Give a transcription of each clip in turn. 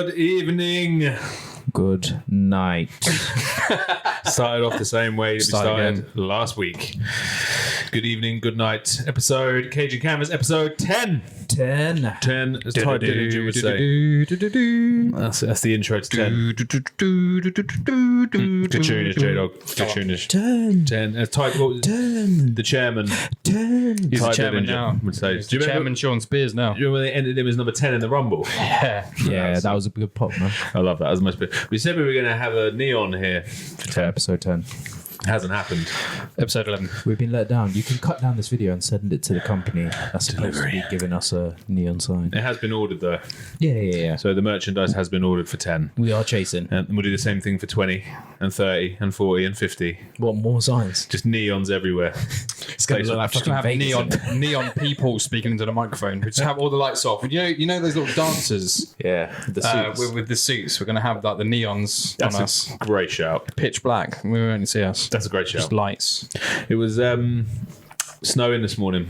Good evening. Good night. Started off the same way we started last week. Good evening, good night. Episode Cajun Canvas, episode 10. 10, as Ty Dillinger would say. That's the intro to 10. Good tunage, J-Dog. Good tunage. 10. As Ty, what was 10. The chairman. 10. He's the chairman now. Would say. He's the chairman Sean Spears now. Do you remember when they ended him as number 10 in the Rumble? Yeah, that was a good pop, man. I love that. That was the most bit. We said we were going to have a neon here For episode 10. Hasn't happened. Episode 11. We've been let down. You can cut down this video and send it to the company that's supposed to be giving us a neon sign. It has been ordered though. Yeah. So the merchandise has been ordered for 10. We are chasing. And we'll do the same thing for 20 and 30 and 40 and 50. What more signs? Just neons everywhere. It's going to look like Just gonna fucking have Vegas. neon people speaking into the microphone. We just have all the lights off. You know those little dancers. Yeah, the suits. With the suits. We're gonna have like the neons That's on a us. great shout. Pitch black. We won't see us. That's a great shout. Just lights. It was snowing this morning.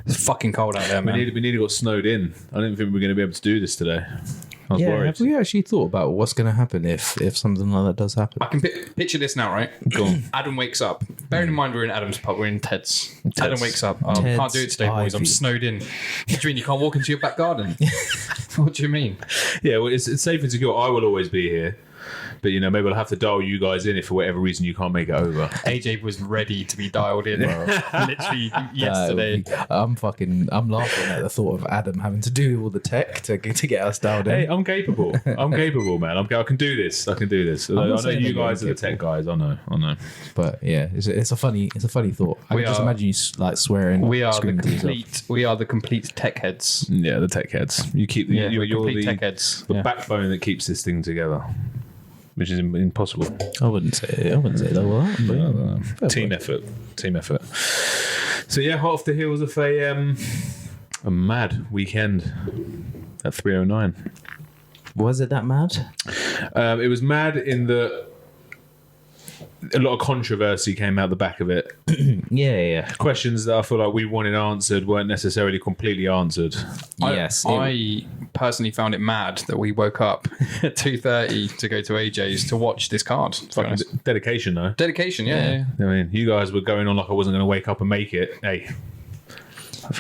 It's fucking cold out there, We man. nearly got snowed in. I didn't think we were going to be able to do this today. I was worried. Have we actually thought about what's going to happen if something like that does happen? I can picture this now, right? Go on. Adam wakes up. Bearing in mind we're in Adam's pub, we're in Ted's. Adam wakes up. Oh, Ted's can't do it today, boys. I'm Ivy. snowed in. What do you mean you can't walk into your back garden? What do you mean? Yeah, well, it's safe and secure. I will always be here. But, maybe I'll have to dial you guys in if for whatever reason you can't make it over. AJ was ready to be dialed in literally yesterday. I'm laughing at the thought of Adam having to do all the tech to get us dialed in. Hey, I'm capable. I'm capable, man. I can do this. I know saying you that you're guys are the tech guys. I know. But yeah, it's a funny thought. I can just imagine you like swearing. We are screaming to yourself. the complete tech heads. Yeah, the tech heads. You keep Yeah, you're complete the tech heads. the Yeah. backbone that keeps this thing together, which is impossible. I wouldn't say that. But Team effort. So yeah, hot off the heels of a mad weekend at 3:09. Was it that mad? It was mad in that a lot of controversy came out the back of it. Yeah. Questions that I feel like we wanted answered weren't necessarily completely answered. Yes. I personally found it mad that we woke up at 2:30 to go to AJ's to watch this card. To be Fucking honest. dedication, though. Dedication, yeah. I mean, you guys were going on like I wasn't going to wake up and make it. Hey,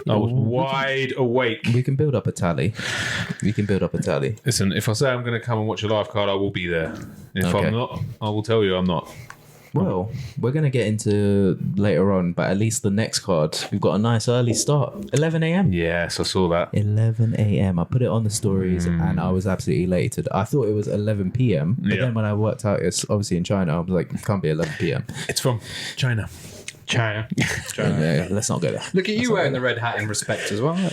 I was wide awake. We can build up a tally. Listen, if I say I'm going to come and watch a live card, I will be there. If Okay. I'm not, I will tell you I'm not. Well, we're going to get into later on, but at least the next card, we've got a nice early start. 11 a.m. Yes, I saw that. 11 a.m. I put it on the stories and I was absolutely elated. I thought it was 11 p.m. But then when I worked out it's obviously in China, I was like, it can't be 11 p.m. It's from China. China. Yeah, let's not go there. Look at you wearing the red hat in respect as well. Yeah,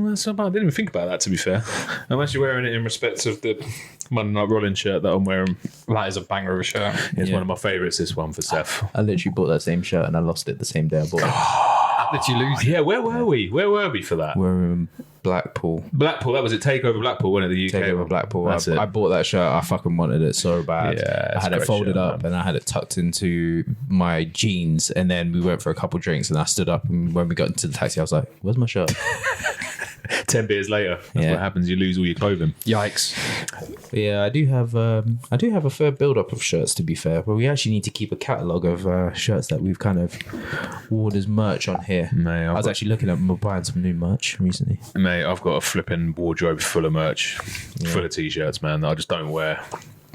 that's not bad. I didn't even think about that, to be fair. I'm actually wearing it in respect of the Monday Night Rollins shirt that I'm wearing. That is a banger of a shirt. It's Yeah. one of my favourites, this one for Seth. I literally bought that same shirt and I lost it the same day I bought it. How did you lose it? Yeah, where were we? Where were we for that? We're in Blackpool. Blackpool, that was it. Takeover Blackpool, wasn't it? The UK Takeover one? Blackpool. That's it. I bought that shirt. I fucking wanted it so bad. Yeah, I it's had a it great folded shirt, up and I had it tucked into my jeans. And then we went for a couple drinks and I stood up. And when we got into the taxi, I was like, "Where's my shirt?" 10 beers later, that's Yeah. what happens. You lose all your clothing. Yikes. But yeah, I do have a fair build up of shirts. To be fair, but we actually need to keep a catalogue of shirts that we've kind of worn as merch on here. Mate, I was actually looking at buying some new merch recently. Mate, I've got a flipping wardrobe full of merch, full of t-shirts, man, that I just don't wear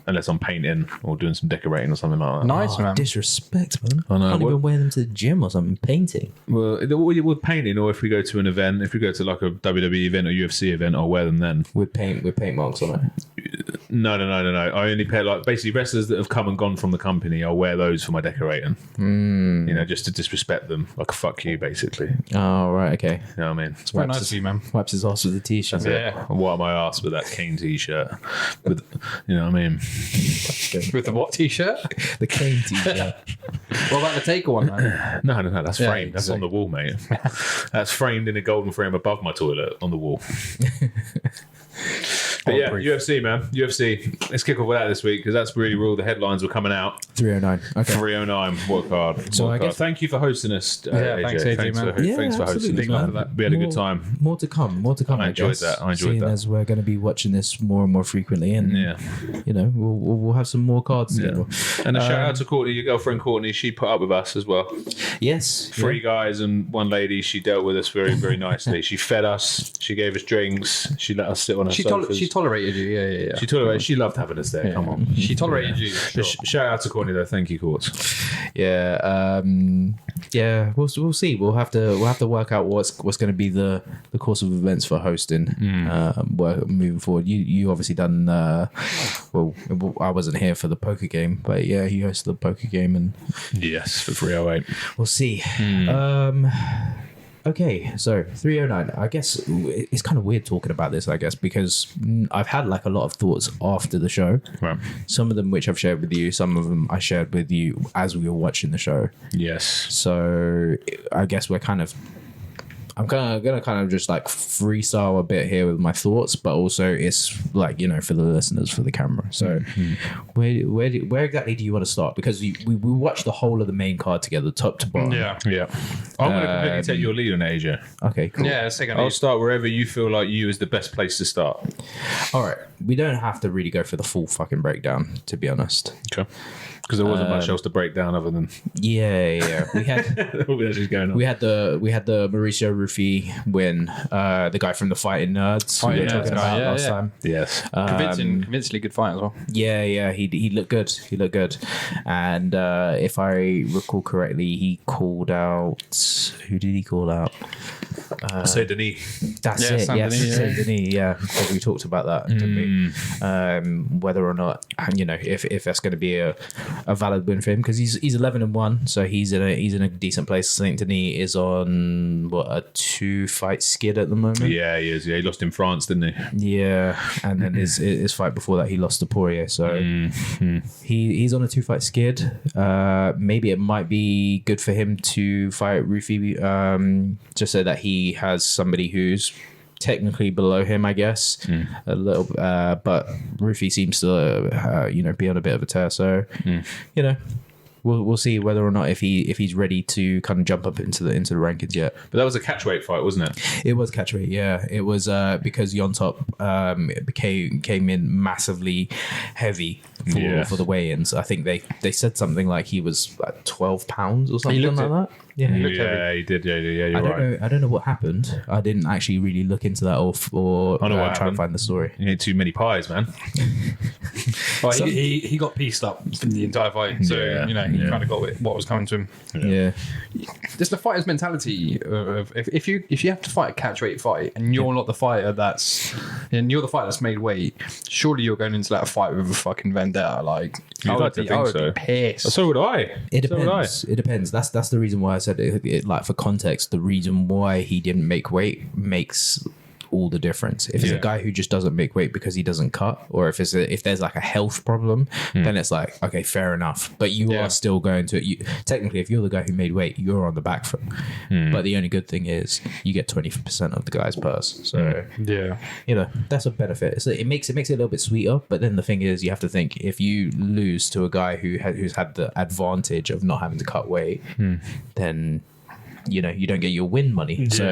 unless I'm painting or doing some decorating or something like that. Nice, man. Disrespect, man. I know, Can't what- even wear them to the gym or something. Painting. Well, with painting, or if we go to an event, if we go to like a WWE event or UFC event, I'll wear them then. With paint marks on it. No. I only pair like basically wrestlers that have come and gone from the company. I'll wear those for my decorating. Just to disrespect them, like fuck you, basically. Oh right, okay. You know what I mean? It's very nice of you, man. Wipes his ass with a t-shirt. Yeah. What am I asked with that Kane t-shirt? With, you know what I mean? With the what t-shirt? The Kane t-shirt. What about the Taker one, man? No. That's Yeah, framed. That's on the wall, mate. That's framed in a golden frame above my toilet on the wall. But yeah, UFC, man. UFC. Let's kick off with that this week because that's really where all the headlines were coming out. 309. Okay. 309. What card? So I guess thank you for hosting us. Yeah, AJ. thanks, AJ, man. Thanks for hosting us, man. We had a good time. More to come. I enjoyed that. I enjoyed that. As we're going to be watching this more and more frequently, and we'll have some more cards together. And a shout out to Courtney, your girlfriend Courtney. She put up with us as well. Yes. 3 guys and 1 lady. She dealt with us very, very nicely. She fed us. She gave us drinks. She let us sit on her sofas. She tolerated you. Yeah. She tolerated. She loved having us there. Yeah. Come on. She tolerated you. Sure. Shout out to Courtney though. Thank you, Courts. Yeah. We'll see. We'll have to work out what's going to be the course of events for hosting. Moving forward. You obviously done. Well, I wasn't here for the poker game, but yeah, he hosted the poker game, and yes, for 308. We'll see. Okay, so 309. I guess it's kind of weird talking about this, I guess, because I've had like a lot of thoughts after the show. Right. Some of them which I've shared with you, some of them I shared with you as we were watching the show. Yes. So I guess I'm gonna kind of just like freestyle a bit here with my thoughts, but also it's like, for the listeners, for the camera. So where exactly do you want to start? Because we watched the whole of the main card together, top to bottom. Yeah. I'm going to completely take your lead on Asia. Okay, cool. Yeah, second. I'll start wherever you feel like you is the best place to start. All right, we don't have to really go for the full fucking breakdown, to be honest. Okay. Because there wasn't much else to break down other than yeah. We had what was actually going on. we had the Mauricio Rufy win, the guy from the Fighting Nerds we were talking about last time. Yes, convincingly good fight as well. Yeah, he looked good, and if I recall correctly, he called out. Who did he call out? Say Denis. That's it. Saint Yes, Denis, Saint Denis. Yeah, because we talked about that, didn't we? Whether or not, if that's going to be a valid win for him, because he's 11-1, so he's in a decent place. Saint Denis is on a 2-fight skid at the moment. Yeah, he is. Yeah, he lost in France, didn't he? Yeah, and then his fight before that, he lost to Poirier. So he's on a 2-fight skid. Maybe it might be good for him to fight Rufy, just so that he has somebody who's technically below him, I guess, a little. But Rufy seems to, be on a bit of a tear. So, we'll see whether or not if he's ready to kind of jump up into the rankings yet. But that was a catchweight fight, wasn't it? It was catchweight, yeah. It was because Jon came in massively heavy for the weigh-ins. I think they said something like he was 12 pounds or something like that. Yeah, he did. Yeah, you're right. I don't know what happened. I didn't actually really look into that or try and find the story. You ate too many pies, man. Well, he got pieced up in the entire fight, so he kind of got what was coming to him. Yeah. There's the fighter's mentality of if you have to fight a catchweight fight and you're not the fighter you're the fighter that's made weight, surely you're going into that fight with a fucking vendetta. Like, I would be pissed. So would I. It depends. It depends. That's the reason why I said it. Like, for context, the reason why he didn't make weight makes all the difference. If it's a guy who just doesn't make weight because he doesn't cut, or if there's like a health problem, then it's like, okay, fair enough. But you are still going to technically, if you're the guy who made weight, you're on the back foot. But the only good thing is you get 20% of the guy's purse. So that's a benefit. So it makes it a little bit sweeter. But then the thing is, you have to think, if you lose to a guy who's had the advantage of not having to cut weight, then you don't get your win money. So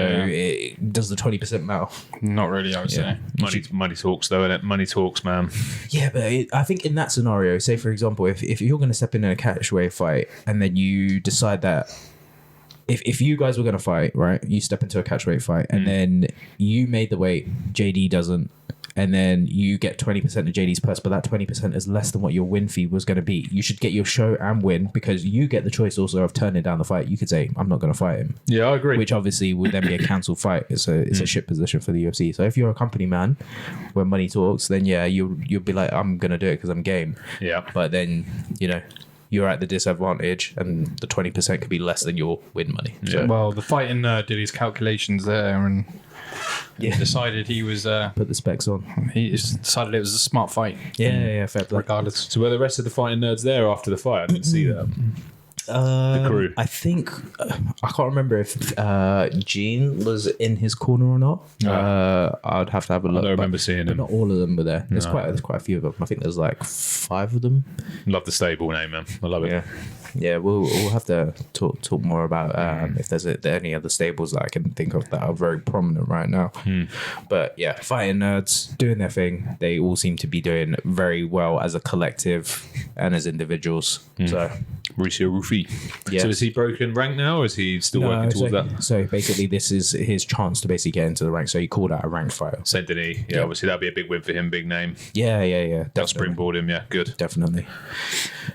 does the 20% matter? Not really, I would say. Money talks, though, innit? Money talks, man. Yeah, but I think in that scenario, say for example, if you're going to step in a catchweight fight and then you decide that if you guys were going to fight, right, you step into a catchweight fight and then you made the weight, JD doesn't, and then you get 20% of JD's purse, but that 20% is less than what your win fee was going to be. You should get your show and win, because you get the choice also of turning down the fight. You could say, I'm not going to fight him. Yeah, I agree. Which obviously would then be a cancelled fight. It's a shit position for the UFC. So if you're a company man, when money talks, then you'll be like, I'm going to do it because I'm game. Yeah. But then, you're at the disadvantage, and the 20% could be less than your win money. Yeah. So, Well, the fighting did his calculations there and decided he was... put the specs on. he decided it was a smart fight. Yeah, fair play. Regardless. So were the rest of the fighting nerds there after the fight? I didn't see that. The crew. I think I can't remember if Gene was in his corner or not. I'd have to have a look. I don't remember seeing him. Not all of them were there. There's quite a few of them. I think there's like 5 of them. Love the stable name, man. I love it. Yeah. We'll have to talk more about if there's any other stables that I can think of that are very prominent right now. But yeah, fighting nerds doing their thing. They all seem to be doing very well as a collective and as individuals. So. Mauricio Rufy. Yeah. So is he broken rank now, or is he still working towards that? So basically, this is his chance to basically get into the rank. So he called out a ranked fighter. Saint Denis. Yeah, obviously that'd be a big win for him, big name. Yeah. That'll springboard him, good. Definitely.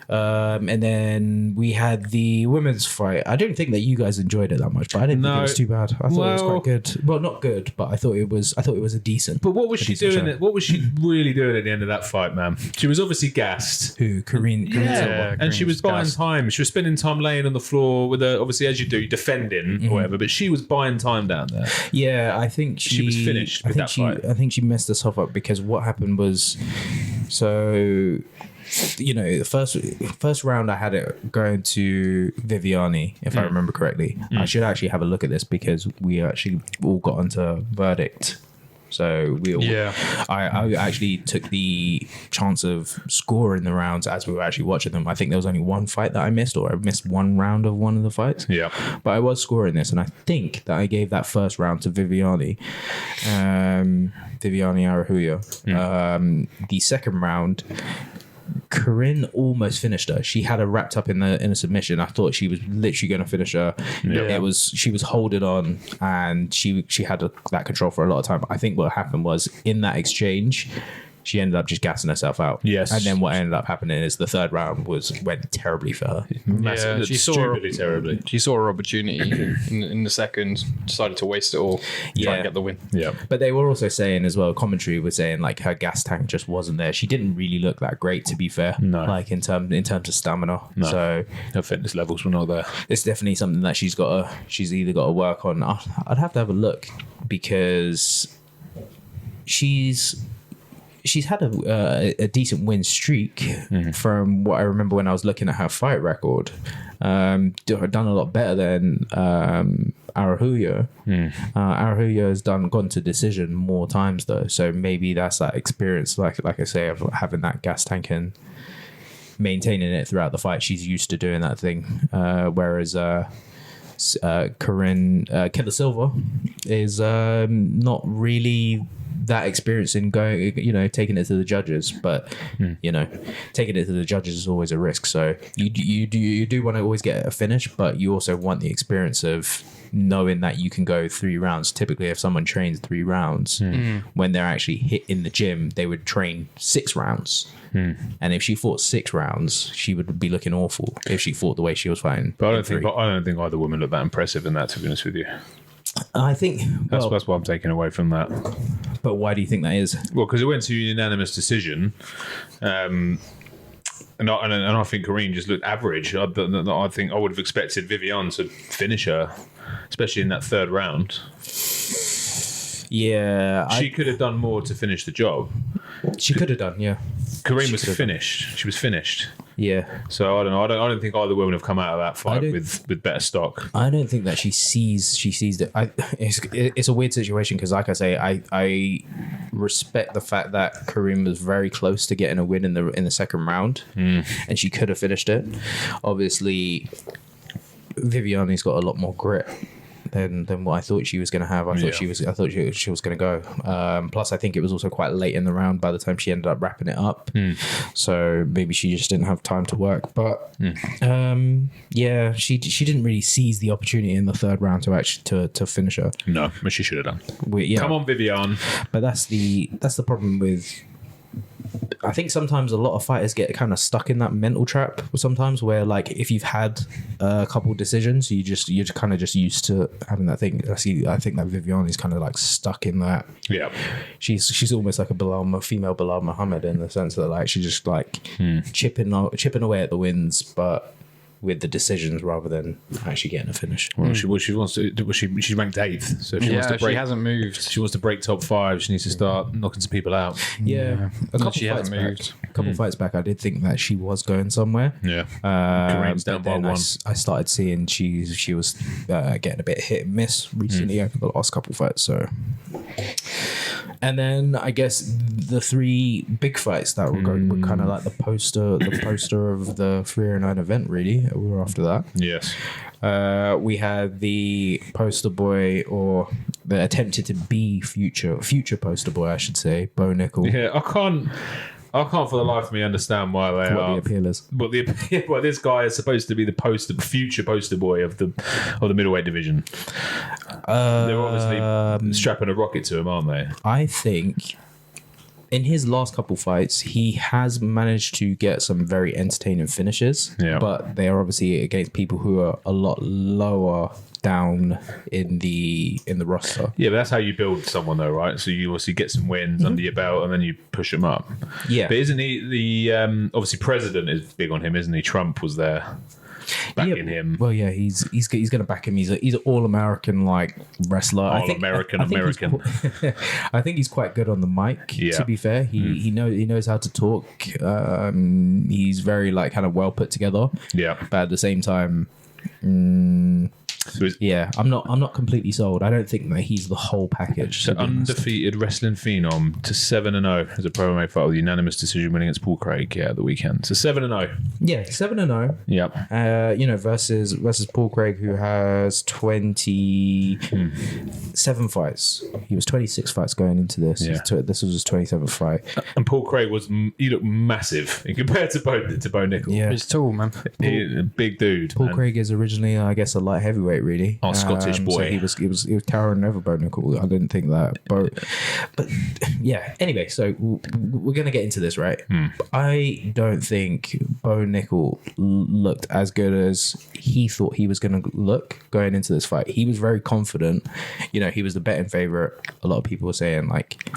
And then we had the women's fight. I don't think that you guys enjoyed it that much, but I didn't think it was too bad. I thought it was quite good. Well, not good, but I thought it was a decent. But what was she doing? What was she really doing at the end of that fight, man? She was obviously gassed. Who? Corinne Yeah, and she was buying time. She was spending time laying on the floor with her, obviously, as you do, defending or whatever, but she was buying time down there. Yeah, I think she was finished with that fight. I think she messed herself up because what happened was, the first round I had it going to Viviani, if I remember correctly. I should actually have a look at this because we actually all got onto verdict. So I actually took the chance of scoring the rounds as we were actually watching them. I think there was only one fight that I missed, or I missed one round of one of the fights. Yeah. But I was scoring this, and I think that I gave that first round to Viviani. Viviani Arahuja. The second round, Corinne almost finished her. She had her wrapped up in a submission. I thought she was literally going to finish her. Yeah. She was holding on, and she had that control for a lot of time. I think what happened was in that exchange, she ended up just gassing herself out. Yes. And then what ended up happening is the third round went terribly for her. Massive, terribly. She saw her opportunity in the second, decided to waste it all, try and get the win. Yeah. But they were also saying as well, commentary was saying like her gas tank just wasn't there. She didn't really look that great, to be fair. No. Like in terms of stamina. No. So her fitness levels were not there. It's definitely something that she's either got to work on. I'd have to have a look because she's had a decent win streak from what I remember when I was looking at her fight record. Done a lot better than Arahuja. Arahuja has gone to decision more times though, so maybe that's that experience, like I say, of having that gas tank and maintaining it throughout the fight. She's used to doing that thing, whereas Corinne Killer Silva is not really that experience in going, taking it to the judges, but taking it to the judges is always a risk. So you do want to always get a finish, but you also want the experience of knowing that you can go 3 rounds. Typically, if someone trains 3 rounds, when they're actually hit in the gym, they would train 6 rounds. And if she fought 6 rounds, she would be looking awful if she fought the way she was fighting. But I don't think either woman looked that impressive in that, to be honest with you. I think that's what I'm taking away from that. But why do you think that is? Well, because it went to a unanimous decision, and I think Corinne just looked average. I think I would have expected Viviane to finish her, especially in that third round. Yeah, she could have done more to finish the job. She could have done, yeah. Corinne was finished. She was finished. Yeah. So I don't know. I don't think either woman have come out of that fight with better stock. I don't think that she sees it. It's a weird situation because, like I say, I respect the fact that Corinne was very close to getting a win in the second round, and she could have finished it. Obviously, Viviane's got a lot more grit than what I thought she was going to have. I thought she was going to go. Plus, I think it was also quite late in the round by the time she ended up wrapping it up. So maybe she just didn't have time to work. But she didn't really seize the opportunity in the third round to actually to finish her. No, but she should have done. Come on, Viviane. But that's the problem with. I think sometimes a lot of fighters get kind of stuck in that mental trap sometimes where, like, if you've had a couple decisions, you're kind of just used to having that thing. I think that Viviane is kind of like stuck in that. Yeah. She's almost like a female Bilal Muhammad in the sense that, like, she's just like chipping away at the wins, but with the decisions rather than actually getting a finish. Well, she wants to. She's ranked 8th, so if she wants to break. She hasn't moved. She wants to break top 5. She needs to start knocking some people out. Yeah, a couple She fights hasn't back. moved. A couple fights back, I did think that she was going somewhere. Yeah, Kareem's down But by then 1. I started seeing she was getting a bit hit and miss recently over the last couple fights. So, and then I guess the 3 big fights that were kind of like the poster of the 309 event. Really, we were after that. Yes. We had the poster boy, or the attempted to be future poster boy, I should say, Bo Nickel. Yeah, I can't for the life of me understand why they What are. the appeal is. Well, this guy is supposed to be the future poster boy of the middleweight division. They're obviously strapping a rocket to him, aren't they? I think in his last couple fights, he has managed to get some very entertaining finishes. Yeah. But they are obviously against people who are a lot lower down in the roster. Yeah, but that's how you build someone, though, right? So you obviously get some wins under your belt, and then you push them up. Yeah. But isn't he the obviously president is big on him, isn't he? Trump was there backing him. Well, yeah, he's going to back him. He's an all-American like wrestler. All-American. I think he's quite good on the mic. Yeah. To be fair, he knows how to talk. He's very like kind of well put together. Yeah. But at the same time, So yeah, I'm not completely sold. I don't think that he's the whole package. So undefeated wrestling phenom to 7-0 as a pro MMA fight with unanimous decision win against Paul Craig at the weekend. So 7-0. Yeah, 7-0. Yep. Versus Paul Craig, who has 27 fights. He was 26 fights going into this. Yeah. This was his 27th fight. And Paul Craig he looked massive in compared to Bo Nickel. Yeah. He's tall, man. He, a big dude. Paul And Craig is originally, I guess, a light heavyweight, really. Oh, Scottish boy. So he was towering over Bo Nickel. I didn't think that. But yeah. Anyway, so we're gonna get into this, right? I don't think Bo Nickel looked as good as he thought he was gonna look going into this fight. He was very confident. He was the betting favorite. A lot of people were saying like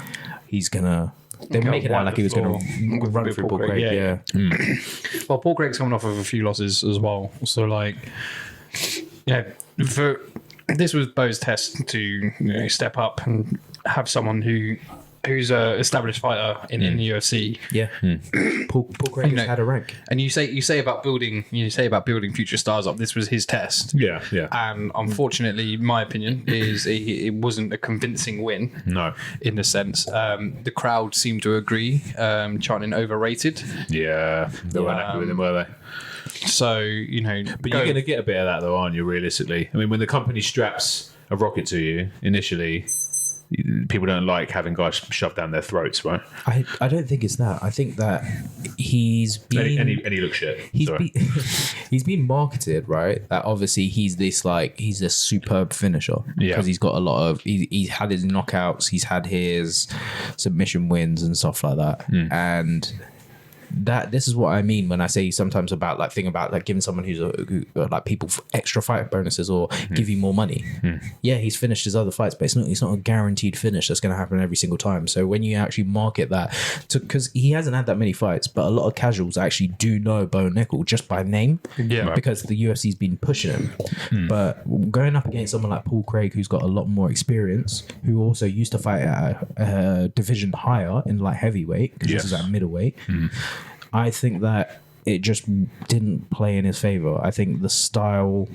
he's gonna. They were making it out like he was going to run through Paul Craig. Yeah. Well, Paul Craig's coming off of a few losses as well. So, like, this was Bo's test to step up and have someone who's a established fighter in the UFC. Yeah. Paul Craig has had a rank. And you say about building future stars up. This was his test. Yeah. And unfortunately, my opinion is it wasn't a convincing win. No. In a sense, the crowd seemed to agree, chanting overrated. Yeah. They weren't happy with him, were they? So, But you're going to get a bit of that, though, aren't you, realistically? I mean, when the company straps a rocket to you, initially, people don't like having guys shoved down their throats, right? I don't think it's that. I think that he's been... And he looks shit. He's been marketed, right? That obviously he's this superb finisher. Yeah. Because he's got a lot of... He's had his knockouts, he's had his submission wins and stuff like that. And... this is what I mean when I say sometimes about giving someone who like people extra fight bonuses or give you more money. Yeah, he's finished his other fights, but it's not a guaranteed finish that's going to happen every single time. So when you actually market that, because he hasn't had that many fights, but a lot of casuals actually do know Bo Nickel just by name, because the UFC's been pushing him. But going up against someone like Paul Craig, who's got a lot more experience, who also used to fight at a division higher in light heavyweight, because this is at middleweight. I think that it just didn't play in his favor. I think the style,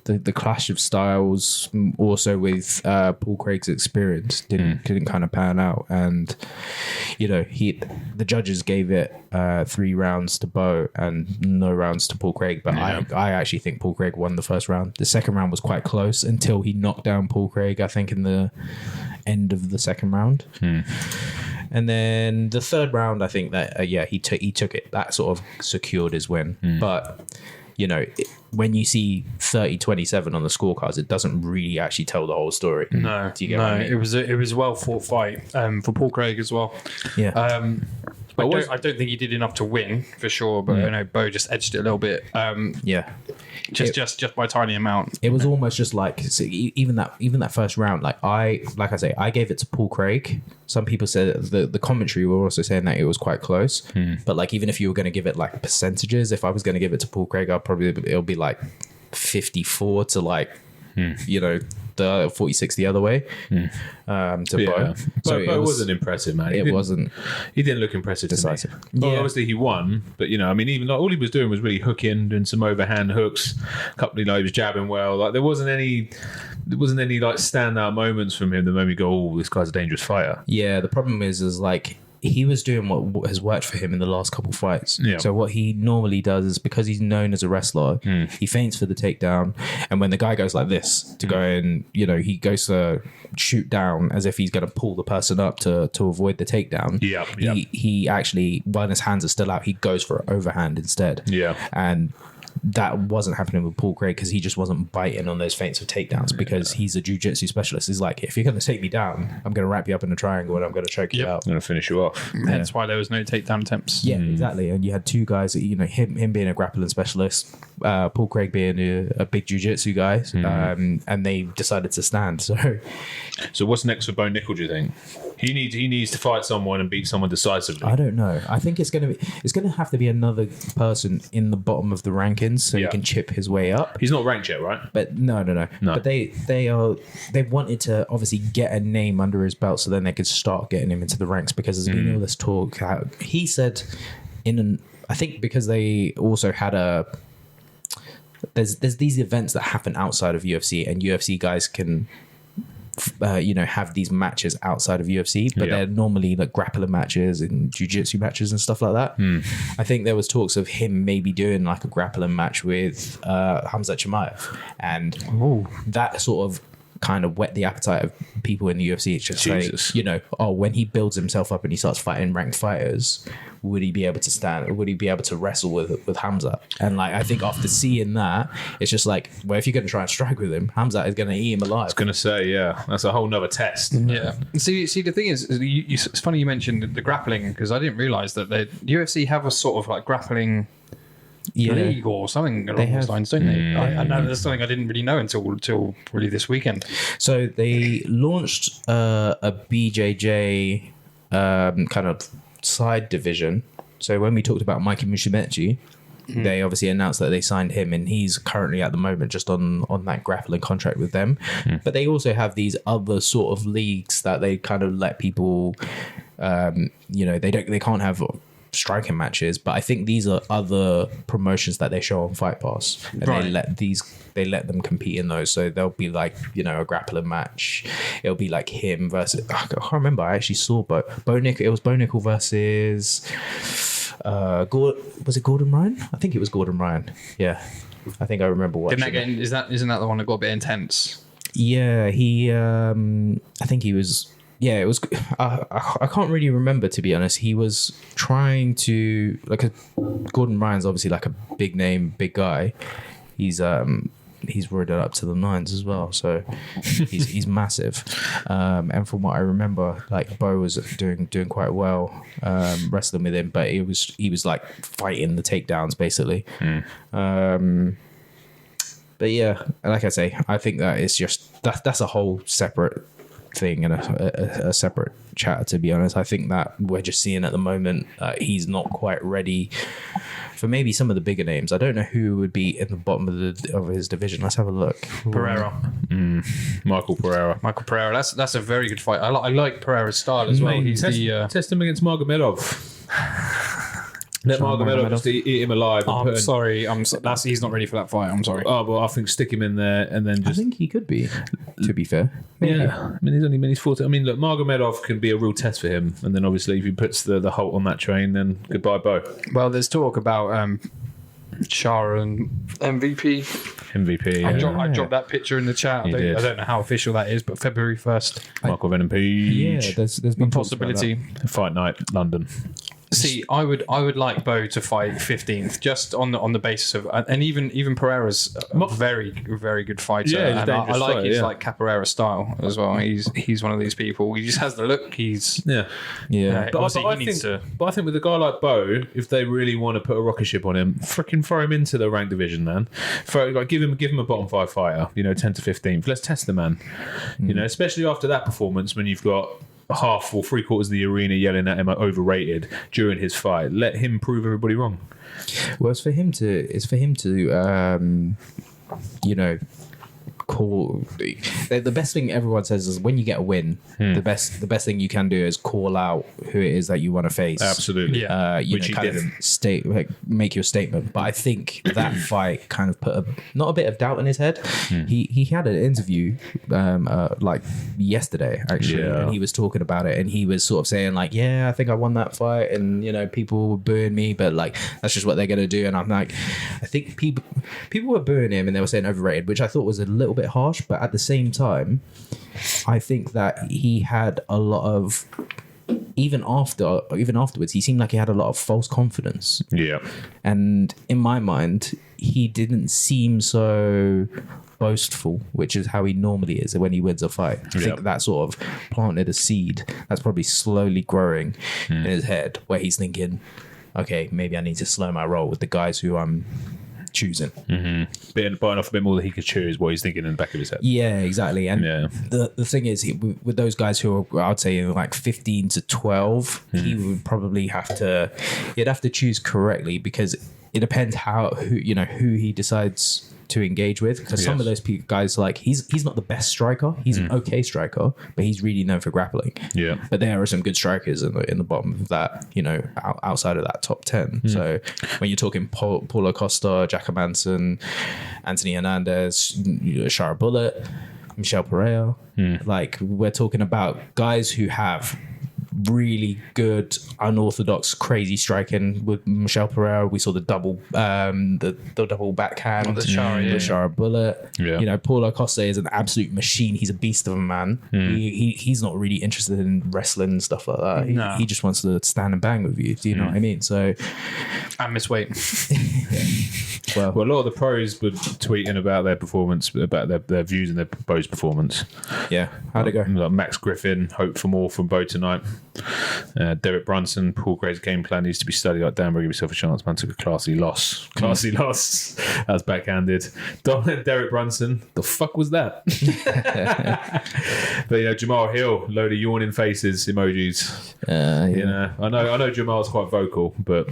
the clash of styles, also with Paul Craig's experience, didn't kind of pan out. And the judges gave it 3 rounds to Bo and no rounds to Paul Craig. But I actually think Paul Craig won the first round. The second round was quite close until he knocked down Paul Craig, I think, in the end of the second round. And then the third round, I think that he took it. That sort of secured his win. But when you see 30-27 on the scorecards, it doesn't really actually tell the whole story. No, Mm. it was a well fought fight for Paul Craig as well. Yeah. I don't think he did enough to win for sure, but I know Bo just edged it a little bit. Just by a tiny amount. It was almost just like even that first round. Like I say, I gave it to Paul Craig. Some people said the commentary were also saying that it was quite close. But like even if you were going to give it like percentages, if I was going to give it to Paul Craig, it'll be like 54 to like the 46 the other way to Bo. So it wasn't impressive, man. It wasn't. He didn't look impressive. Decisive. To me. Well, obviously he won, but even like all he was doing was really hooking, doing some overhand hooks. A couple of he was jabbing well. Like there wasn't any like standout moments from him that made me go, "Oh, this guy's a dangerous fighter." Yeah, the problem is like he was doing what has worked for him in the last couple fights. Yeah. So what he normally does is, because he's known as a wrestler, he feints for the takedown, and when the guy goes like this to go and he goes to shoot down as if he's going to pull the person up to avoid the takedown. He actually, while his hands are still out, he goes for an overhand instead. And that wasn't happening with Paul Craig because he just wasn't biting on those feints of takedowns because he's a jiu-jitsu specialist. He's like, if you're going to take me down, I'm going to wrap you up in a triangle and I'm going to choke you out. I'm going to finish you off. That's why there was no takedown attempts. Yeah, exactly. And you had two guys, him being a grappling specialist, Paul Craig being a big jiu-jitsu guy, and they decided to stand. So what's next for Bo Nickel, do you think? He needs to fight someone and beat someone decisively. I don't know. I think it's going to have to be another person in the bottom of the rankings so he can chip his way up. He's not ranked yet, right? But no. But they wanted to obviously get a name under his belt so then they could start getting him into the ranks, because there's been all this talk. He said I think because they also had there's these events that happen outside of UFC, and UFC guys can have these matches outside of UFC, but they're normally like grappling matches and jiu-jitsu matches and stuff like that. I think there was talks of him maybe doing like a grappling match with Hamzat Chimaev, and that sort of kind of whet the appetite of people in the UFC. It's just like, when he builds himself up and he starts fighting ranked fighters, would he be able to stand? Would he be able to wrestle with Hamza? And like, I think after seeing that, it's just like, well, if you're going to try and strike with him, Hamza is going to eat him alive. I was going to say, that's a whole nother test. Yeah. See, the thing is, it's funny you mentioned the grappling, because I didn't realize that the UFC have a sort of like grappling league or something along those lines, don't they? I know that's something I didn't really know until really this weekend. So they launched a BJJ kind of side division. So when we talked about Mikey Musumeci, they obviously announced that they signed him, and he's currently at the moment just on that grappling contract with them. But they also have these other sort of leagues that they kind of let people, they can't have striking matches, but I think these are other promotions that they show on Fight Pass, and they let them compete in those. So there'll be like a grappling match. It'll be like him versus, I can't remember. I actually saw Bo Nickel. It was Bo Nickel versus was it Gordon Ryan? I think it was Gordon Ryan. Yeah, I think I remember watching. Isn't that the one that got a bit intense? Yeah, I think he was. Yeah, it was. I can't really remember, to be honest. He was trying to Gordon Ryan's obviously like a big name, big guy. He's roided up to the nines as well, so he's massive. And from what I remember, like Bo was doing quite well wrestling with him, but he was like fighting the takedowns basically. But yeah, like I say, I think that it's just that's a whole separate thing and a separate chat, to be honest. I think that we're just seeing at the moment he's not quite ready for maybe some of the bigger names. I don't know who would be in the bottom of his division. Let's have a look. Pereira. Michael Pereira. That's a very good fight. I like Pereira's style as well. He's test him against Magomedov. Let Magomedov just eat him alive. I'm sorry. He's not ready for that fight. I'm sorry. Oh, well, I think stick him in there and then just. I think he could be, to be fair. Maybe. Yeah. I mean, he's 40. I mean, look, Magomedov can be a real test for him. And then obviously, if he puts the Holt on that train, then goodbye, Bo. Well, there's talk about Shah and MVP. I dropped that picture in the chat. I don't know how official that is, but February 1st. Michael Venom Page. Yeah, there's been possibility. Fight night, London. See, I would like Bo to fight 15th, just on the basis of, and even Pereira's a very very good fighter. Yeah, he's a and I dangerous like fighter, his yeah. like Capoeira style as well. He's one of these people. He just has the look. He's Yeah. Yeah. obviously he needs to. But I think with a guy like Bo, if they really want to put a rocket ship on him, freaking throw him into the ranked division, man. Give him a bottom 5 fighter, 10 to 15th. Let's test the man. Especially after that performance, when you've got half or 3/4 of the arena yelling at him overrated during his fight. Let him prove everybody wrong. Well, it's for him to call. The best thing everyone says is when you get a win, the best thing you can do is call out who it is that you want to face. Absolutely. Yeah. Which he didn't. Make your statement. But I think that fight kind of put not a bit of doubt in his head. He had an interview like yesterday actually, and he was talking about it, and he was sort of saying like, yeah, I think I won that fight, and people were booing me, but like that's just what they're gonna do. And I'm like, I think people were booing him, and they were saying overrated, which I thought was a little bit harsh, but at the same time I think that he had a lot of, even afterwards he seemed like he had a lot of false confidence, and in my mind he didn't seem so boastful, which is how he normally is when he wins a fight. I think that sort of planted a seed that's probably slowly growing in his head, where he's thinking, okay, maybe I need to slow my roll with the guys who I'm choosing. Biting off a bit more than he could chew is what he's thinking in the back of his head. Yeah, exactly. And the thing is, with those guys who are, I'd say, like 15 to 12, he would probably he'd have to choose correctly, because it depends who he decides to engage with, because some of those guys, like he's not the best striker, he's an okay striker, but he's really known for grappling. But there are some good strikers in the bottom of that, outside of that top 10. So when you're talking Paulo Costa, Jacob Manson, Anthony Hernandez, Shara Bullet, Michelle Pereira, like we're talking about guys who have really good unorthodox crazy striking. With Michelle Pereira, we saw the double backhand, the Shara Bullet. Paulo Costa is an absolute machine. He's a beast of a man. He's not really interested in wrestling and stuff like that. He just wants to stand and bang with you. Do you know what I mean? So and miss weight. Well, a lot of the pros were tweeting about their performance, about their views and their Bo's performance. Yeah, how'd it go? Like Max Griffin, hope for more from Bo tonight. Derek Brunson, Paul Gray's game plan needs to be studied like Danbury. Give yourself a chance, man. Took a classy loss. That's backhanded. Derek Brunson, the fuck was that? But Jamal Hill, load of yawning faces emojis. I know Jamal's quite vocal, but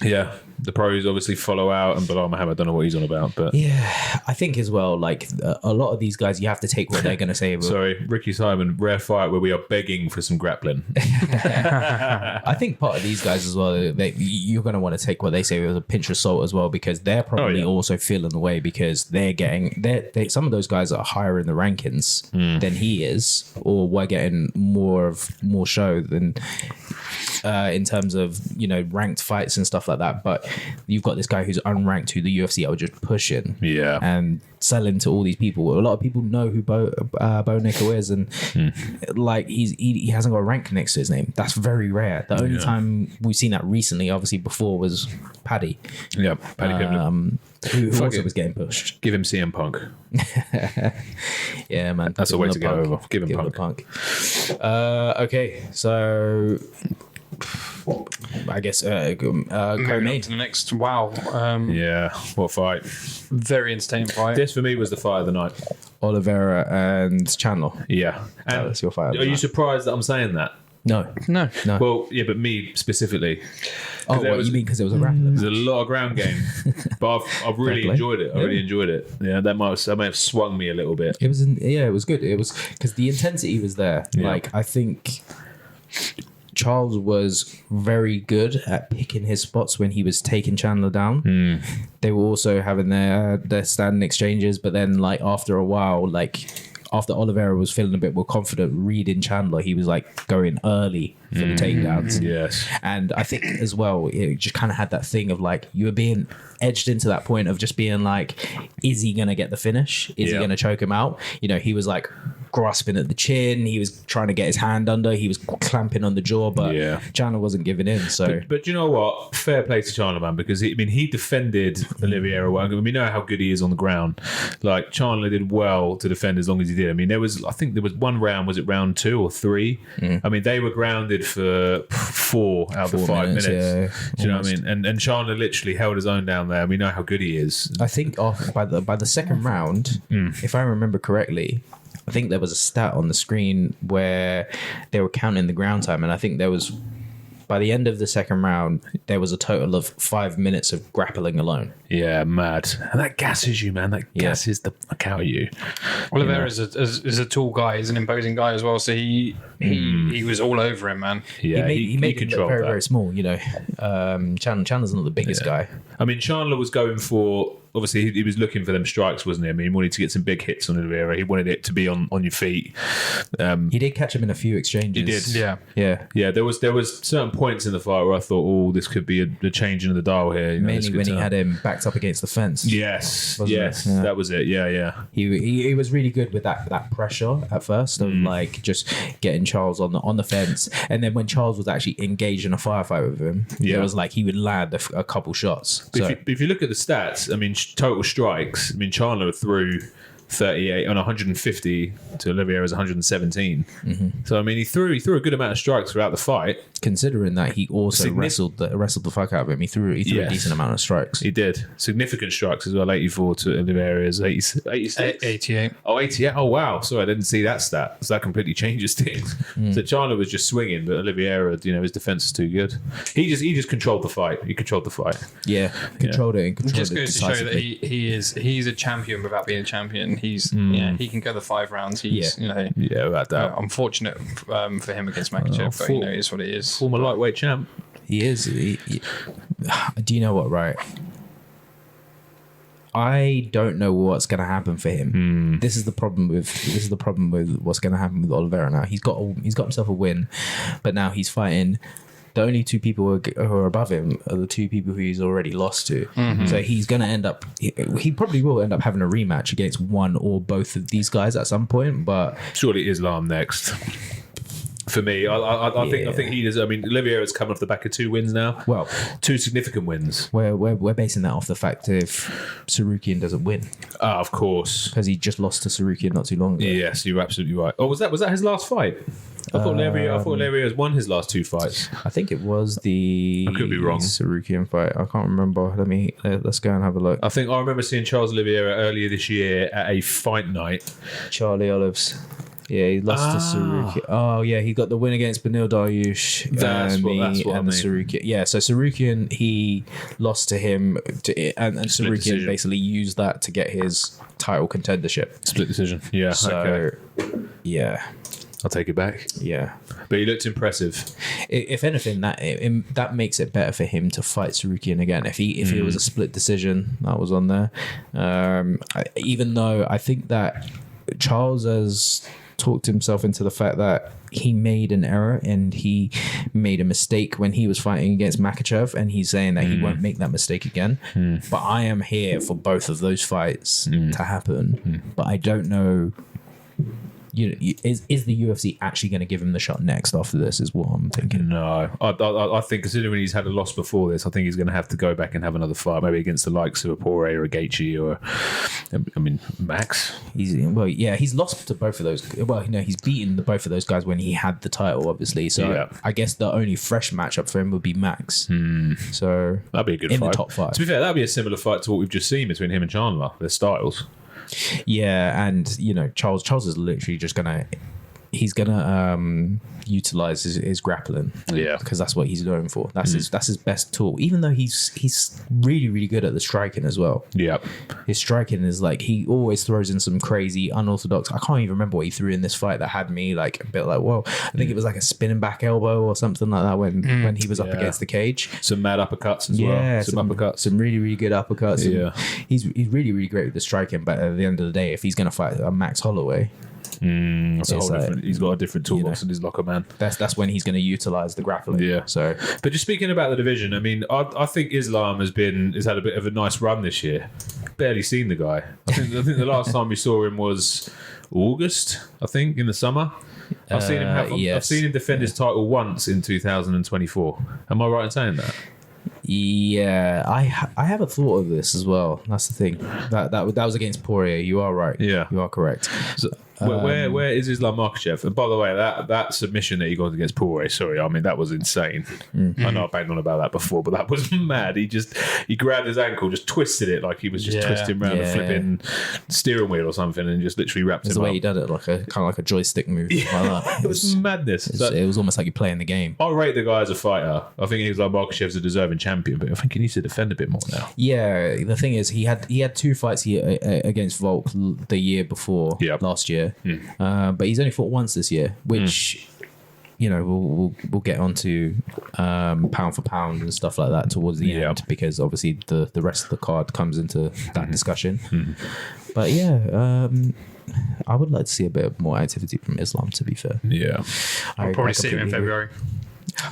yeah, the pros obviously follow out, and Bilal Muhammad, I don't know what he's on about, but yeah, I think as well, like a lot of these guys, you have to take what they're going to say. Sorry, Ricky Simon, rare fight where we are begging for some grappling. I think part of these guys as well, you're going to want to take what they say with a pinch of salt as well, because they're probably also feeling the way, because they're getting some of those guys are higher in the rankings than he is, or we're getting more show than in terms of ranked fights and stuff like that. But you've got this guy who's unranked, who the UFC are just pushing and selling to all these people. A lot of people know who Bo Nickel is, and like he hasn't got a rank next to his name. That's very rare. The only time we've seen that recently, obviously before, was Paddy. Yeah, Paddy Pimblett. Who also was getting pushed. Give him CM Punk. Yeah, man. That's a way to go over. Give him Punk. Okay, so I guess co-main to the next. Wow. What fight? Very entertaining fight. This for me was the fight of the night. Oliveira and Chandler. Yeah. And that's your fight. Are you surprised that I'm saying that? No. Well, yeah, but me specifically. Oh, what you mean because it was a grappling? There's a lot of ground game, but I've really enjoyed it. I really enjoyed it. Yeah, that may have swung me a little bit. It was it was good. It was because the intensity was there. Yeah. Like I think Charles was very good at picking his spots when he was taking Chandler down. They were also having their standing exchanges, but then like after a while, like after Oliveira was feeling a bit more confident reading Chandler, he was like going early for the takedowns. Yes. And I think as well, it just kind of had that thing of like, you were being edged into that point of just being like, is he going to get the finish? Is he going to choke him out? He was like grasping at the chin. He was trying to get his hand under. He was clamping on the jaw, but Chandler wasn't giving in. So, but you know what? Fair play to Chandler, man, because he defended Oliveira well. I mean, we know how good he is on the ground. Like, Chandler did well to defend as long as he did. I mean, I think there was one round. Was it round 2 or 3? I mean, they were grounded for 4 out of the 5 minutes. Yeah, do you know what I mean? And Chandler literally held his own down there. We know how good he is. I think by the second round, if I remember correctly, I think there was a stat on the screen where they were counting the ground time, and I think there was, by the end of the second round, there was a total of 5 minutes of grappling alone. Yeah, mad. And that gasses you, man. That gasses the fuck out of you. Oliveira is a tall guy. He's an imposing guy as well. So he was all over him, man. Yeah, he made him look very, very small, you know. Chandler's not the biggest guy. I mean, Chandler was going for... Obviously, he was looking for them strikes, wasn't he? I mean, he wanted to get some big hits on Oliveira. He wanted it to be on your feet. He did catch him in a few exchanges. He did. Yeah. There was certain points in the fight where I thought, oh, this could be a changing of the dial here. You know, mainly when he had him backed up against the fence. Yes, that was it. Yeah. He was really good with that pressure at first of like just getting Charles on the fence, and then when Charles was actually engaged in a firefight with him, it was like he would land a couple shots. But if you look at the stats, I mean, total strikes, I mean, Chandler threw 38 on 150 to Oliveira's 117. So I mean, he threw a good amount of strikes throughout the fight. Considering that he also wrestled the fuck out of him, he threw a decent amount of strikes. He did significant strikes as well. 84 to Oliveira's 86, 88. Oh, 88. Oh wow, sorry, I didn't see that stat. So that completely changes things. So Chandler was just swinging, but Oliveira, you know, his defense is too good. He just controlled the fight. He controlled the fight. Yeah, controlled it. It just goes to show that he's a champion without being a champion. He's he can go the 5 rounds. He's without doubt. Unfortunate for him against Makhachev, but it is what it is. Former lightweight champ. He is. Do you know what? Right. I don't know what's going to happen for him. This is the problem with what's going to happen with Oliveira now. He's got himself a win, but now he's fighting. The only 2 people who are above him are the 2 people who he's already lost to. So he's going to end up... He probably will end up having a rematch against one or both of these guys at some point, but... Surely Islam next. For me, I think he does. I mean, Oliveira's come off the back of 2 wins now. Well, 2 significant wins. We're basing that off the fact if Sarukian doesn't win. Of course. Because he just lost to Sarukian not too long ago. Yes, you're absolutely right. Oh, was that his last fight? I thought Oliveira has won his last 2 fights. I think it was the... I could be wrong. Sarukian fight. I can't remember. Let's go and have a look. I remember seeing Charles Oliveira earlier this year at a fight night. Charlie Olives. Yeah, he lost to Sarukian. Oh, yeah, he got the win against Benil Dariush. That's what I mean. Sarukian. Yeah, so Sarukian, he lost to him, and Sarukian decision. Basically used that to get his title contendership. Split decision. Yeah. So, okay. Yeah. I'll take it back. Yeah, but he looked impressive. If anything, that makes it better for him to fight Sarukian again. If it was a split decision that was on there, even though I think that Charles has talked himself into the fact that he made an error and he made a mistake when he was fighting against Makhachev, and he's saying that he won't make that mistake again. But I am here for both of those fights to happen. But I don't know. You know, is the UFC actually going to give him the shot next after this is what I'm thinking. No, I think considering he's had a loss before this, I think he's going to have to go back and have another fight, maybe against the likes of a Poirier or a Gaethje or, I mean, Max. He's lost to both of those. Well, you know, he's beaten both of those guys when he had the title, obviously. So I guess the only fresh matchup for him would be Max. So that'd be a good fight. In the top 5. To be fair, that'd be a similar fight to what we've just seen between him and Chandler. Their styles. Yeah, and you know, Charles is literally just gonna utilize his grappling. Yeah, because that's what he's known for. That's his best tool. Even though he's really, really good at the striking as well. Yeah, his striking is like he always throws in some crazy unorthodox. I can't even remember what he threw in this fight that had me like a bit like, whoa. I think it was like a spinning back elbow or something like that when he was up against the cage. Some mad uppercuts as well. Some uppercuts. Some really, really good uppercuts. Yeah, he's really, really great with the striking. But at the end of the day, if he's going to fight Max Holloway. That's a whole different. He's got a different toolbox in his locker, man. That's when he's going to utilize the grappling. Yeah. So, but just speaking about the division, I mean, I think Islam has had a bit of a nice run this year. barely seen the guy. I think the last time we saw him was August, I think, in the summer. I've seen him I've seen him defend his title once in 2024. Am I right in saying that? Yeah, I have a thought of this as well. That's the thing. That was against Poirier. You are right. Yeah, you are correct. So, where is Islam Makhachev? And by the way, that submission that he got against Poirier, sorry, I mean that was insane. I know I've banged on about that before, but that was mad. He grabbed his ankle, just twisted it like he was just twisting around a flipping steering wheel or something, and just literally wrapped him up. The way he did it, like a kind of like a joystick move. Like that. It was madness. It was almost like you're playing the game. I rate the guy as a fighter. I think Islam Makhachev's a deserving champion, but I think he needs to defend a bit more now. Yeah, the thing is, he had 2 fights against Volk the year before, last year. But he's only fought once this year, which we'll get onto pound for pound and stuff like that towards the end, because obviously the rest of the card comes into that discussion. But I would like to see a bit more activity from Islam, to be fair. Yeah, I'll probably see him in February.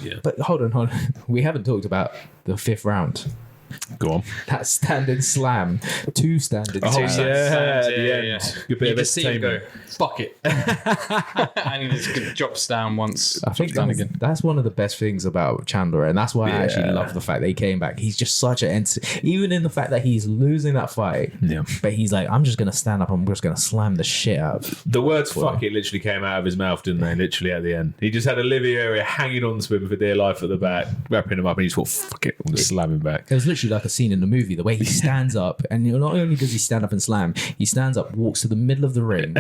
Yeah. But hold on. We haven't talked about the 5th round. Go on. That standing slam. 2 standing slams. Yeah. Good bit You of just see him go, entertainment. fuck it. And he just drops down once. I think that's one of the best things about Chandler, and that's why I actually love the fact that he came back. He's just such an even in the fact that he's losing that fight, but he's like, I'm just going to stand up, I'm just going to slam the shit out of the words fuck it literally came out of his mouth, didn't they? Literally at the end. He just had Oliveira hanging on to him for dear life at the back, wrapping him up, and he just thought, fuck it, I'm going to slam him back. It was literally like a scene in the movie, the way he stands up, and not only does he stand up and slam, he stands up, walks to the middle of the ring.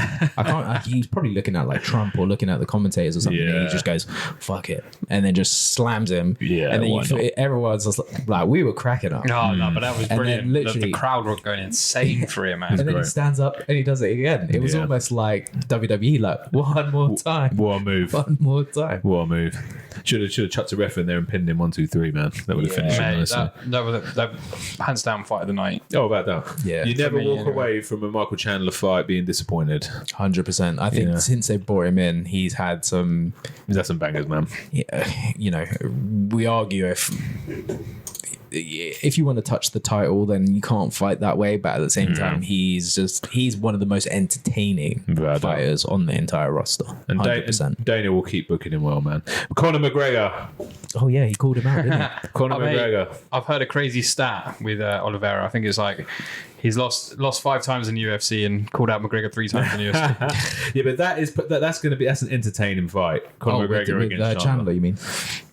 He's probably looking at like Trump or looking at the commentators or something, and he just goes, fuck it, and then just slams him. And then everyone's just like, we were cracking up. No, but that was brilliant. Literally, the crowd were going insane for him, man. And then he stands up and he does it again. It was almost like WWE, like, one more time. What a move. One more time. What a move. Should have chucked a ref in there and pinned him 1, 2, 3, man. That would have finished him. That was that hands down fight of the night. Oh, about that. Yeah. You never walk away from a Micheal Chandler fight being disappointed. 100%. I think since they brought him in, he's had some bangers, man. Yeah, we argue if you want to touch the title, then you can't fight that way. But at the same time, he's one of the most entertaining fighters on the entire roster. And 100%. Dana will keep booking him well, man. Conor McGregor. Oh yeah, he called him out, didn't he? Conor McGregor. I've heard a crazy stat with Oliveira. I think it's like he's lost 5 times in UFC and called out McGregor 3 times in UFC. Yeah, but that's an entertaining fight. Conor McGregor against Chandler, you mean?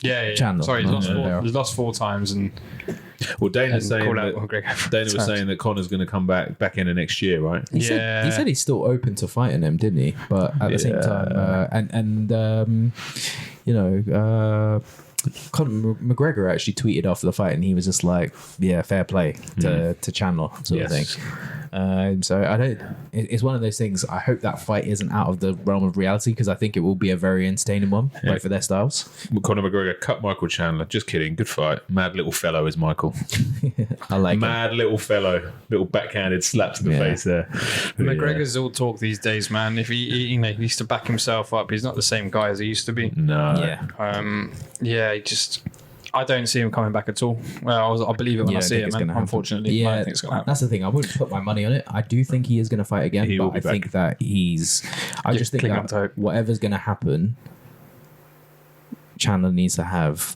Yeah. Chandler. Sorry, he's lost 4 times and. Well, Dana was saying that Conor's going to come back in the next year, right? He said he's still open to fighting him, didn't he? But at the same time, Conor McGregor actually tweeted after the fight, and he was just like, "Yeah, fair play to Chandler," sort of thing. So I don't. It's one of those things. I hope that fight isn't out of the realm of reality, because I think it will be a very entertaining one, both for their styles. Conor McGregor cut Micheal Chandler. Just kidding. Good fight. Mad little fellow is Michael. I like mad little fellow. Little backhanded slaps in the face there. McGregor's all talk these days, man. If he needs to back himself up, he's not the same guy as he used to be. No. Yeah. I don't see him coming back at all. Well, I believe it when I see it, man. Unfortunately, yeah, I think it's going to happen. That's the thing. I wouldn't put my money on it. I do think he is going to fight again, but I think that I just think that whatever's going to happen, Chandler needs to have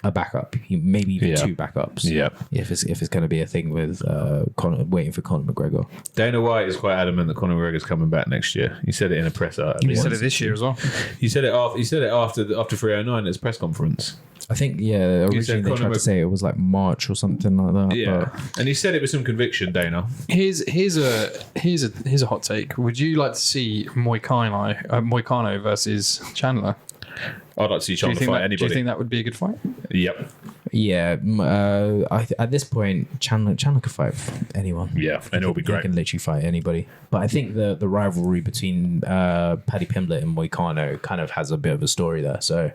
a backup, maybe even 2 backups. Yeah, if it's going to be a thing with waiting for Conor McGregor. Dana White is quite adamant that Conor McGregor's coming back next year. He said it in a presser. He said it this year as well. He said it after 309 at his press conference. I think originally they tried to say it was like March or something like that. Yeah, and he said it with some conviction. Dana, here's a hot take. Would you like to see Moicano versus Chandler? I'd like to see Chandler fight anybody. Do you think that would be a good fight? Yep. Yeah. At this point, Chandler could fight anyone. Yeah, and it'll be great. He can literally fight anybody. But I think the rivalry between Paddy Pimblett and Moicano kind of has a bit of a story there. So,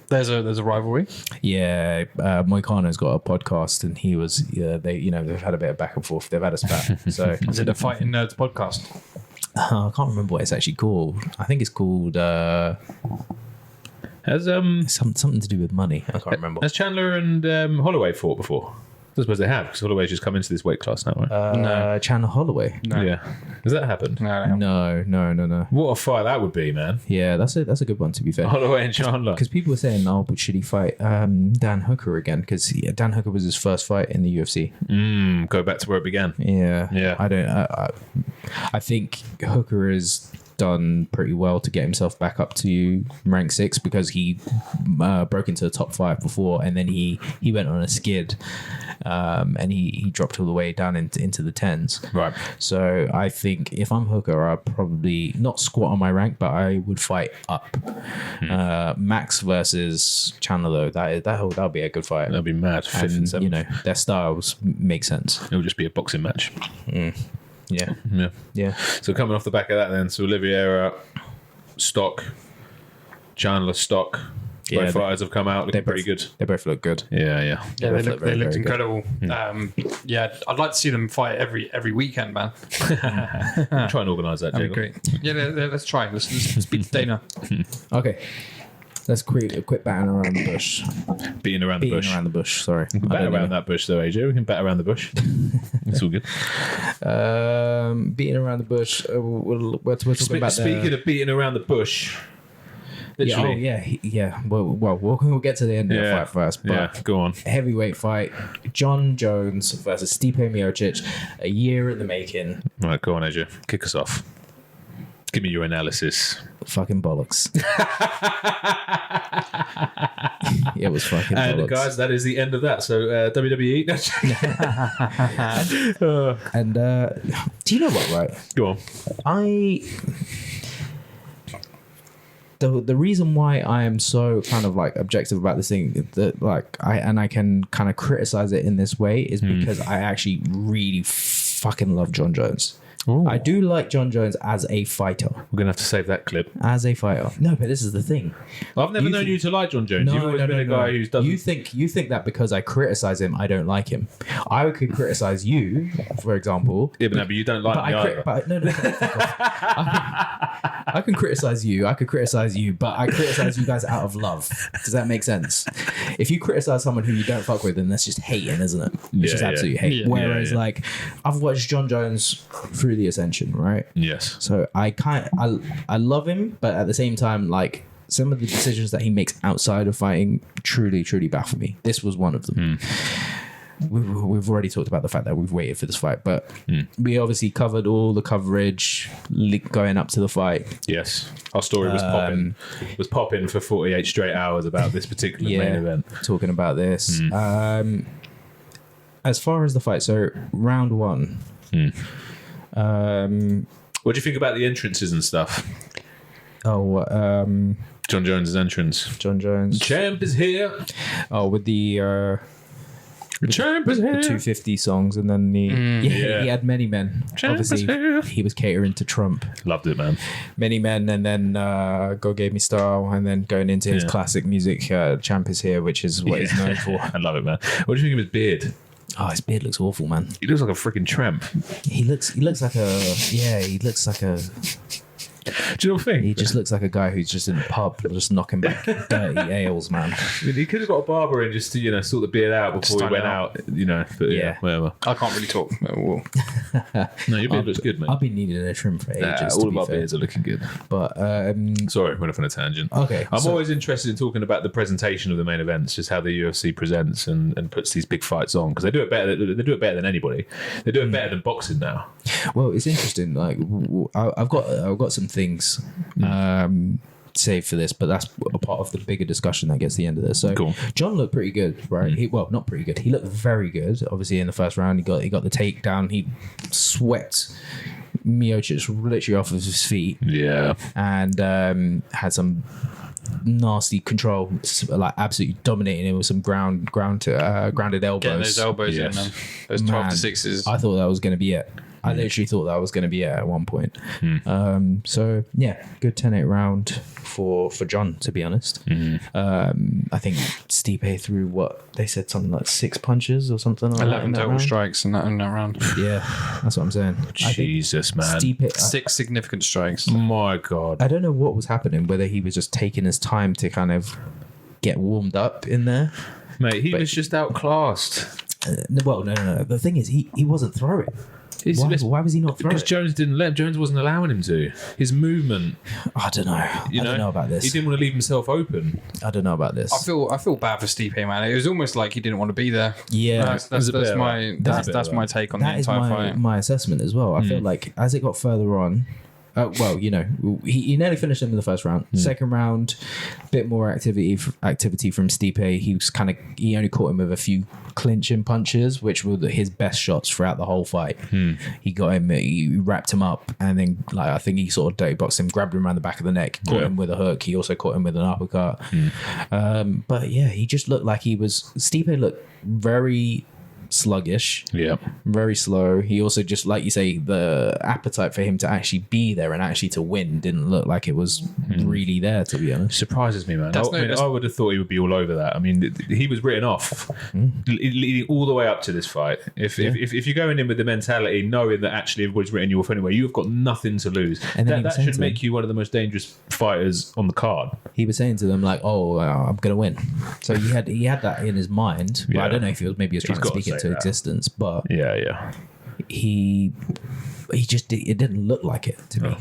There's a rivalry. Yeah, Moicano's got a podcast, and he was they've had a bit of back and forth. They've had a spat. So is it a Fighting Nerds podcast? I can't remember what it's actually called. I think it's called has something to do with money. I can't remember. Has Chandler and Holloway fought before? I suppose they have, because Holloway's just come into this weight class now, right? No. Chandler Holloway. No. Yeah. Has that happened? No. What a fight that would be, man. Yeah, that's a good one, to be fair. Holloway and Chandler. Because people were saying, "Oh, but should he fight Dan Hooker again?" Because Dan Hooker was his first fight in the UFC. Go back to where it began. Yeah. I think Hooker is done pretty well to get himself back up to rank 6, because he broke into the top 5 before, and then he went on a skid, and he dropped all the way down into the 10s. Right. So I think if I'm Hooker, I'll probably not squat on my rank, but I would fight up. Max versus Chandler, though, that'll be a good fight. That'll be mad. 5th and 7th. You know, their styles make sense. It'll just be a boxing match. Yeah. So coming off the back of that, then, so Oliveira, Stock, Chandler, Stock. Yeah, Both fighters have come out looking pretty good. They both look good. Yeah. Yeah, both they look very, looked very good. incredible. Yeah, I'd like to see them fight every weekend, man. Try and organise that, That'd Jacob. be great. Yeah, let's try. Let's speak to Dana. Okay. Let's quit batting around the bush. Beating around the bush. Sorry. We can bat around that bush, though, AJ. We can bat around the bush. It's all good. Beating around the bush. We're talking about Speaking of beating around the bush, literally. Yeah. Well, we'll get to the end of the fight first. But go on. heavyweight fight: Jon Jones versus Stipe Miocic. A year in the making. Right, go on, AJ. Kick us off. Give me your analysis. Fucking bollocks. It was fucking bollocks. And guys, that is the end of that. So WWE. And do you know what? Right. Go on. The reason why I am so kind of like objective about this thing, that like I can kind of criticize it in this way, is because I actually really fucking love Jon Jones. Ooh. I do like Jon Jones as a fighter. We're going to have to save that clip. As a fighter. No, but this is the thing. I've never known you to like Jon Jones. You've always been a guy who doesn't... You think that because I criticize him, I don't like him. I could criticize you, for example. Yeah, but you don't like me either. I can criticize you. I could criticize you, but I criticize you guys out of love. Does that make sense? If you criticize someone who you don't fuck with, then that's just hating, isn't it? It's just absolute hate. Whereas, like, I've watched Jon Jones through the Ascension, right? Yes. So I love him, but at the same time, like, some of the decisions that he makes outside of fighting truly baffle me. This was one of them. We've already talked about the fact that we've waited for this fight, but we obviously covered all the coverage going up to the fight. Yes, our story was popping for 48 straight hours about this particular main event. Talking about this. As far as the fight, so round 1. What do you think about the entrances and stuff? Jon Jones' entrance. Jon Jones. Champ is here. Oh, with the Champ is here. 250 songs, and then he had Many Men. Champ Obviously, is here. he was catering to Trump. Loved it, man. Many Men, and then God Gave Me Style, and then going into his classic music, Champ is Here, which is what he's known for. I love it, man. What do you think of his beard? Oh, his beard looks awful, man. He looks like a freaking tramp. He looks like a. Do you know what I think? He just looks like a guy who's just in a pub, just knocking back dirty ales, man. I mean, he could have got a barber in just to, sort the beard out before he went out, But whatever. I can't really talk. No, your beard looks good, mate. I've been needing a trim for ages. All of our beards are looking good. But sorry, went off on a tangent. Okay, I'm always interested in talking about the presentation of the main events, just how the UFC presents and puts these big fights on, because they do it better. They do it better than anybody. They do it better than boxing now. Well, it's interesting. Like, I've got some things saved for this, but that's a part of the bigger discussion that gets to the end of this. So cool. Jon looked pretty good, right? Not pretty good. He looked very good. Obviously, in the first round, he got the takedown. He swept Miocic literally off of his feet. Yeah, and had some nasty control, like absolutely dominating him with some grounded elbows. Getting those elbows in, man. Those 12 to 6s. I thought that was going to be it. I literally thought that was going to be it at one point. So yeah, good 10-8 round for Jon, to be honest. I think Stipe threw what they said, something like 6 punches or something like 11 total strikes in that round. Yeah, that's what I'm saying. Jesus, man. Stipe, 6 significant strikes. My God. I don't know what was happening, whether he was just taking his time to kind of get warmed up in there. Mate, he was just outclassed. Well, no. The thing is, he wasn't throwing. Why was he not throwing? Because Jones didn't let him. Jones wasn't allowing him to. His movement. I don't know. I don't know about this. He didn't want to leave himself open. I don't know about this. I feel bad for Stipe, man. It was almost like he didn't want to be there. Yeah, that's my take on the entire fight. My assessment as well. I feel like as it got further on. He nearly finished him in the first round. Second round, bit more activity from Stipe. He only caught him with a few clinching punches, which were his best shots throughout the whole fight. He got him, he wrapped him up, and then I think he sort of dirty boxed him, grabbed him around the back of the neck, caught him with a hook. He also caught him with an uppercut. But yeah, he just looked like Stipe looked very sluggish, very slow. He also, just like you say, the appetite for him to actually be there and actually to win didn't look like it was really there, to be honest. Surprises me, man. I would have thought he would be all over that. I mean, he was written off leading all the way up to this fight. If you're going in with the mentality knowing that actually everybody's written you off anyway, you've got nothing to lose. And that should make you one of the most dangerous fighters on the card. He was saying to them like, I'm gonna win. So he had that in his mind. But I don't know if he was trying to speak it to existence, but he just, it didn't look like it to me.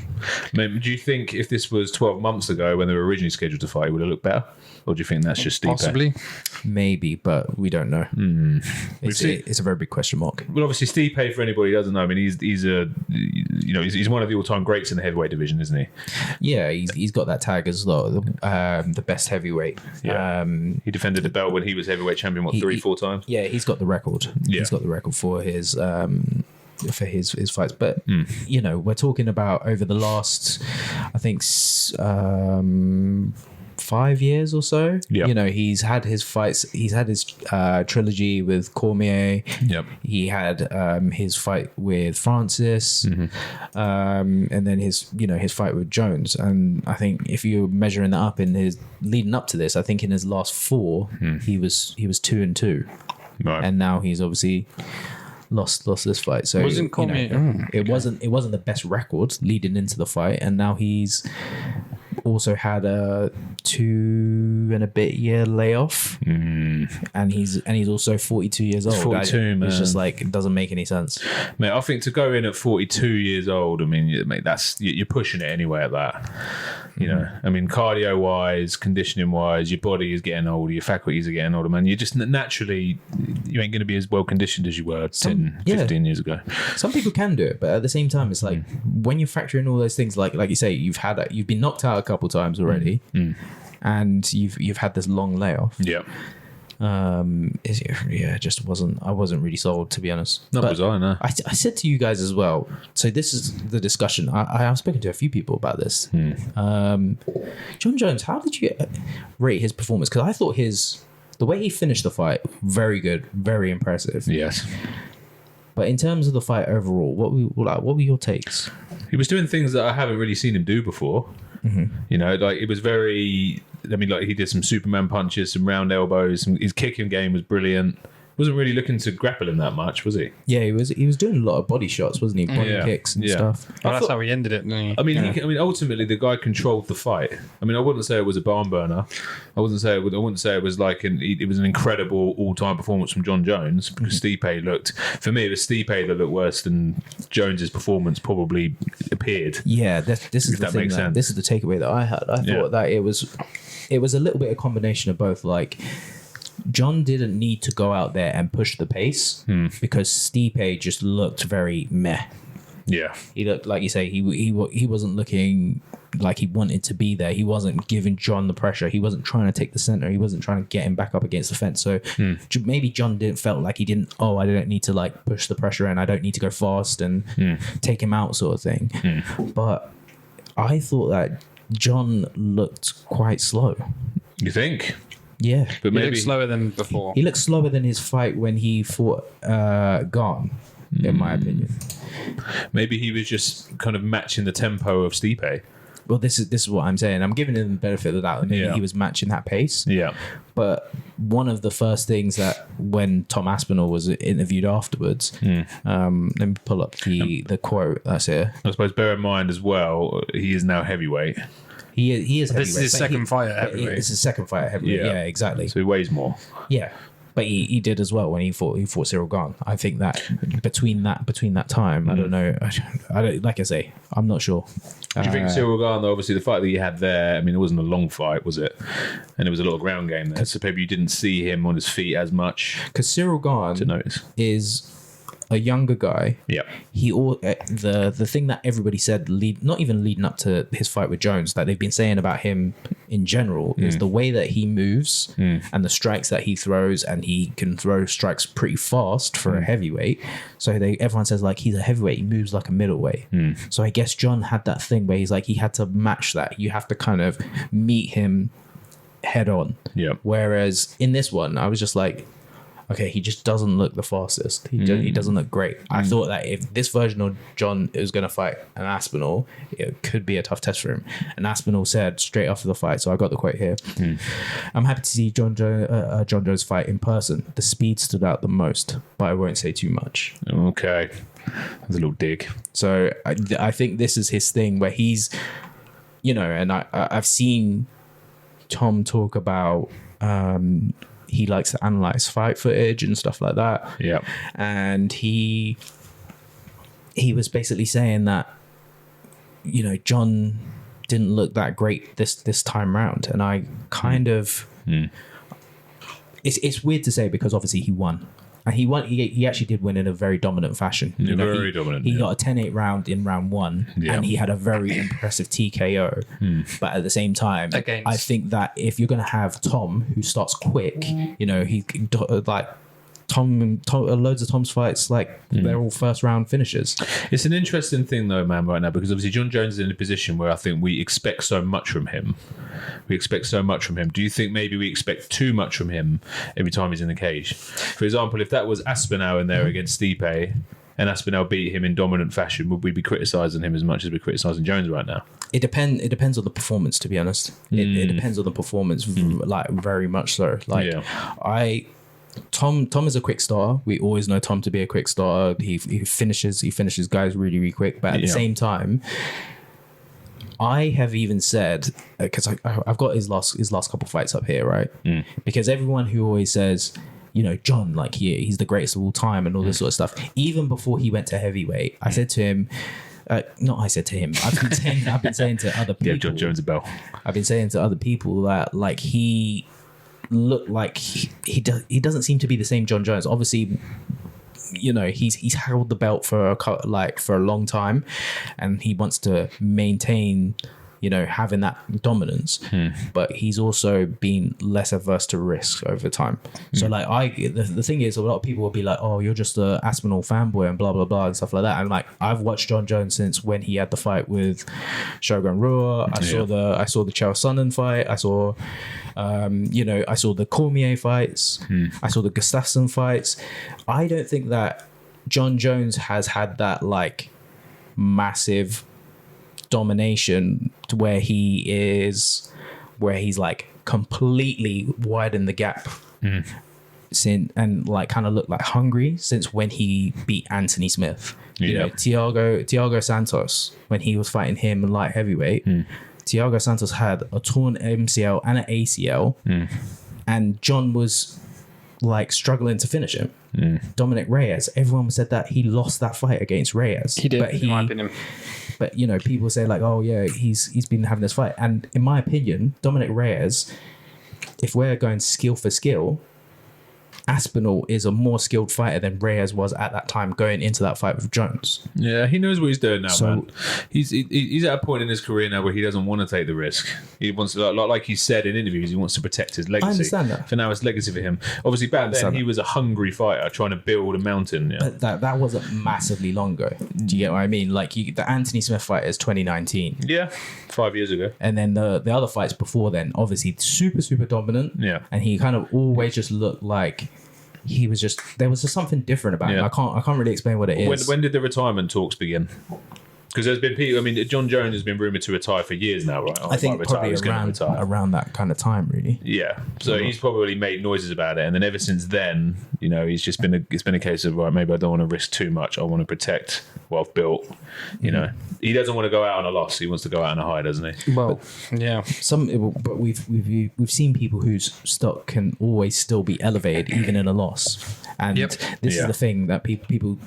Maybe, do you think if this was 12 months ago when they were originally scheduled to fight, it would have looked better? Or do you think that's just Stipe? Possibly. Maybe, but we don't know. It's a very big question mark. Well, obviously Stipe, for anybody who doesn't know, I mean, he's one of the all-time greats in the heavyweight division, isn't he? Yeah, he's got that tag as well, the best heavyweight. Yeah. He defended the belt when he was heavyweight champion, 3-4 times? Yeah, he's got the record. Yeah. He's got the record for his fights, but we're talking about over the last, I think, 5 years or so. He's had his fights. He's had his trilogy with Cormier. He had his fight with Francis, and then his fight with Jones. And I think if you're measuring that up in his leading up to this, I think in his last 4, he was 2-2, right. And now he's obviously lost this fight. So wasn't Cormier? It wasn't the best record leading into the fight, and now he's also had a 2-and-a-bit-year layoff, and he's also 42 years old. 42, man. It's just like, it doesn't make any sense. Mate, I think to go in at 42 years old, I mean, mate, you're pushing it anyway at that. I mean, cardio wise, conditioning wise, your body is getting older, your faculties are getting older, man. You're just naturally, you ain't going to be as well conditioned as you were 10, 15 years ago. Some people can do it, but at the same time, it's like when you factor in all those things, like you say, you've been knocked out a couple times already, and you've had this long layoff. Yeah. Just I wasn't really sold, to be honest. Not was I, no. I said to you guys as well, so this is the discussion. I've spoken to a few people about this. Jon Jones, how did you rate his performance? Because I thought the way he finished the fight, very good, very impressive. Yes. But in terms of the fight overall, what were your takes? He was doing things that I haven't really seen him do before. It was very, he did some Superman punches, some round elbows, his kicking game was brilliant. Wasn't really looking to grapple him that much, was he? Yeah, he was doing a lot of body shots, wasn't he? Body kicks and stuff. Well, that's how he ended it, didn't he? I mean, ultimately the guy controlled the fight. I mean, I wouldn't say it was a barn burner. I wouldn't say it was like it was an incredible all-time performance from Jon Jones, because Stipe looked, for me, it was Stipe that looked worse than Jones's performance probably appeared. Yeah, this is the thing. This is the takeaway that I had. I thought that it was a little bit of combination of both, like, Jon didn't need to go out there and push the pace because Stipe just looked very meh. Yeah, he looked, like you say, he wasn't looking like he wanted to be there. He wasn't giving Jon the pressure. He wasn't trying to take the center. He wasn't trying to get him back up against the fence. So maybe Jon felt like he didn't. Oh, I don't need to like push the pressure in. I don't need to go fast and take him out, sort of thing. But I thought that Jon looked quite slow. You think? Yeah, but maybe he looked slower than before. He looked slower than his fight when he fought Garn, in my opinion. Maybe he was just kind of matching the tempo of Stipe. Well, this is what I'm saying. I'm giving him the benefit of the doubt. Maybe he was matching that pace. Yeah. But one of the first things that when Tom Aspinall was interviewed afterwards, let me pull up the quote that's here. I suppose bear in mind as well, he is now heavyweight. He is heavyweight. This is his second fight at heavyweight. It's his second fight at heavyweight. Yeah, exactly. So he weighs more. Yeah. But he did as well when he fought Cyril Gane. I think that between that time, I don't know. I don't, like I say, I'm not sure. Do you think Cyril Gane, though, obviously the fight that you had there, I mean, it wasn't a long fight, was it? And it was a lot of ground game there. So maybe you didn't see him on his feet as much. Because Cyril Gane to notice is a younger guy. Yeah. The thing that everybody said, not even leading up to his fight with Jones, that they've been saying about him in general is the way that he moves and the strikes that he throws, and he can throw strikes pretty fast for a heavyweight. So everyone says like he's a heavyweight, he moves like a middleweight. So I guess Jon had that thing where he's like he had to match that. You have to kind of meet him head on. Yeah. Whereas in this one, I was just like, okay, he just doesn't look the fastest. He doesn't look great. I thought that if this version of Jon is going to fight an Aspinall, it could be a tough test for him. And Aspinall said straight after the fight, so I got the quote here. I'm happy to see Jon Jones fight in person. The speed stood out the most, but I won't say too much. Okay. That's a little dig. So I think this is his thing where he's, and I've seen Tom talk about... he likes to analyze fight footage and stuff like that. Yeah. And he was basically saying that, Jon didn't look that great this time round. And I kind of... It's weird to say because obviously he won. And he actually did win in a very dominant fashion. Very dominant. He got a 10-8 round in round 1, and he had a very impressive TKO. But at the same time, I think that if you're going to have Tom, who starts quick, he like loads of Tom's fights, like they're all first round finishes. It's an interesting thing though, man, right now, because obviously Jon Jones is in a position where I think we expect so much from him. Do you think maybe we expect too much from him every time he's in the cage? For example, if that was Aspinall in there against Stipe and Aspinall beat him in dominant fashion, would we be criticising him as much as we're criticising Jones right now? It depends on the performance, to be honest. It depends on the performance, like very much so. Like Tom is a quick starter. We always know Tom to be a quick starter. He finishes guys really, really quick. But at the same time, I have even said, because I've got his last couple fights up here, right? Because everyone who always says, Jon, like he's the greatest of all time and all this sort of stuff. Even before he went to heavyweight, I said to him, I've been saying to other people. Give Jon Jones a bell. I've been saying to other people that like he looked like he doesn't seem to be the same Jon Jones. Obviously, he's held the belt for a long time, and he wants to maintain having that dominance, but he's also been less averse to risk over time. So like the thing is, a lot of people will be like, oh, you're just a Aspinall fanboy and blah blah blah and stuff like that. And like I've watched Jon Jones since when he had the fight with Shogun Rua. I saw the Chael Sonnen fight. I saw I saw the Cormier fights. I saw the Gustafsson fights. I don't think that Jon Jones has had that like massive domination to where he's like completely widened the gap since, and like kind of looked like hungry since when he beat Anthony Smith. Thiago Santos, when he was fighting him in light heavyweight, Thiago Santos had a torn MCL and an ACL, and Jon was like struggling to finish him. Dominic Reyes, everyone said that he lost that fight against Reyes. He did, in my opinion. But people say like, oh yeah, he's been having this fight, and in my opinion, Dominic Reyes, if we're going skill for skill, Aspinall is a more skilled fighter than Reyes was at that time going into that fight with Jones. Yeah, he knows what he's doing now, man. He's at a point in his career now where he doesn't want to take the risk. He wants to, like he said in interviews, he wants to protect his legacy. I understand that. For now, it's legacy for him. Obviously, back then, he was a hungry fighter trying to build a mountain. Yeah. But that wasn't massively long ago. Do you get what I mean? Like the Anthony Smith fight is 2019. Yeah, 5 years ago. And then the other fights before then, obviously super, super dominant. Yeah. And he kind of always just looked like there was just something different about him. I can't really explain what it is. When did the retirement talks begin? Because there's been people. I mean, Jon Jones has been rumored to retire for years now, right? I think probably around that kind of time, really. Yeah, so he's probably made noises about it, and then ever since then, he's just been it's been a case of, right, maybe I don't want to risk too much. I want to protect what I've built. He doesn't want to go out on a loss. He wants to go out on a high, doesn't he? Well, yeah. But we've seen people whose stock can always still be elevated even in a loss, and this is the thing that people.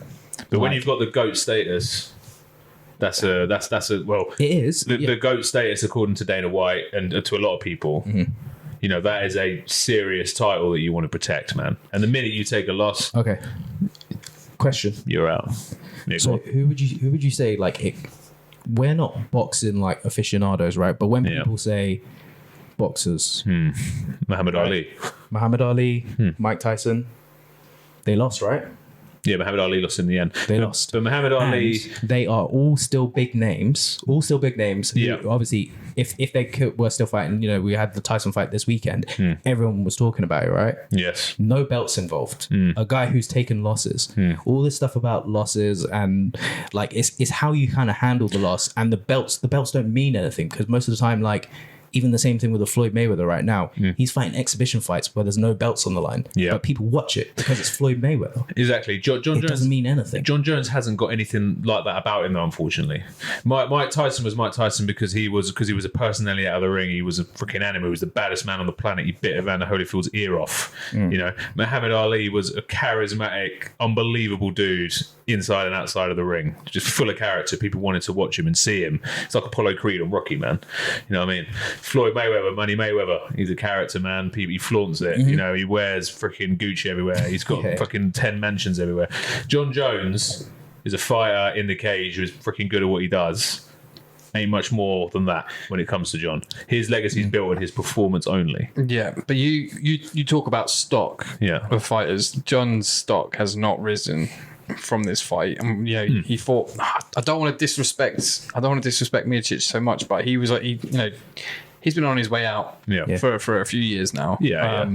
But when you've got the GOAT status. That's a well. It is the GOAT status, according to Dana White and to a lot of people. That is a serious title that you want to protect, man. And the minute you take a loss, okay. Question: you're out. So who would you say we're not boxing like aficionados, right? But when people say boxers, Muhammad Ali, Mike Tyson, they lost, right? Yeah, Muhammad Ali lost in the end. They lost. But Muhammad Ali... They are all still big names. Yeah. Obviously, if they were still fighting, we had the Tyson fight this weekend. Everyone was talking about it, right? Yes. No belts involved. A guy who's taken losses. All this stuff about losses and it's how you kind of handle the loss. And the belts don't mean anything because most of the time, even the same thing with the Floyd Mayweather right now. He's fighting exhibition fights where there's no belts on the line. Yeah. But people watch it because it's Floyd Mayweather. Exactly. Jon Jones doesn't mean anything. Jon Jones hasn't got anything like that about him, though, unfortunately. Mike Tyson was Mike Tyson because he was a personality out of the ring. He was a freaking animal. He was the baddest man on the planet. He bit Evander Holyfield's ear off. Muhammad Ali was a charismatic, unbelievable dude inside and outside of the ring. Just full of character. People wanted to watch him and see him. It's like Apollo Creed and Rocky, man. You know what I mean? Floyd Mayweather, Money Mayweather. He's a character, man. He flaunts it. He wears freaking Gucci everywhere. He's got fucking 10 mansions everywhere. Jon Jones is a fighter in the cage who's freaking good at what he does. Ain't much more than that when it comes to Jon. His legacy is built on his performance only. Yeah, but you talk about stock of fighters. Jon's stock has not risen from this fight, and he fought. I don't want to disrespect Miocic so much, but he was he's been on his way out for a few years now. Well,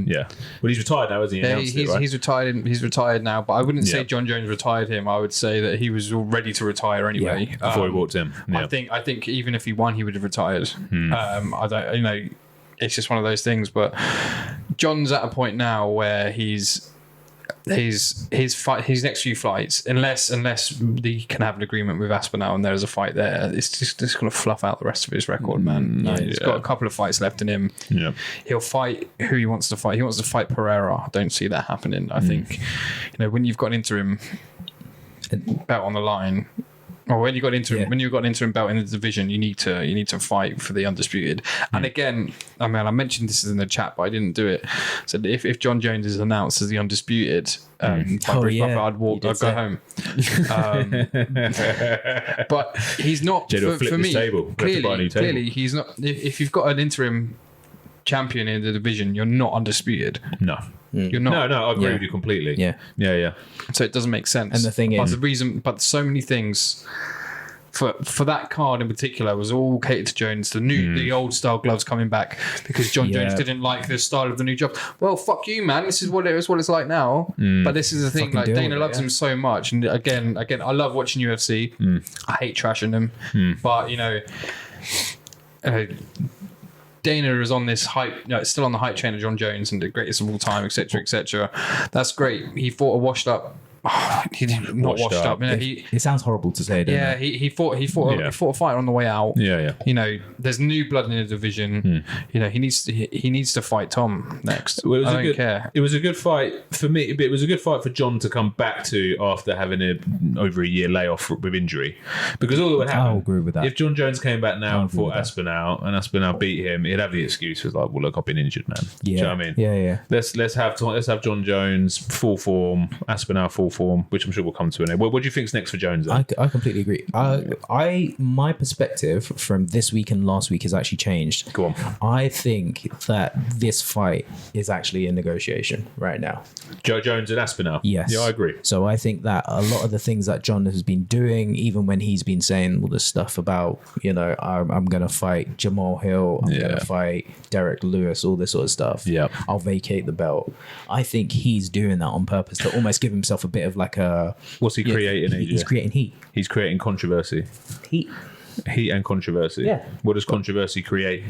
he's retired now, isn't he? He's retired. He's retired now, but I wouldn't say Jon Jones retired him. I would say that he was all ready to retire anyway before he walked in. I think even if he won, he would have retired. I don't. It's just one of those things. But Jon's at a point now where his next few fights, unless he can have an agreement with Aspinall and there's a fight there, it's just going to fluff out the rest of his record, man. He's got a couple of fights left in him. He'll fight who he wants to fight. He wants to fight Pereira. I don't see that happening. I think when you've got an interim belt on the line, or when you've got an interim belt in the division, you need to fight for the undisputed. And again, I mentioned this in the chat, but I didn't do it. So if Jon Jones is announced as the undisputed, I'd go home. But he's not for me. Clearly, he's not. If you've got an interim champion in the division, you're not undisputed. No. You're not. No, I agree with you completely. Yeah. So it doesn't make sense. And the thing is, but so many things for that card in particular was all catered to Jones. The old style gloves coming back because Jon Jones didn't like the style of the new job. Well, fuck you, man. This is what it's like now. But this is the thing. Like Dana loves him so much, and again, I love watching UFC. I hate trashing them, but Dana is on this hype, still on the hype train of Jon Jones and the greatest of all time, etc., etc. That's great. He fought a washed up. He didn't not washed up. It sounds horrible to say. He fought a fighter on the way out. There's new blood in the division. He needs to fight Tom next. Well, I don't care. It was a good fight for me. But it was a good fight for Jon to come back to after having over a year layoff with injury. Because all that would happen, I'll agree with that. If Jon Jones came back now and fought Aspinall and Aspinall beat him, he'd have the excuse was like, well, look, I've been injured, man. Do you know what I mean? Yeah. Let's have Jon Jones full form, Aspinall full form, which I'm sure we'll come to in a. What do you think's next for Jones then? I completely agree. My perspective from this week and last week has actually changed. Go on. I think that this fight is actually in negotiation right now. Joe Jones and Aspinall. Yes. Yeah, I agree. So I think that a lot of the things that Jon has been doing, even when he's been saying all this stuff about, I'm going to fight Jamal Hill, I'm going to fight Derek Lewis, all this sort of stuff. Yeah. I'll vacate the belt. I think he's doing that on purpose to almost give himself a bit bit of like a. What's he creating? He's creating heat. He's creating controversy. Heat and controversy. Yeah. What does controversy create?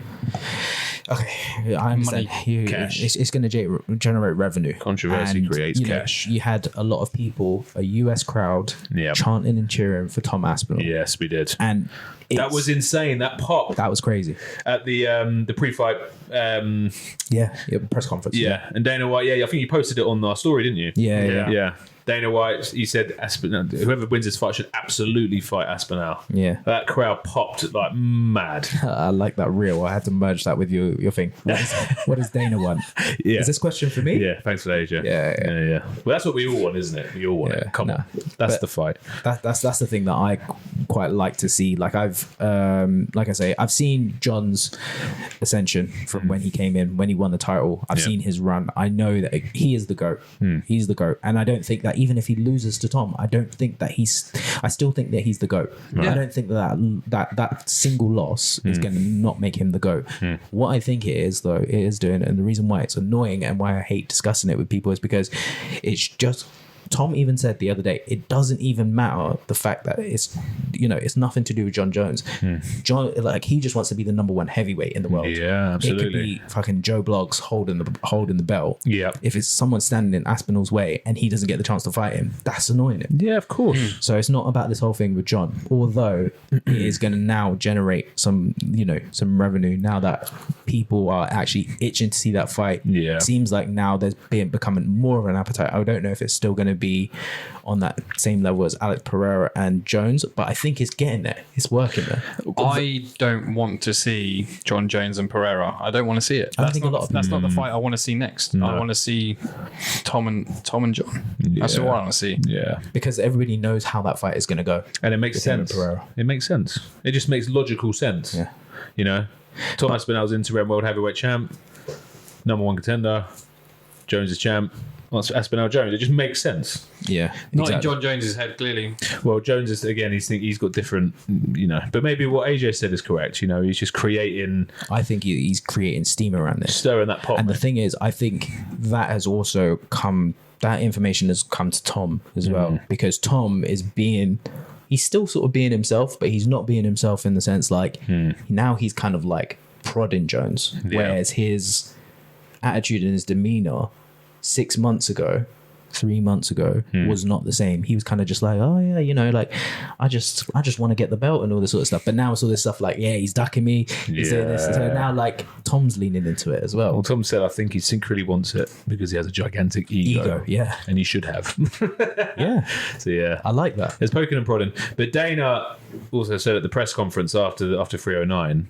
Okay, I understand. Cash. It's going to generate revenue. Controversy creates cash. You had a lot of people, a US crowd, Yep. chanting and cheering for Tom Aspinall. Yes, we did. And That was insane. That pop that was crazy. at the pre-fight. Yeah, press conference. Yeah, and Dana White. Yeah, I think you posted it on our story, didn't you? Yeah. Yeah. Dana White, he said Aspinall, whoever wins this fight should absolutely fight Aspinall. Yeah. That crowd popped like mad. I like that reel. I had to merge that with your thing. What does Dana want? Yeah. Is this question for me? Yeah, thanks for that, AJ. Yeah. Well, that's what we all want, isn't it? We all want it. Come on. That's the fight. That's the thing that I quite like to see. Like like I say, I've seen Jon's ascension from when he came in, when he won the title. I've seen his run. I know that he is the GOAT. He's the GOAT. And I don't think that even if he loses to Tom, I still think that he's the GOAT. I don't think that single loss is going to not make him the GOAT. What I think it is doing, and the reason why it's annoying and why I hate discussing it with people is because it's just, Tom even said the other day, it doesn't even matter the fact that it's nothing to do with Jon Jones. John, like, he just wants to be the number one heavyweight in the world. Yeah, absolutely. It could be fucking Joe Bloggs holding the belt. Yeah. If it's someone standing in Aspinall's way and he doesn't get the chance to fight him, that's annoying him. Yeah, of course. So it's not about this whole thing with Jon, although it is going to now generate some revenue now that people are actually itching to see that fight. Yeah. It seems like now there's becoming more of an appetite. I don't know if it's still going to be on that same level as Alex Pereira and Jones, but I think it's getting there. It's working there. I don't want to see Jon Jones and Pereira. I don't want to see it. That's not the fight I want to see next. No. I want to see Tom and Jon. That's what I want to see. Yeah. Because everybody knows how that fight is going to go. And it makes sense. It makes sense. It just makes logical sense. Yeah. You know, Tom Aspinall's interim world heavyweight champ, number one contender. Jones is champ. What's Aspinall Jones? It just makes sense. Yeah. Not in Jon Jones's head, clearly. Well, Jones is, again, he's got different, but maybe what AJ said is correct. He's just creating. I think he's creating steam around this. Stirring that pot. And the thing is, I think that has also come, that information has come to Tom as well, because Tom is he's still sort of being himself, but he's not being himself in the sense like now he's kind of like prodding Jones, whereas his attitude and his demeanor 6 months ago, 3 months ago was not the same. He was kind of just like, oh yeah, like I just want to get the belt and all this sort of stuff. But now it's all this stuff like, yeah, he's ducking me. He's doing this. So now like Tom's leaning into it as well. Well, Tom said, I think he secretly wants it because he has a gigantic ego. Yeah. And he should have. Yeah. So yeah. I like that. There's poking and prodding. But Dana also said at the press conference after 309,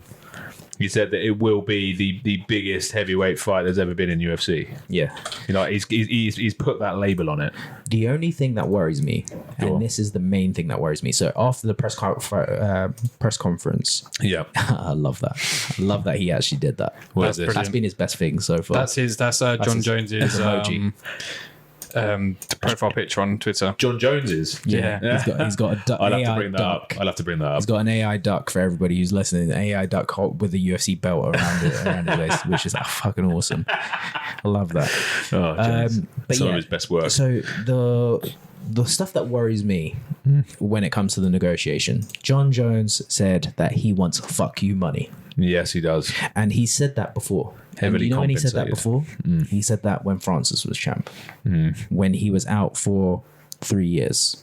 he said that it will be the biggest heavyweight fight there's ever been in UFC. Yeah. He's put that label on it. The only thing that worries me, and this is the main thing that worries me. So after the press conference, Yeah. I love that. I love that he actually did that. What is this? That's been his best thing so far. That's Jon Jones's emoji. Profile picture on Twitter. Jon Jones's. Yeah. He's got a duck. I'll have to AI bring that duck. up. I'll have to bring that up. He's got an AI duck for everybody who's listening. An AI duck with a UFC belt around his waist, which is fucking awesome. I love that. Oh, Jones. Some of his best work. So the stuff that worries me when it comes to the negotiation, Jon Jones said that he wants fuck you money. Yes, he does. And he said that before. Heavily and you know when he said that compensated. before? He said that when Francis was champ. When he was out for 3 years.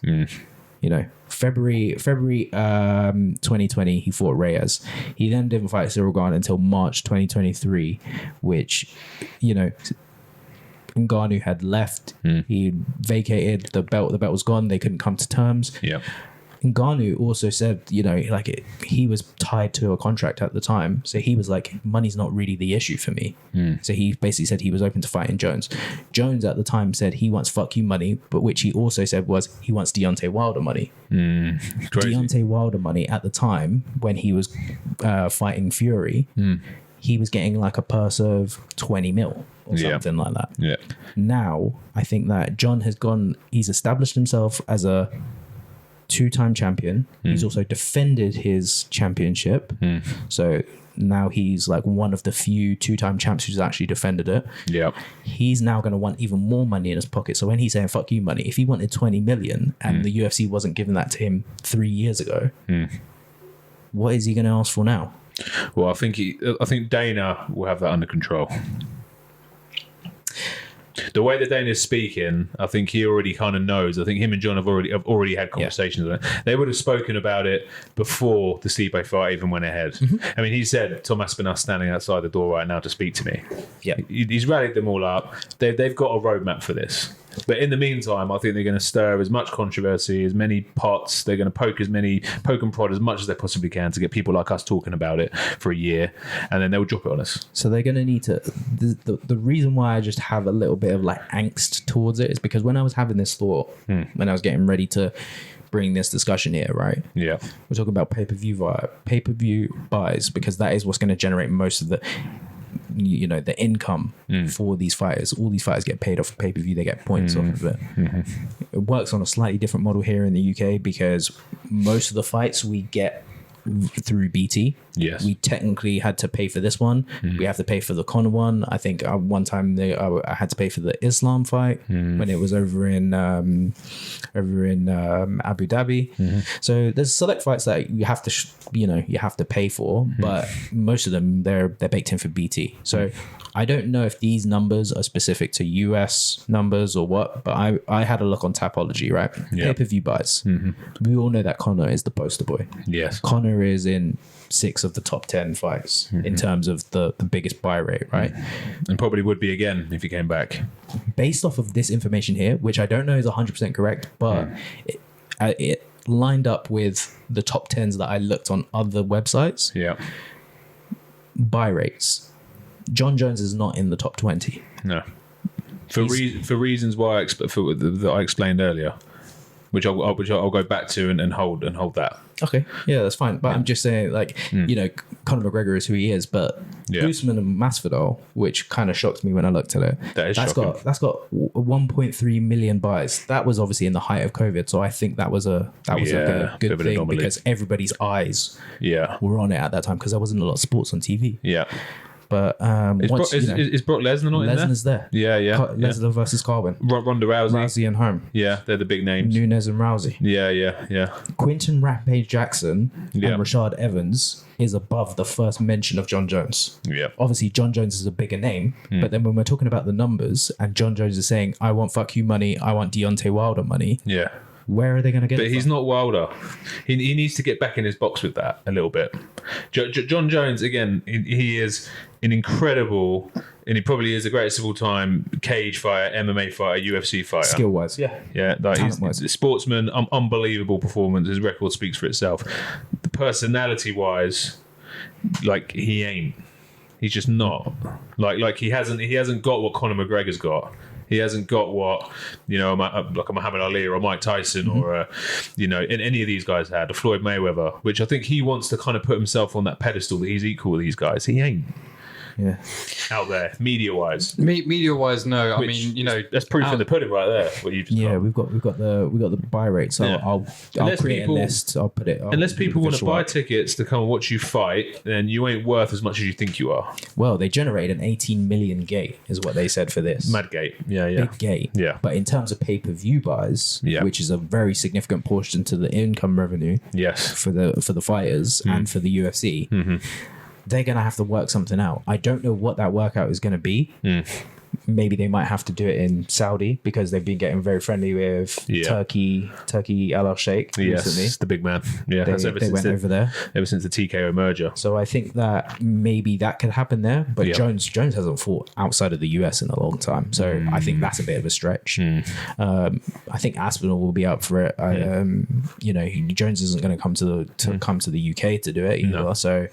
February 2020, he fought Reyes. He then didn't fight Cyril Gane until March 2023, which, Ngannou had left. He vacated the belt. The belt was gone. They couldn't come to terms. Yeah. Ngannou also said, he was tied to a contract at the time. So he was like, money's not really the issue for me. So he basically said he was open to fighting Jones. Jones at the time said he wants fuck you money, but which he also said was he wants Deontay Wilder money. Crazy. Deontay Wilder money at the time when he was fighting Fury, he was getting like a purse of 20 mil or something like that. Yeah. Now, I think that Jon he's established himself as a two-time champion. He's also defended his championship. So now he's like one of the few two-time champs who's actually defended it. Yeah. He's now going to want even more money in his pocket. So when he's saying fuck you money, if he wanted 20 million and the UFC wasn't giving that to him 3 years ago, what is he going to ask for now? Well, I think Dana will have that under control. The way that Dana's speaking, I think he already kind of knows. I think him and Jon have already had conversations on it. They would have spoken about it before the Stipe fight even went ahead. I mean, he said, Tom Aspinall standing outside the door right now to speak to me. Yeah. He's rallied them all up. They've got a roadmap for this. But in the meantime, I think they're going to stir as much controversy, as many pots. They're going to poke and prod as much as they possibly can to get people like us talking about it for a year, and then they'll drop it on us. So they're going to need to. The reason why I just have a little bit of like angst towards it is because when I was having this thought, when I was getting ready to bring this discussion here, right? Yeah, we're talking about pay-per-view buys because that is what's going to generate most of the income for these fighters. All these fighters get paid off pay-per-view. They get points off of it. It works on a slightly different model here in the UK because most of the fights we get through BT. Yes. We technically had to pay for this one. We have to pay for the Conor one. I think one time I had to pay for the Islam fight when it was over in Abu Dhabi. So there's select fights that you have to you have to pay for, but most of them they're baked in for BT. So I don't know if these numbers are specific to US numbers or what, but I had a look on Tapology, right? Pay-per-view buys. We all know that Conor is the poster boy. Yes. Conor is in 6 of the top 10 fights in terms of the biggest buy rate, right? And probably would be again if he came back. Based off of this information here, which I don't know is 100% correct, but it lined up with the top 10s that I looked on other websites. Yeah. Buy rates. Jon Jones is not in the top 20. No. For reasons why that I explained earlier, which I'll go back to and hold that. Okay, yeah, that's fine. But I'm just saying, like, Conor McGregor is who he is, but Usman and Masvidal, which kind of shocked me when I looked at it. That's got 1.3 million buys. That was obviously in the height of COVID, so I think that was a good thing because everybody's eyes were on it at that time because there wasn't a lot of sports on TV. Yeah. But is Brock Lesnar not in there? Lesnar's there. Yeah. Lesnar versus Carwin. Ronda Rousey and Holm. Yeah, they're the big names. Nunes and Rousey. Yeah. Quinton Rampage Jackson and Rashad Evans is above the first mention of Jon Jones. Yeah. Obviously, Jon Jones is a bigger name, but then when we're talking about the numbers and Jon Jones is saying, I want fuck you money, I want Deontay Wilder money. Yeah. Where are they going to get it But he's not Wilder. He needs to get back in his box with that a little bit. Jon Jones, again, he is an incredible, and he probably is the greatest of all time, cage fighter, MMA fighter, UFC fighter. Skill-wise, yeah. Yeah, like he's a sportsman, unbelievable performance. His record speaks for itself. Personality-wise, like, he ain't. He's just not. Like he hasn't got what Conor McGregor's got. He hasn't got what, like a Muhammad Ali or a Mike Tyson or, in any of these guys had, a Floyd Mayweather, which I think he wants to kind of put himself on that pedestal that he's equal with these guys. He ain't. Yeah. Out there, media-wise. Media-wise, no. I mean, that's proof in the pudding right there. What you just we've got the buy rate. So I'll create a list. I'll put it. Unless people want to buy tickets to come and watch you fight, then you ain't worth as much as you think you are. Well, they generated an 18 million gate, is what they said for this. Mad gate. Yeah. Big gate. Yeah. But in terms of pay-per-view buys, which is a very significant portion to the income revenue. Yes. For the fighters and for the UFC. They're going to have to work something out. I don't know what that workout is going to be. Maybe they might have to do it in Saudi because they've been getting very friendly with Turkey Al Sheikh recently. Yes, the big man. Yeah, they went over there ever since the TKO merger. So I think that maybe that could happen there. But Jones hasn't fought outside of the US in a long time, so I think that's a bit of a stretch. I think Aspinall will be up for it. Jones isn't going to come to the UK to do it either. No. So,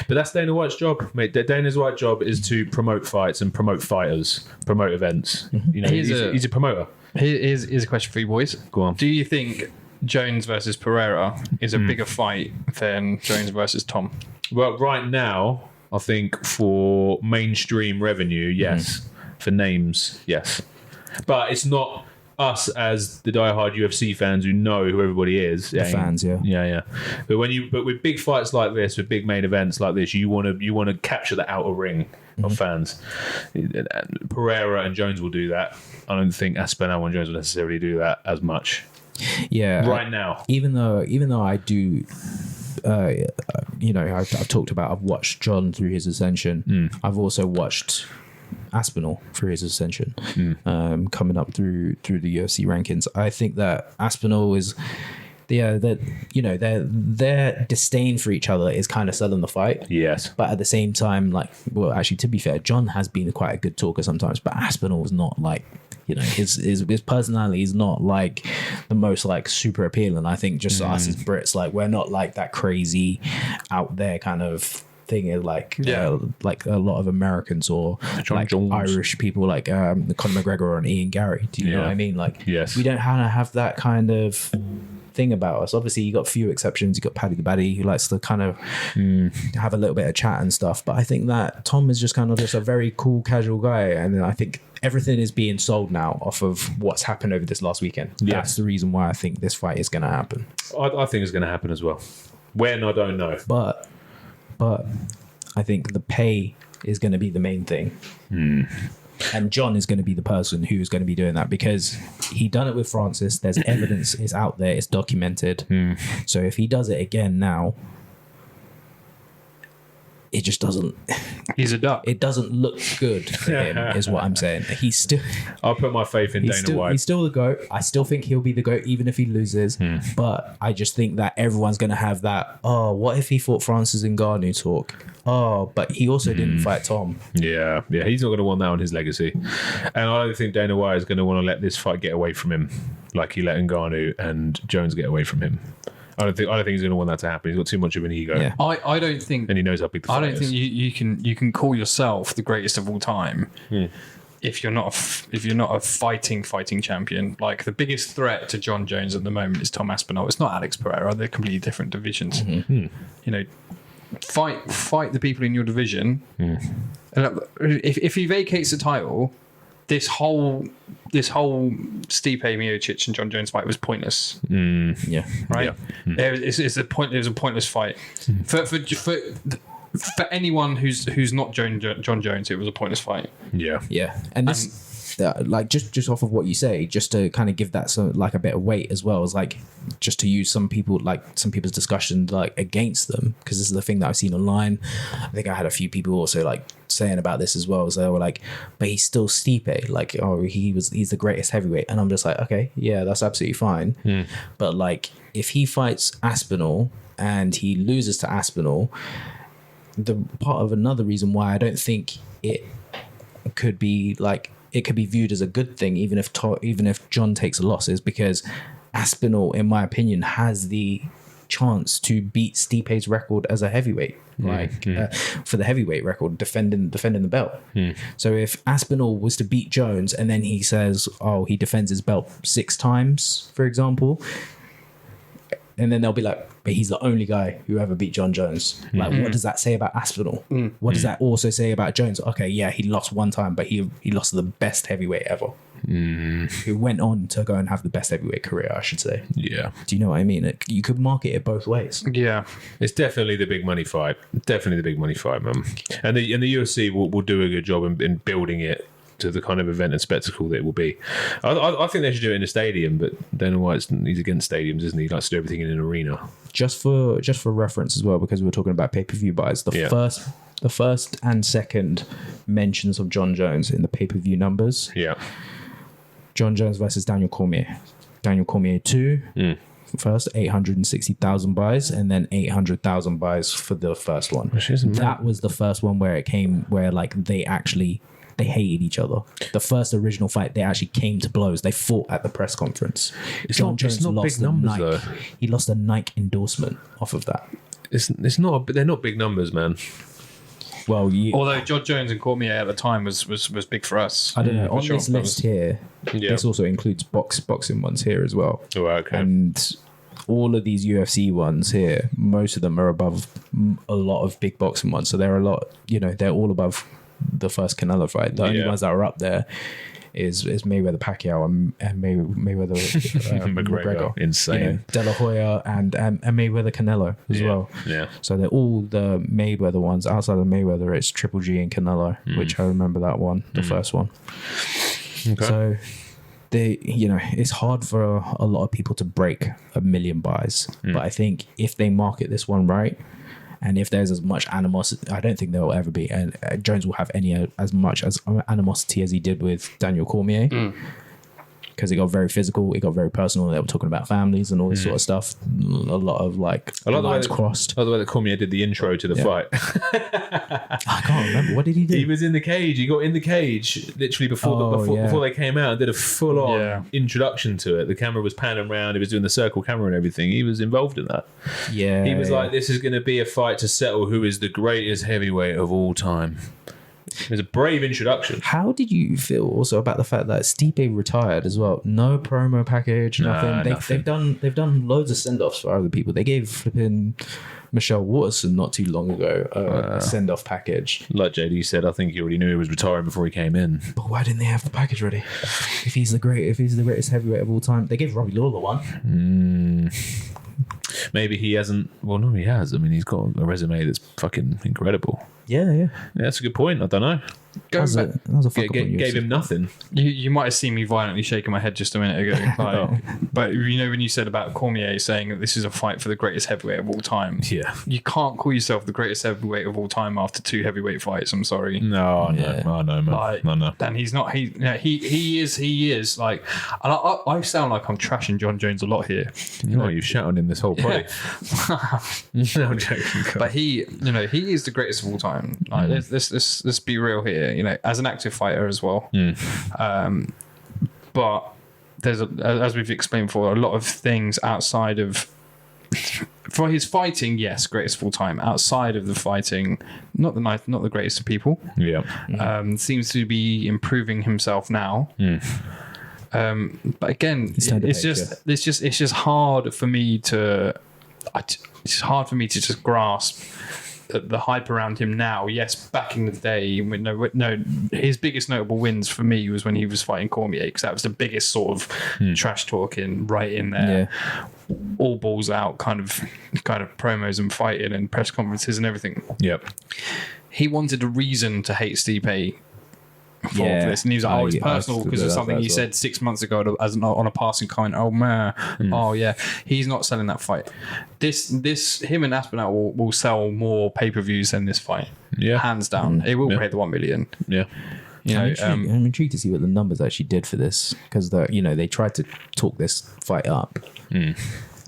but that's Dana White's job, mate. Dana White's job is to promote fights and promote fighters. Promote events. He's a promoter. Here's a question for you boys. Go on. Do you think Jones versus Pereira is a bigger fight than Jones versus Tom? Well, right now, I think for mainstream revenue, yes. For names, yes. But it's not. us as the diehard UFC fans who know who everybody is. The fans, yeah. But with big fights like this, with big main events like this, you want to capture the outer ring of fans. Pereira and Jones will do that. I don't think Aspinall and Jones will necessarily do that as much. Yeah, right now. Even though I do. I've talked about, I've watched Jon through his ascension. I've also watched Aspinall through his ascension, coming up through the UFC rankings. I think that Aspinall is their disdain for each other is kind of selling the fight. Yes, but at the same time, actually, to be fair, Jon has been quite a good talker sometimes, but Aspinall is not like. His personality is not like the most like super appealing. I think just us as Brits, like we're not like that crazy out there kind of thing like a lot of Americans or Jon Jones. Irish people like Conor McGregor and Ian Gary. Do you know what I mean? Like we don't have that kind of thing about us. Obviously you got a few exceptions. You got Paddy the Baddy who likes to kind of have a little bit of chat and stuff, but I think that Tom is just kind of just a very cool casual guy, and I think everything is being sold now off of what's happened over this last weekend. That's the reason why I think this fight is going to happen. I think it's going to happen as well. When, I don't know. But I think the pay is going to be the main thing. And Jon is going to be the person who's going to be doing that because he done it with Francis. There's evidence is out there. It's documented. So if he does it again now, it just doesn't. He's a duck. It doesn't look good for him, is what I'm saying. He's still. I'll put my faith in Dana White. He's still the GOAT. I still think he'll be the GOAT even if he loses. But I just think that everyone's going to have that. Oh, what if he fought Francis Ngannou talk? Oh, but he also didn't fight Tom. Yeah. He's not going to want that on his legacy, and I don't think Dana White is going to want to let this fight get away from him, like he let Ngannou and Jones get away from him. I don't think he's going to want that to happen. He's got too much of an ego. Yeah. I don't think, and he knows how big the fight is. I don't think you can call yourself the greatest of all time if you're not a fighting champion. Like the biggest threat to Jon Jones at the moment is Tom Aspinall. It's not Alex Pereira. They're completely different divisions. Fight the people in your division. And if he vacates the title, this whole Stipe Miocic and Jon Jones fight was pointless. Right? Yeah. It was a pointless fight for anyone who's not Jon Jones. It was a pointless fight. Yeah, and this. Like just off of what you say, just to kind of give that some like a bit of weight as well as like just to use some people's discussion like against them, because this is the thing that I've seen online. I think I had a few people also like saying about this as well, as they were like, but he's still Stipe, like he's the greatest heavyweight, and I'm just like, okay, yeah, that's absolutely fine. But like if he fights Aspinall and he loses to Aspinall, the part of another reason why I don't think it could be viewed as a good thing, even if Jon takes a loss, is because Aspinall, in my opinion, has the chance to beat Stipe's record as a heavyweight, for the heavyweight record, defending the belt. So if Aspinall was to beat Jones and then he says, oh, he defends his belt 6 times, for example, and then they'll be like, but he's the only guy who ever beat Jon Jones. Like, what does that say about Aspinall? What does that also say about Jones? Okay, yeah, he lost one time, but he lost to the best heavyweight ever. Who went on to go and have the best heavyweight career, I should say. Yeah. Do you know what I mean? You could market it both ways. Yeah. It's definitely the big money fight. Definitely the big money fight, man. And the UFC will do a good job in building it to the kind of event and spectacle that it will be. I think they should do it in a stadium, but Dana White's he's against stadiums, isn't he? He likes to do everything in an arena. Just for reference as well, because we were talking about pay-per-view buys, the first and second mentions of Jon Jones in the pay-per-view numbers. Yeah. Jon Jones versus Daniel Cormier. Daniel Cormier 2. First 860,000 buys, and then 800,000 buys for the first one. That was the first one where it came where like they hated each other. The first original fight, they actually came to blows. They fought at the press conference. Jon Jones lost big numbers, though. He lost a Nike endorsement off of that. It's not. They're not big numbers, man. Well, although Jon Jones and Cormier at the time was big for us. I don't know. On this list here, this also includes boxing ones here as well. Oh, okay. And all of these UFC ones here, most of them are above a lot of big boxing ones. So they're a lot. They're all above the first Canelo fight. The only ones that are up there is Mayweather Pacquiao and Mayweather McGregor. Insane. You know, De La Hoya and Mayweather Canelo as well. Yeah. So they're all the Mayweather ones. Outside of Mayweather, it's Triple G and Canelo, which I remember that one, the first one. Okay. So it's hard for a lot of people to break 1 million buys. But I think if they market this one right, and if there's as much animosity, I don't think there will ever be, and Jones will have as much as animosity as he did with Daniel Cormier. Because it got very physical, it got very personal. They were talking about families and all this sort of stuff. A lot of lines crossed. I love the way that Cormier did the intro to the fight. I can't remember. What did he do? He was in the cage. He got in the cage literally before they came out and did a full-on introduction to it. The camera was panning around. He was doing the circle camera and everything. He was involved in that. Yeah. He was like, this is going to be a fight to settle who is the greatest heavyweight of all time. It was a brave introduction. How did you feel also about the fact that Stipe retired as well? No promo package, nothing. They've done loads of send-offs for other people. They gave flipping Michelle Waterson not too long ago a send-off package. Like JD said, I think he already knew he was retiring before he came in. But why didn't they have the package ready? If he's the greatest heavyweight of all time, they gave Robbie Lawler one. Maybe he hasn't. Well, no, he has. I mean, he's got a resume that's fucking incredible. Yeah, that's a good point. I don't know. That was a fuck up on gave him nothing. You might have seen me violently shaking my head just a minute ago. But you know when you said about Cormier saying that this is a fight for the greatest heavyweight of all time. Yeah. You can't call yourself the greatest heavyweight of all time after 2 heavyweight fights. I'm sorry. No, I know, man. No. And he's not. He is like. And I sound like I'm trashing Jon Jones a lot here. No, you've shouted on him this whole body. No, I'm joking. But he is the greatest of all time. Like, let's be real here. You know, as an active fighter as well. But there's as we've explained before, a lot of things outside of. For his fighting, yes, greatest of all time. Outside of the fighting, not the greatest of people. Yeah. Seems to be improving himself now. But again, it's just hard for me to. It's hard for me to just grasp the hype around him now. Yes, back in the day, his biggest notable wins for me was when he was fighting Cormier, because that was the biggest sort of trash talking right in there, all balls out kind of promos and fighting and press conferences and everything. Yep. He wanted a reason to hate Stipe for this, and he was like, it's personal because of something he said 6 months ago as on a passing comment. Oh man, he's not selling that fight. Him and Aspinall will sell more pay-per-views than this fight, hands down. It will pay the 1 million. I'm intrigued to see what the numbers actually did for this, because they tried to talk this fight up.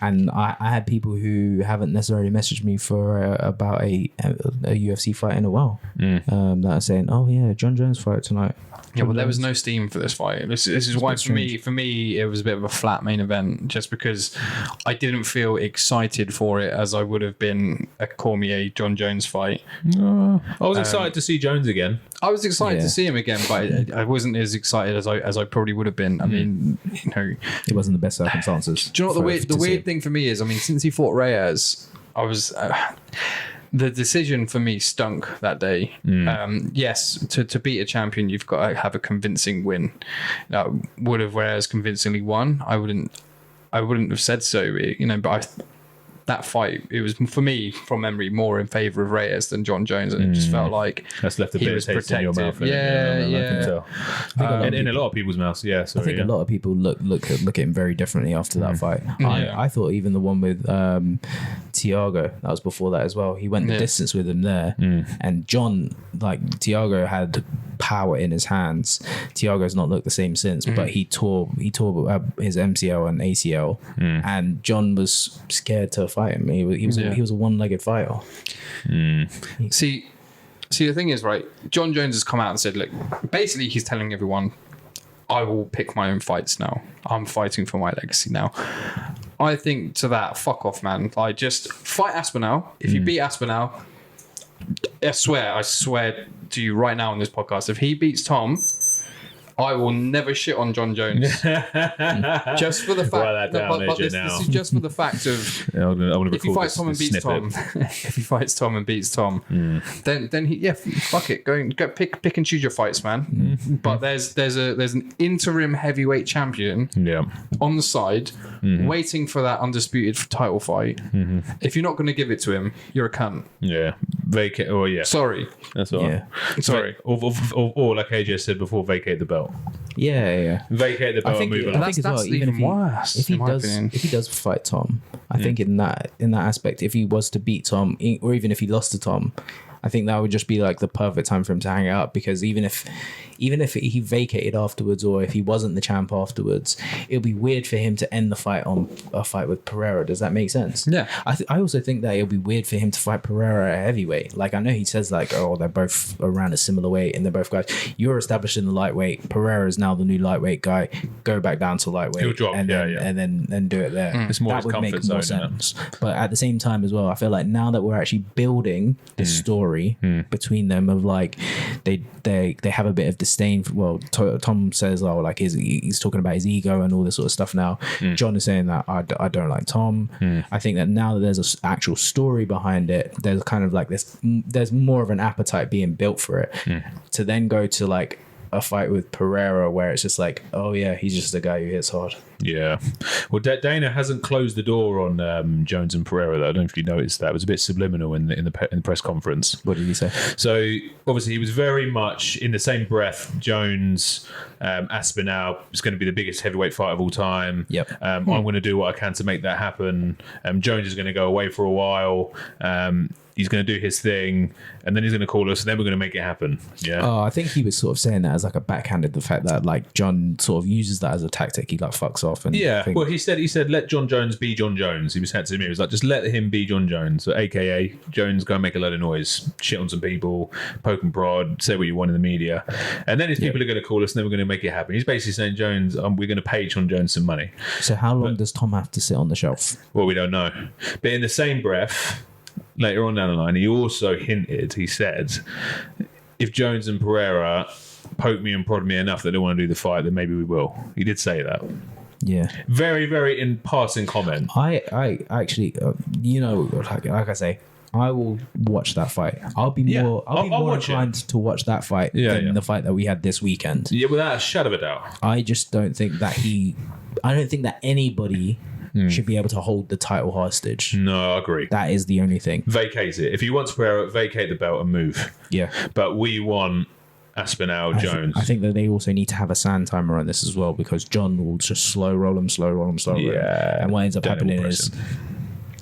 And I had people who haven't necessarily messaged me for about a UFC fight in a while that are saying, "Oh yeah, Jon Jones fight tonight." Yeah, well, there was no steam for this fight. This is why for me it was a bit of a flat main event, just because I didn't feel excited for it as I would have been a Cormier Jon Jones fight. I was excited to see Jones again. I was excited to see him again, but I wasn't as excited as I probably would have been. I mean, it wasn't the best circumstances. Do you know what the weird thing for me is? I mean, since he fought Reyes, I was. The decision for me stunk that day. Yes, to beat a champion, you've got to have a convincing win. Would have Reyes convincingly won? I wouldn't have said so. But that fight, it was for me from memory more in favour of Reyes than Jon Jones, and it just felt like that's left a bit of taste in your mouth. In a lot of people's mouths. I think a lot of people look at him very differently after that fight. I thought even the one with Thiago, that was before that as well. He went the distance with him there, and Thiago had power in his hands. Thiago's not looked the same since, but he tore his MCL and ACL, and Jon was scared to fight him. He was a one-legged fighter. See, the thing is, right, Jon Jones has come out and said, look, basically he's telling everyone, I will pick my own fights now. I'm fighting for my legacy now. I think to that, fuck off, man. Like, just fight Aspinall. If you beat Aspinall, I swear to you right now on this podcast, if he beats Tom, I will never shit on Jon Jones. Just for the fact this is just for the fact of if he fights Tom and beats Tom, if he fights Tom and beats Tom, then he fuck it, go pick and choose your fights, man. But there's an interim heavyweight champion on the side waiting for that undisputed title fight. If you're not going to give it to him, you're a cunt. Vacate. Oh yeah, sorry, that's all. Sorry, or like AJ said before, vacate the belt. Vacate the belt and move on. I think that's even worse. If he does fight Tom, I think in that aspect, if he was to beat Tom, or even if he lost to Tom, I think that would just be like the perfect time for him to hang it up, because even if he vacated afterwards, or if he wasn't the champ afterwards, it would be weird for him to end the fight on a fight with Pereira. Does that make sense? Yeah. I also think that it would be weird for him to fight Pereira at heavyweight. Like, I know he says like, oh, they're both around a similar weight and they're both guys. You're established in the lightweight. Pereira is now the new lightweight guy. Go back down to lightweight. He'll drop, and then do it there. It's more that his would make comfort more zone, sense. But at the same time as well, I feel like now that we're actually building the story between them of like they have a bit of disdain for, Tom says, oh, like he's talking about his ego and all this sort of stuff now. Jon is saying that I don't like Tom. I think that now that there's an actual story behind it, there's kind of like there's more of an appetite being built for it to then go to like a fight with Pereira where it's just like, oh yeah, he's just a guy who hits hard. Yeah. Well, Dana hasn't closed the door on Jones and Pereira, though. I don't know if you noticed that. It was a bit subliminal in the press conference. What did he say? So, obviously, he was very much in the same breath. Jones, Aspinall is going to be the biggest heavyweight fight of all time. Yep. I'm going to do what I can to make that happen. Jones is going to go away for a while. He's going to do his thing, and then he's going to call us, and then we're going to make it happen. Yeah. Oh, I think he was sort of saying that as like a backhanded, the fact that like Jon sort of uses that as a tactic. He like fucks off. And well, he said, let Jon Jones be Jon Jones. He was saying to me, he was like, just let him be Jon Jones. So, AKA, Jones go and make a load of noise, shit on some people, poke and prod, say what you want in the media. And then his people are going to call us, and then we're going to make it happen. He's basically saying, Jones, we're going to pay Jon Jones some money. So how long does Tom have to sit on the shelf? Well, we don't know. But in the same breath, later on down the line, he also hinted, he said, if Jones and Pereira poke me and prod me enough that they want to do the fight, then maybe we will. He did say that. Yeah. Very, very in passing comment. I actually, like I say, I will watch that fight. I'll be more inclined to watch that fight than the fight that we had this weekend. Yeah, without a shadow of a doubt. I just don't think that anybody should be able to hold the title hostage. No, I agree. That is the only thing. Vacate it. If you want Pereira, vacate the belt and move. Yeah. But we want Aspinall, Jones. I think that they also need to have a sand timer on this as well, because Jon will just slow roll him. Yeah. And what ends up happening is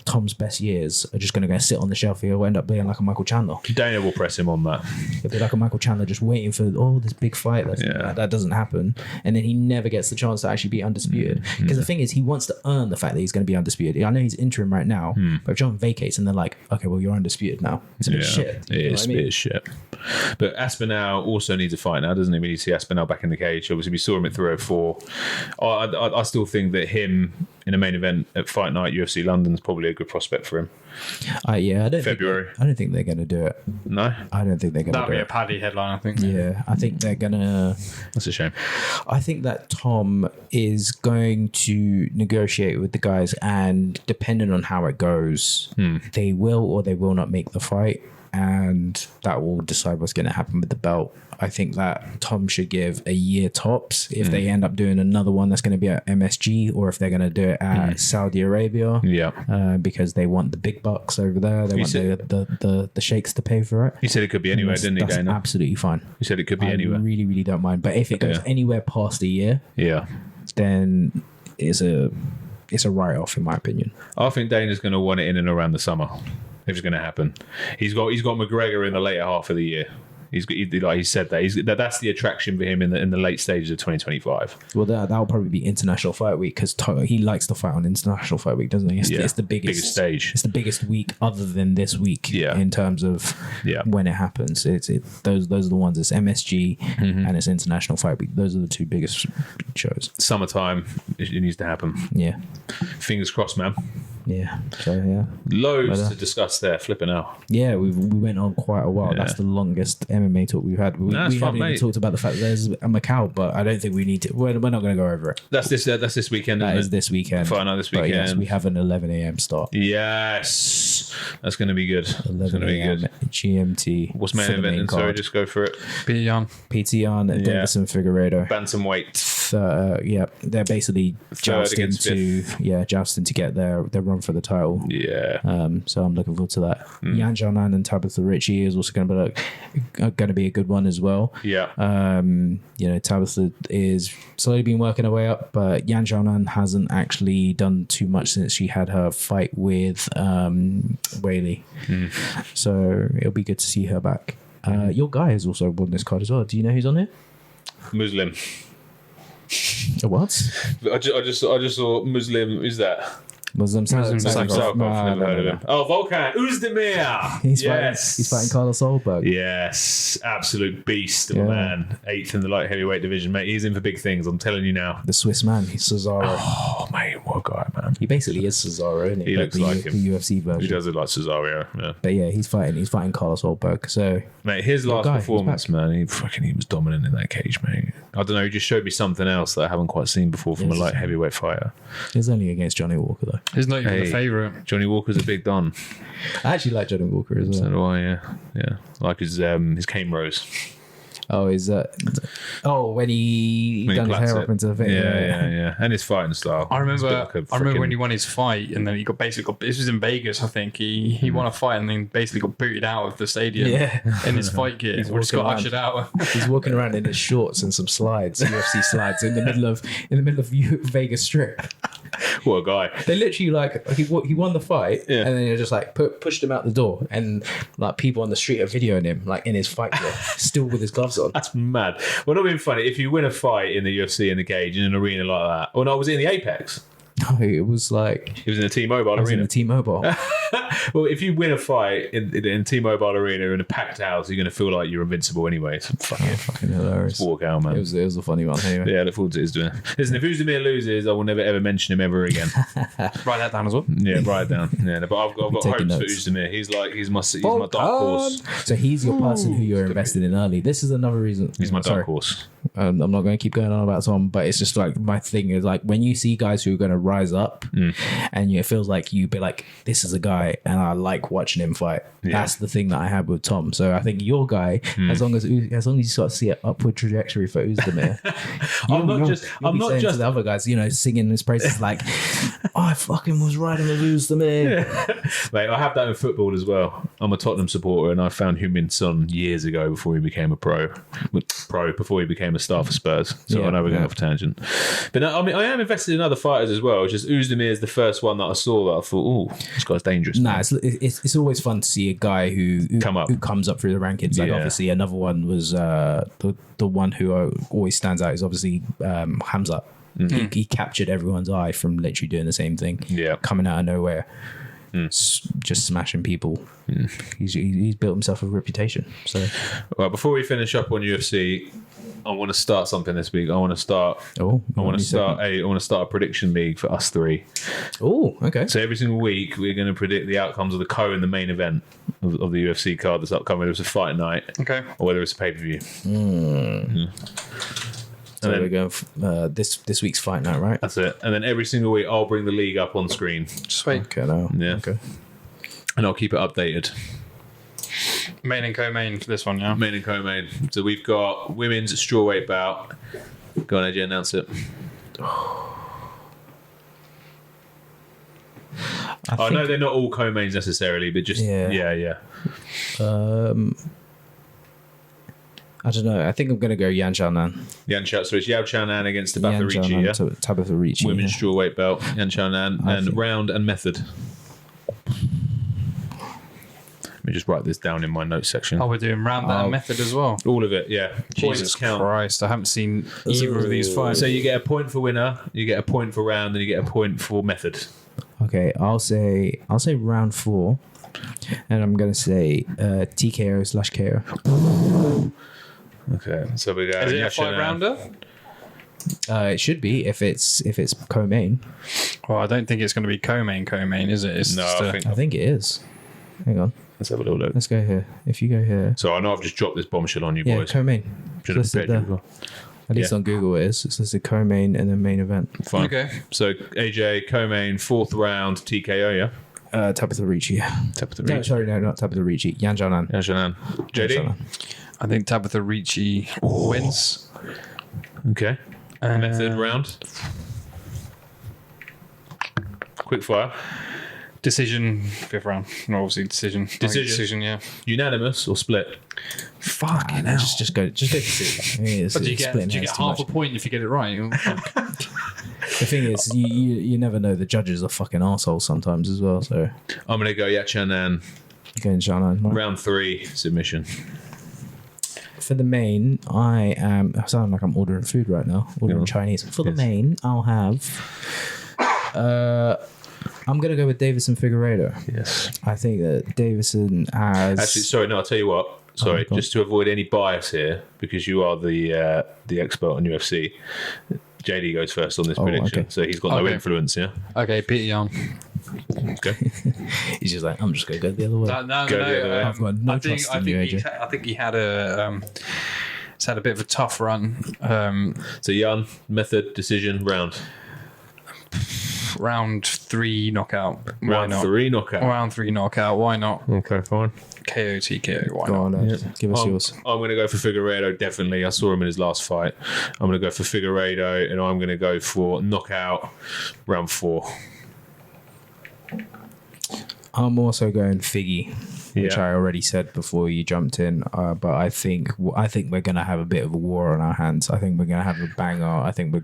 Tom's best years are just going to go sit on the shelf. He'll end up being like a Micheal Chandler. Dana will press him on that. He'll be like a Micheal Chandler, just waiting for this big fight. That doesn't happen, and then he never gets the chance to actually be undisputed. Because the thing is, he wants to earn the fact that he's going to be undisputed. I know he's interim right now, but if Jon vacates and they're like, okay, well, you're undisputed now. It's a bit shit. It is a bit shit. But Aspinall also needs a fight now, doesn't he? We need to see Aspinall back in the cage. Obviously, we saw him at 304. I still think that him in a main event at Fight Night UFC London is probably a good prospect for him. I don't February. I don't think they're going to do it. No? I don't think they're going to do it. That'll be a Paddy headline, I think. Yeah, I think they're going to... That's a shame. I think that Tom is going to negotiate with the guys, and depending on how it goes, they will or they will not make the fight, and that will decide what's going to happen with the belt. I think that Tom should give a year tops if they end up doing another one that's going to be at MSG, or if they're going to do it at Saudi Arabia. Yeah. Because they want the big bucks over there. They want the sheikhs to pay for it. He said it could be anywhere, didn't he, Dana? Absolutely fine. He said it could be anywhere. I really, really don't mind. But if it goes anywhere past a year, then it's a write-off, in my opinion. I think Dana's going to want it in and around the summer, if it's going to happen. He's got McGregor in the later half of the year. Like he said that's the attraction for him in the late stages of 2025. Well, that'll probably be International Fight Week, because he likes to fight on International Fight Week, doesn't he? It's the biggest stage. It's the biggest week other than this week in terms of when it happens. Those are the ones. It's MSG and it's International Fight Week. Those are the two biggest shows. Summertime, it needs to happen. Yeah. Fingers crossed, man. Yeah. So yeah. Loads to discuss there. Flipping out. Yeah, we went on quite a while. That's the longest MMA talk we've had. We haven't even talked about the fact that there's a Micheal, but I don't think we need to. We're not going to go over it. That's this weekend. That is this weekend. Fight night this weekend. But yes, we have an 11 a.m. start. Yes, that's going to be good. 11 a.m. GMT. What's main event? And sorry, just go for it. PT on Davison Figueiredo. Bantamweight. Yeah, they're basically jousting to get their run for the title. Yeah. So I'm looking forward to that. Yan Xiaonan and Tabitha Ritchie is also going to be a good one as well. Yeah. Tabitha is slowly been working her way up, but Yan Xiaonan hasn't actually done too much since she had her fight with Whaley. So it'll be good to see her back. Your guy has also won this card as well. Do you know who's on it? Muslim. A what? I just saw Muslim. Who's that? Muslim Sakharov. Never heard of him. Oh, Volkan Oezdemir. He's fighting Carlos Solberg. Yes, absolute beast of a man. 8th in the light heavyweight division, mate. He's in for big things. I'm telling you now. The Swiss man. He's Cesaro. Oh, mate, what a guy, man. He basically is Cesaro, isn't he? He looks like him. The UFC version. He does look like Cesaro. Yeah. But yeah, he's fighting Carlos Solberg. So, mate, his last performance, man, he was dominant in that cage, mate. I don't know. He just showed me something else that I haven't quite seen before from a light heavyweight fighter. He's only against Johnny Walker though. He's not even the favourite. Johnny Walker's a big don. I actually like Johnny Walker as well. So do I. Yeah. Like his cane rose. Oh, is that? Oh, when he done his hair up into the thing. Yeah. And his fighting style. I remember when he won his fight, and then he got this was in Vegas, I think. He won a fight and then basically got booted out of the stadium. In his fight gear. He just got ushered out. He's walking around in his shorts and some slides, UFC slides, in the middle of Vegas Strip. What a guy. They literally he won the fight, and then they just pushed him out the door, and people on the street are videoing him in his fight gear, still with his gloves on. That's mad. Well, not being funny, if you win a fight in the UFC in the cage in an arena like that, or no, was it in the Apex? No, it was in a T-Mobile arena. In a T-Mobile. Well, if you win a fight in T-Mobile arena in a packed house, you're going to feel like you're invincible anyway. So fucking hilarious. Walk out, man. It was a funny one anyway. Yeah, look forward to his doing. Listen, if Oezdemir loses, I will never ever mention him ever again. Write that down as well. Yeah, write it down. Yeah, but I've got hopes for Oezdemir. He's my dark horse. So he's your person who you're invested in early. This is another reason. He's my dark horse. I'm not going to keep going on about Tom, but it's just my thing is when you see guys who are going to rise up, and it feels like you be like, this is a guy, and I like watching him fight. Yeah. That's the thing that I had with Tom. So I think your guy, as long as you start to see an upward trajectory for Oezdemir, I'm not just to the other guys, singing his praises I fucking was riding with Oezdemir. Mate, I have that in football as well. I'm a Tottenham supporter, and I found Heung-min Son years ago before he became a pro, before he became a star for Spurs. So I know we're going off a tangent. But no, I mean, I am invested in other fighters as well. Just Oezdemir is the first one that I saw that I thought, oh, this guy's dangerous. Nah, it's always fun to see a guy who comes up through the rankings. Obviously, another one was the one who always stands out is obviously Hamza. He captured everyone's eye from literally doing the same thing. Yeah, coming out of nowhere. Just smashing people. He's built himself a reputation. So, well, before we finish up on UFC, I want to start something this week. I want to start a prediction league for us three. Oh, okay. So every single week we're going to predict the outcomes of the co and the main event of the UFC card that's upcoming. Whether it's a fight night, or whether it's a pay-per-view. So we're going this week's fight night, right? That's it. And then every single week I'll bring the league up on screen. Sweet. Okay, now. Yeah. Okay. And I'll keep it updated. Main and co-main for this one, yeah? Main and co-main. So we've got women's strawweight bout. Go on, AJ, announce it. I know they're not all co-mains necessarily, but just, yeah. I don't know. I think I'm going to go Yan Xiaonan. So it's Yao Xiaonan against Tabitha Ritchie, yeah? Tabitha Ritchie. Women's strawweight belt, Yan Xiaonan, and round and method. Let me just write this down in my notes section. Oh, we're doing round and method as well. All of it, yeah. Jesus Christ, I haven't seen either of these fights. So you get a point for winner, you get a point for round, and you get a point for method. Okay, I'll say round 4, and I'm going to say TKO/KO. Okay, so we go. Is it a 5-rounder? It should be if it's co-main. Well, I don't think it's going to be co-main, is it? It's No, just I think it is. Hang on. Let's have a little look. Let's go here. If you go here. So I know I've just dropped this bombshell on you Yeah, boys. co-main. Should have It's listed prepared you there. as well. At least on Google it is. It's listed co-main and then main event. Fine. Okay. So AJ co-main 4th round TKO. Yeah. Tabitha Ricci. Tabitha No, Ricci. sorry, no, not Tabitha Ricci. Yan Xiaonan. Yeah, Shannon. JD. I think Tabitha Ricci wins. Okay. Method round. Quick fire. Decision, 5th round. No, obviously decision. I think Decision, yeah. Unanimous or split? Fucking hell. Just go decision. It's, But do you it's get, splitting do you hairs get too half much. a point if you get it right? The thing is, you never know. The judges are fucking assholes sometimes as well. So I'm going to go Yachanan. going Xiaonan. Right? Round 3 submission. For the main, I sound like I'm ordering food right now. Ordering Chinese. For the main, I'll have. I'm gonna go with Davison Figueiredo. Yes. I think that Davison has. Actually, sorry. No, I'll tell you what. Sorry, go on. just to avoid any bias here, because you are the expert on UFC. JD goes first on this prediction, okay. so he's got no Okay. influence. Yeah. Okay, Peter Young. Okay. He's just like, I'm just gonna go the other way. No, Go the other way. I've got no trust in you, AJ. I think he had he's had a bit of a tough run. So Jan, method, decision, round. Round 3 knockout. Why Round not? 3 knockout. Round 3 knockout. Why not? Okay, fine. KO, TKO. Why Go not? on, give us yours. I'm going to go for Figueiredo, definitely. I saw him in his last fight. I'm going to go for Figueiredo, and I'm going to go for knockout, round 4. I'm also going Figgy, which Yeah. I already said before you jumped in. But I think we're gonna have a bit of a war on our hands. I think we're gonna have a banger. I think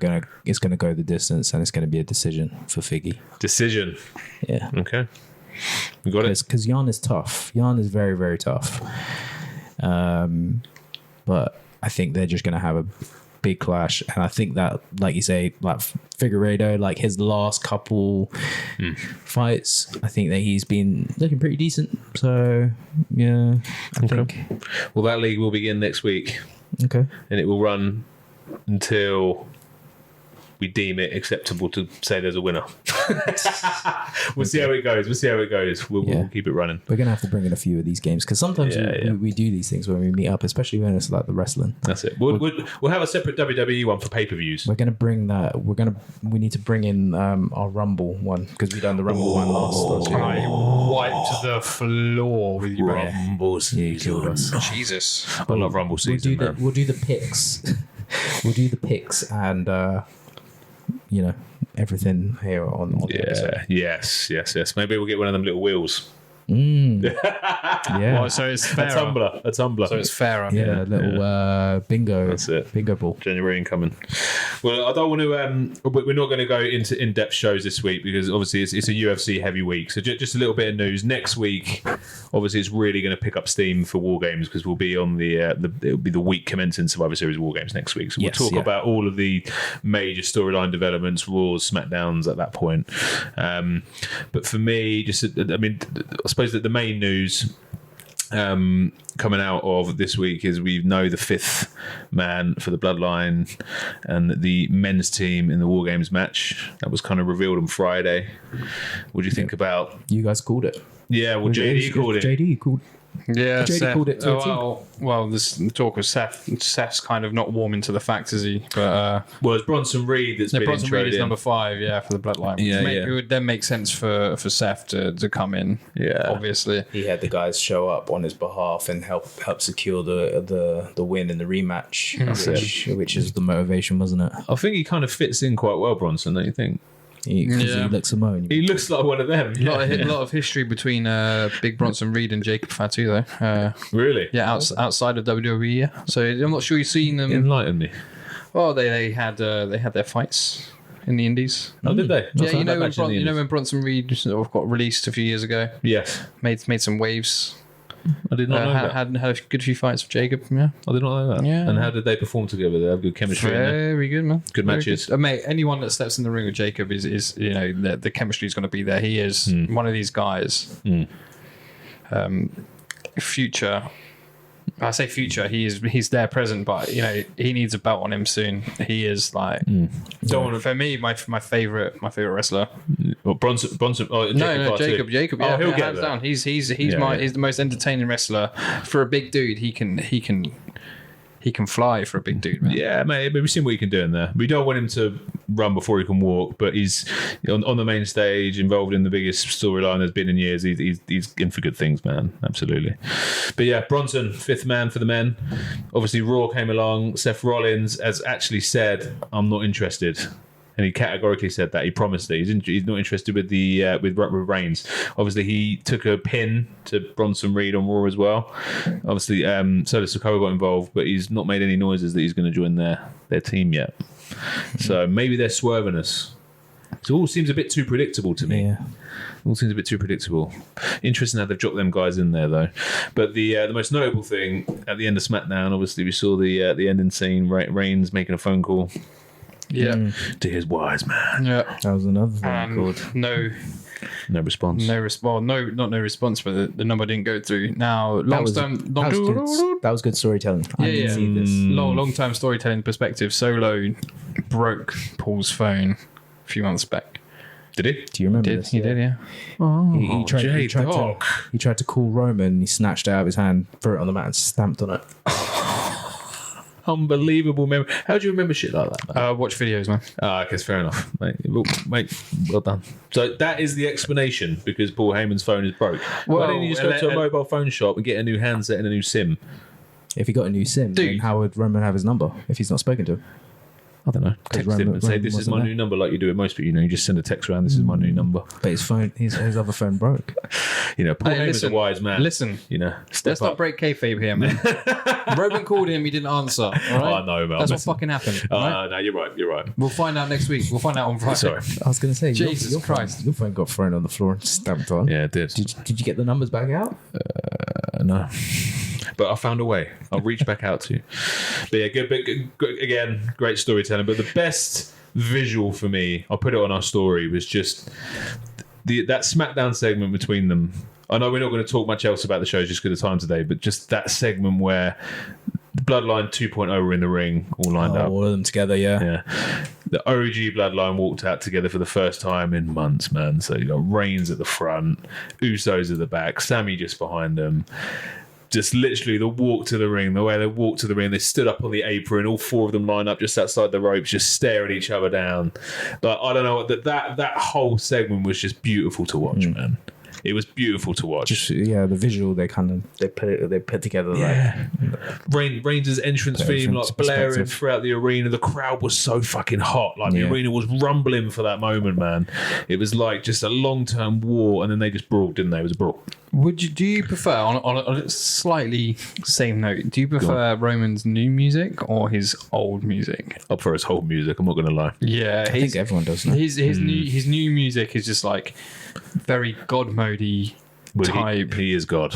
it's gonna go the distance, and it's gonna be a decision for Figgy. Decision. Yeah, Okay. We got it. because Jan is tough. Jan is very, very tough. But I think they're just gonna have a big clash, and I think that, like you say, like Figueiredo, like his last couple fights, I think that he's been looking pretty decent. So yeah, I think Well, that league will begin next week, okay. and it will run until we deem it acceptable to say there's a winner. We'll see how it goes. We'll keep it running. We're gonna have to bring in a few of these games because sometimes we do these things when we meet up, especially when it's like the wrestling. That's it. We'll have a separate WWE one for pay-per-views. We're gonna bring that. We need to bring in our Rumble one because we done the Rumble one last year. I wiped the floor with you, bro. Rumble Yeah, you killed us. Jesus. I love Rumble season, man. We'll do the picks. We'll do the picks and everything here on the episode. Yes. Maybe we'll get one of them little wheels. Yeah. Well, so it's fairer. A tumbler. So it's fairer. Yeah, little bingo. That's it. Bingo ball. January incoming. Well, I don't want to. We're not going to go into in-depth shows this week because obviously it's a UFC heavy week. So just a little bit of news. Next week, obviously, it's really going to pick up steam for War Games because we'll be on it'll be the week commencing Survivor Series War Games next week. So we'll talk about all of the major storyline developments, Raws, Smackdowns at that point. But for me, I suppose that the main news coming out of this week is we know the 5th man for the Bloodline and the men's team in the War Games match. That was kind of revealed on Friday. What do you think about? You guys called it. Yeah, well, JD called it. JD called. Yeah, JD Seth, called it to a team. well, this talk of Seth. Seth's kind of not warming to the fact, is he? But Well, it's Bronson Reed that's been Bronson Reed introed is in. number 5, for the Bloodline. It would then make sense for Seth to come in. Yeah. Obviously. He had the guys show up on his behalf and help secure the win in the rematch, which is the motivation, wasn't it? I think he kind of fits in quite well, Bronson, don't you think? Because he looks Samoan. He looks like one of them. A lot of history between Big Bronson Reed and Jacob Fatu, though. Really? Yeah, outside of WWE. Yeah. So I'm not sure you've seen them. Enlighten me. Well, they had their fights in the Indies. Oh, did they? Yeah, you know when Bronson Reed sort of got released a few years ago, Yes. made some waves. I did not know that. Had a good few fights with Jacob. Yeah, I did not know that. Yeah. And how did they perform together? They have good chemistry in there. very good, man. Good Very matches. good. Mate, anyone that steps in the ring with Jacob is the chemistry is going to be there. He is one of these guys. Future I say future. He's there present, but you know he needs a belt on him soon. He is like for me my favorite wrestler. Well, Bronson. Oh, Jacob. Yeah, he'll get hands down. He's the most entertaining wrestler for a big dude. He can fly for a big dude, man. Yeah, mate. But we've seen what he can do in there. We don't want him to run before he can walk, but he's on the main stage, involved in the biggest storyline there's been in years. He's in for good things, man. Absolutely. But yeah, Bronson, 5th man for the men. Obviously, Raw came along. Seth Rollins has actually said, "I'm not interested." And he categorically said that. He promised that he's not interested with the with Reigns. Obviously, he took a pin to Bronson Reed on Raw as well. Obviously, Solo Sikoa got involved, but he's not made any noises that he's going to join their team yet. So maybe they're swerving us. So it all seems a bit too predictable to me. Yeah. All seems a bit too predictable. Interesting how they've dropped them guys in there, though. But the most notable thing at the end of SmackDown, obviously, we saw the ending scene. Reigns making a phone call. Yeah, to his wise man. Yeah, that was another thing called. No response. No response. Not no response, but the number didn't go through. Now, That was good storytelling. I didn't see this. Long time storytelling perspective. Solo broke Paul's phone a few months back. Did he? Do you remember this? He did, yeah. He tried to call Roman. He snatched it out of his hand, threw it on the mat, and stamped on it. Unbelievable memory. How do you remember shit like that, man? Watch videos, man. I guess fair enough, mate. Well done. So that is the explanation, because Paul Heyman's phone is broke. Why didn't you just go to a mobile phone shop and get a new handset and a new SIM? If he got a new SIM, then how would Roman have his number if he's not spoken to him? I don't know. Text him and say, "This is my new number," like you do with most people. You know, you just send a text around. This is my new number. But his phone, his other phone broke. You know, Paul Heyman's a wise man. Listen, you know, let's not break kayfabe here, man. Roman called him, he didn't answer. All right? I know, man. That's what fucking happened. Right? No, you're right. We'll find out next week. We'll find out on Friday. Sorry, I was going to say, Jesus Christ, your phone got thrown on the floor and stamped on. Yeah, it did. Did you get the numbers back out? No. But I found a way. I'll reach back out to you. But yeah, good. Again, great storytelling. But the best visual for me, I'll put it on our story, was just that SmackDown segment between them. I know we're not going to talk much else about the show just because of time today, but just that segment where Bloodline 2.0 were in the ring, all lined up. All of them together, yeah. The OG Bloodline walked out together for the first time in months, man. So you got Reigns at the front, Usos at the back, Sammy just behind them. Just literally the walk to the ring, the way they walked to the ring, they stood up on the apron, all 4 of them lined up just outside the ropes, just staring each other down. But I don't know, that whole segment was just beautiful to watch, man. It was beautiful to watch. Just, the visual they put together. Yeah. Reigns' entrance theme, like blaring throughout the arena. The crowd was so fucking hot. Like the arena was rumbling for that moment, man. It was like just a long-term war, and then they just brawled, didn't they? It was a brawl. Do you prefer, on a slightly same note, do you prefer Roman's new music or his old music? I prefer his old music, I'm not going to lie. Yeah, I think everyone does. His new music is just like very God modey type. He is God.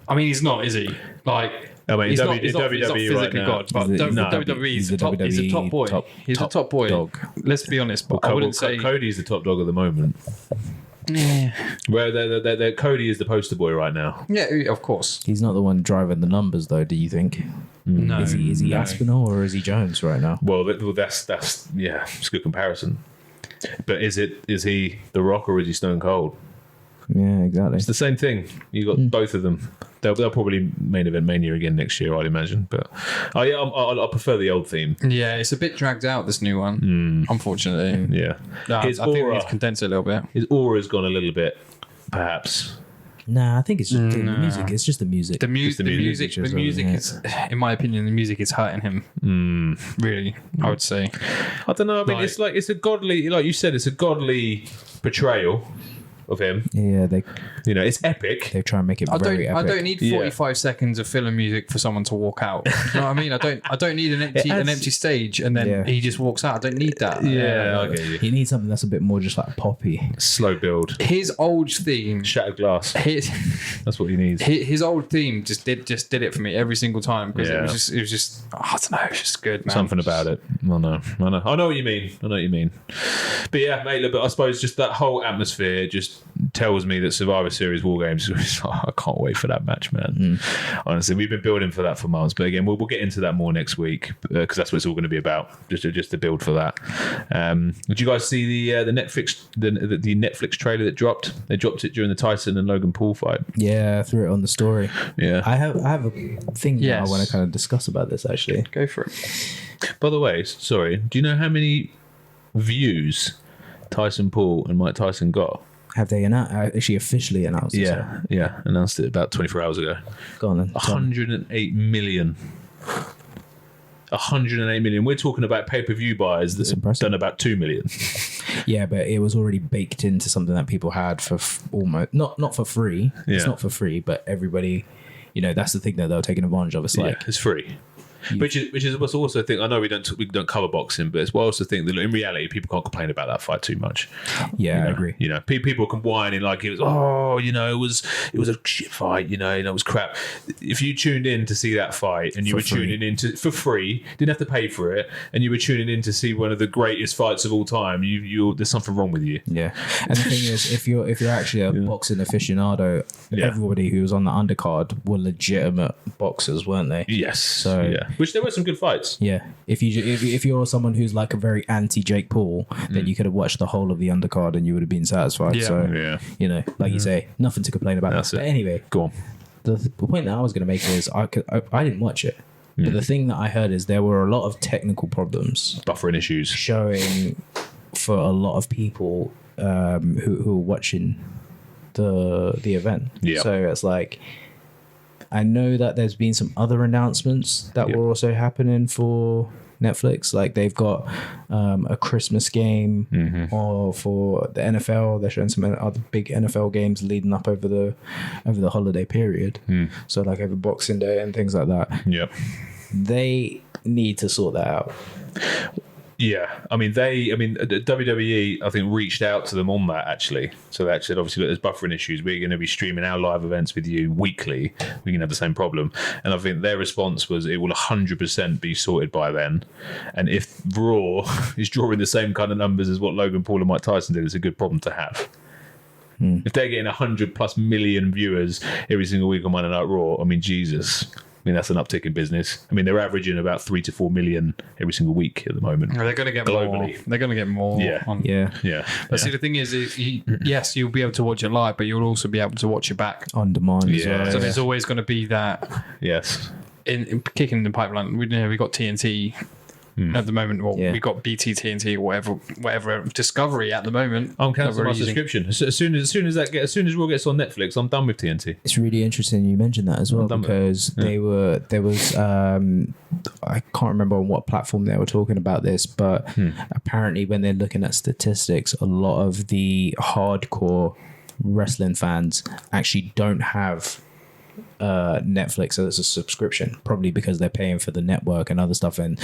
I mean, he's not, is he? Like, I mean, he's not WWE right now. God, but WWE, he's a top boy. He's a top boy. Dog. Let's be honest, but I wouldn't say Cody's the top dog at the moment. Yeah. Where Cody is the poster boy right now. Yeah, of course. He's not the one driving the numbers, though. Do you think? No. Is he Aspinall or is he Jones right now? Well, that's it's a good comparison. But is he The Rock or is he Stone Cold? Yeah, exactly. It's the same thing. You got both of them. They'll probably main event Mania again next year, I'd imagine. But I prefer the old theme. Yeah, it's a bit dragged out, this new one, unfortunately. Yeah. I think we need to condense it a little bit. His aura's gone a little bit, perhaps. Nah, I think it's just the music. It's just the music. The music is, in my opinion, the music is hurting him. Really, I would say. I don't know. I mean, it's a godly, like you said, it's a godly portrayal of him. Yeah, it's epic. They try and make it very epic. I don't need 45 seconds of filler music for someone to walk out. You know what I mean? I don't need an empty stage and then he just walks out. I don't need that. Yeah, I get you. He needs something that's a bit more just like poppy. Slow build. His old theme, Shattered Glass. That's what he needs. His old theme just did it for me every single time because it was just I don't know, it's just good, man. Something about it. I know what you mean. But yeah, mate, but I suppose just that whole atmosphere, just just tells me that Survivor Series War Games. I can't wait for that match, man. Honestly, we've been building for that for months. But again, we'll get into that more next week because that's what it's all going to be about. Just to build for that. Did you guys see the Netflix trailer that dropped? They dropped it during the Tyson and Logan Paul fight. Yeah, I threw it on the story. Yeah, I have a thing that I want to kind of discuss about this. Actually, go for it. By the way, sorry, do you know how many views Tyson Paul and Mike Tyson got? Have they actually officially announced it? Yeah, announced it about 24 hours ago. Go on then. 108 million. 108 million. We're talking about pay-per-view buyers that's done about 2 million. Yeah, but it was already baked into something that people had for almost not for free. Yeah. It's not for free, but everybody, that's the thing that they're taking advantage of. It's like it's free. Which is what's also a thing. I know we don't cover boxing, but it's what I also think that in reality people can't complain about that fight too much. Yeah, I agree. People can whine in like it was it was a shit fight. It was crap. If you tuned in to see that fight and you were tuning in for free, didn't have to pay for it, and you were tuning in to see one of the greatest fights of all time, you there's something wrong with you. Yeah, and the thing is, if you're actually a boxing aficionado, everybody who was on the undercard were legitimate boxers, weren't they? Yes. So yeah. Which there were some good fights. Yeah, if you're someone who's like a very anti Jake Paul, then you could have watched the whole of the undercard and you would have been satisfied. Yeah. So like you say, nothing to complain about. That's it. But anyway, go on. The point that I was going to make is I didn't watch it, but the thing that I heard is there were a lot of technical problems, buffering issues, showing for a lot of people who were watching the event. Yeah. So it's like, I know that there's been some other announcements that were also happening for Netflix. Like they've got a Christmas game or for the NFL. They're showing some other big NFL games leading up over the holiday period. So like over Boxing Day and things like that. Yep. They need to sort that out. Yeah, WWE, I think, reached out to them on that, actually. So they said, obviously, look, there's buffering issues. We're going to be streaming our live events with you weekly. We can have the same problem. And I think their response was it will 100% be sorted by then. And if Raw is drawing the same kind of numbers as what Logan Paul and Mike Tyson did, it's a good problem to have. If they're getting 100+ million viewers every single week on Monday Night Raw, Jesus... that's an uptick in business. They're averaging about 3 to 4 million every single week at the moment. They're going to get globally. More. They're going to get more. Yeah. But see, the thing is, yes, you'll be able to watch it live, but you'll also be able to watch it back on demand. As well. So there's always going to be that. Yes. In kicking the pipeline, we got TNT. At the moment, we got BT, TNT, whatever Discovery at the moment. I'm cancelling my subscription as soon as Raw gets on Netflix. I'm done with TNT. It's really interesting you mentioned that as well because there was I can't remember on what platform they were talking about this, but apparently when they're looking at statistics, a lot of the hardcore wrestling fans actually don't have Netflix as a subscription, probably because they're paying for the network and other stuff, and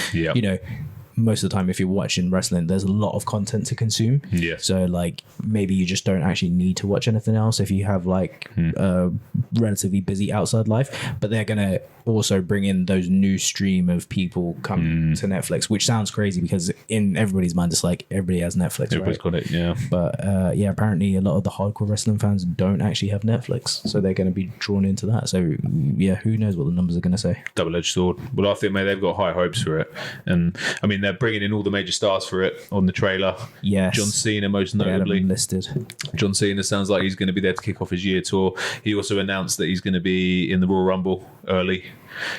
most of the time if you're watching wrestling there's a lot of content to consume, so like maybe you just don't actually need to watch anything else if you have like a relatively busy outside life, but they're gonna also bring in those new stream of people come to Netflix, which sounds crazy because in everybody's mind it's like everybody has Netflix, everybody's got it, but apparently a lot of the hardcore wrestling fans don't actually have Netflix, so they're going to be drawn into that. So who knows what the numbers are going to say. Double-edged sword. Well, I think they've got high hopes for it, and they're bringing in all the major stars for it on the trailer. Yes, John Cena most notably listed. John Cena sounds like he's going to be there to kick off his year tour. He also announced that he's going to be in the Royal Rumble early.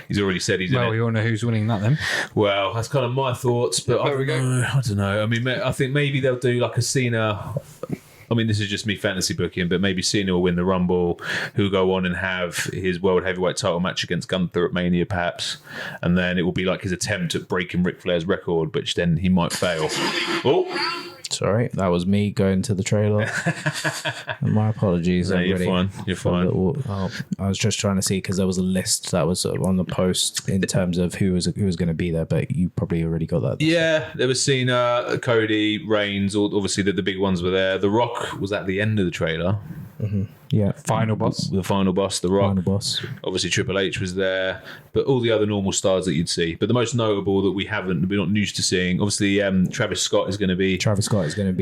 He's already said he's in it. Well, you all know who's winning that then. Well, that's kind of my thoughts, but I don't know. I think maybe they'll do like a Cena. This is just me fantasy booking, but maybe Cena will win the Rumble, who'll go on and have his World Heavyweight title match against Gunther at Mania, perhaps. And then it will be like his attempt at breaking Ric Flair's record, which then he might fail. Oh! Sorry, that was me going to the trailer. My apologies. No, you're fine. You're fine. I was just trying to see because there was a list that was sort of on the post in terms of who was going to be there, but you probably already got that. Yeah, there was Cena, Cody, Reigns. Obviously, the big ones were there. The Rock was at the end of the trailer. Yeah. Final boss. The final boss, The Rock. Final boss. Obviously, Triple H was there, but all the other normal stars that you'd see. But the most notable that we're not used to seeing, obviously, Travis Scott is going to be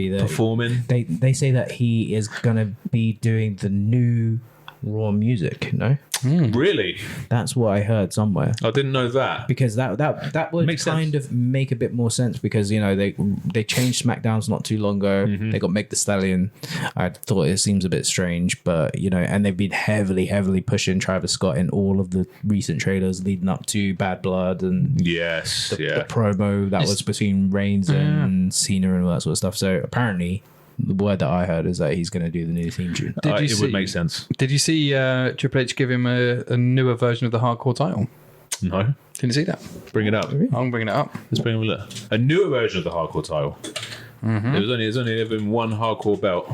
there performing. They say that he is going to be doing the new Raw music. No, Really? that's what I heard somewhere. I didn't know that. Because that would Makes kind of make a bit more sense, because they changed SmackDowns not too long ago. They got Meg Thee Stallion. I thought it seems a bit strange, but and they've been heavily pushing Travis Scott in all of the recent trailers leading up to Bad Blood and Yes, the promo that was between Reigns and Cena and all that sort of stuff. So apparently, the word that I heard is that he's going to do the new theme tune. It would make sense. Did you see Triple H give him a newer version of the hardcore title? No. Didn't see that. Bring it up. I'm bringing it up. Let's bring a look. A newer version of the hardcore title. There's only ever been one hardcore belt.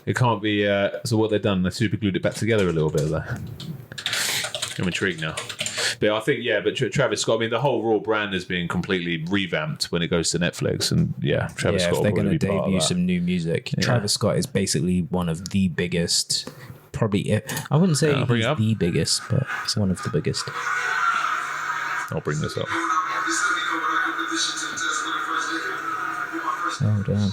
It can't be. So what they've done, they super glued it back together a little bit there. I'm intrigued now. But I think, but Travis Scott, I mean, the whole Raw brand is being completely revamped when it goes to Netflix. And Travis Scott if they're going to debut some new music, Travis Scott is basically one of the biggest, probably, I wouldn't say he's the biggest, but he's one of the biggest. I'll bring this up. Oh, damn.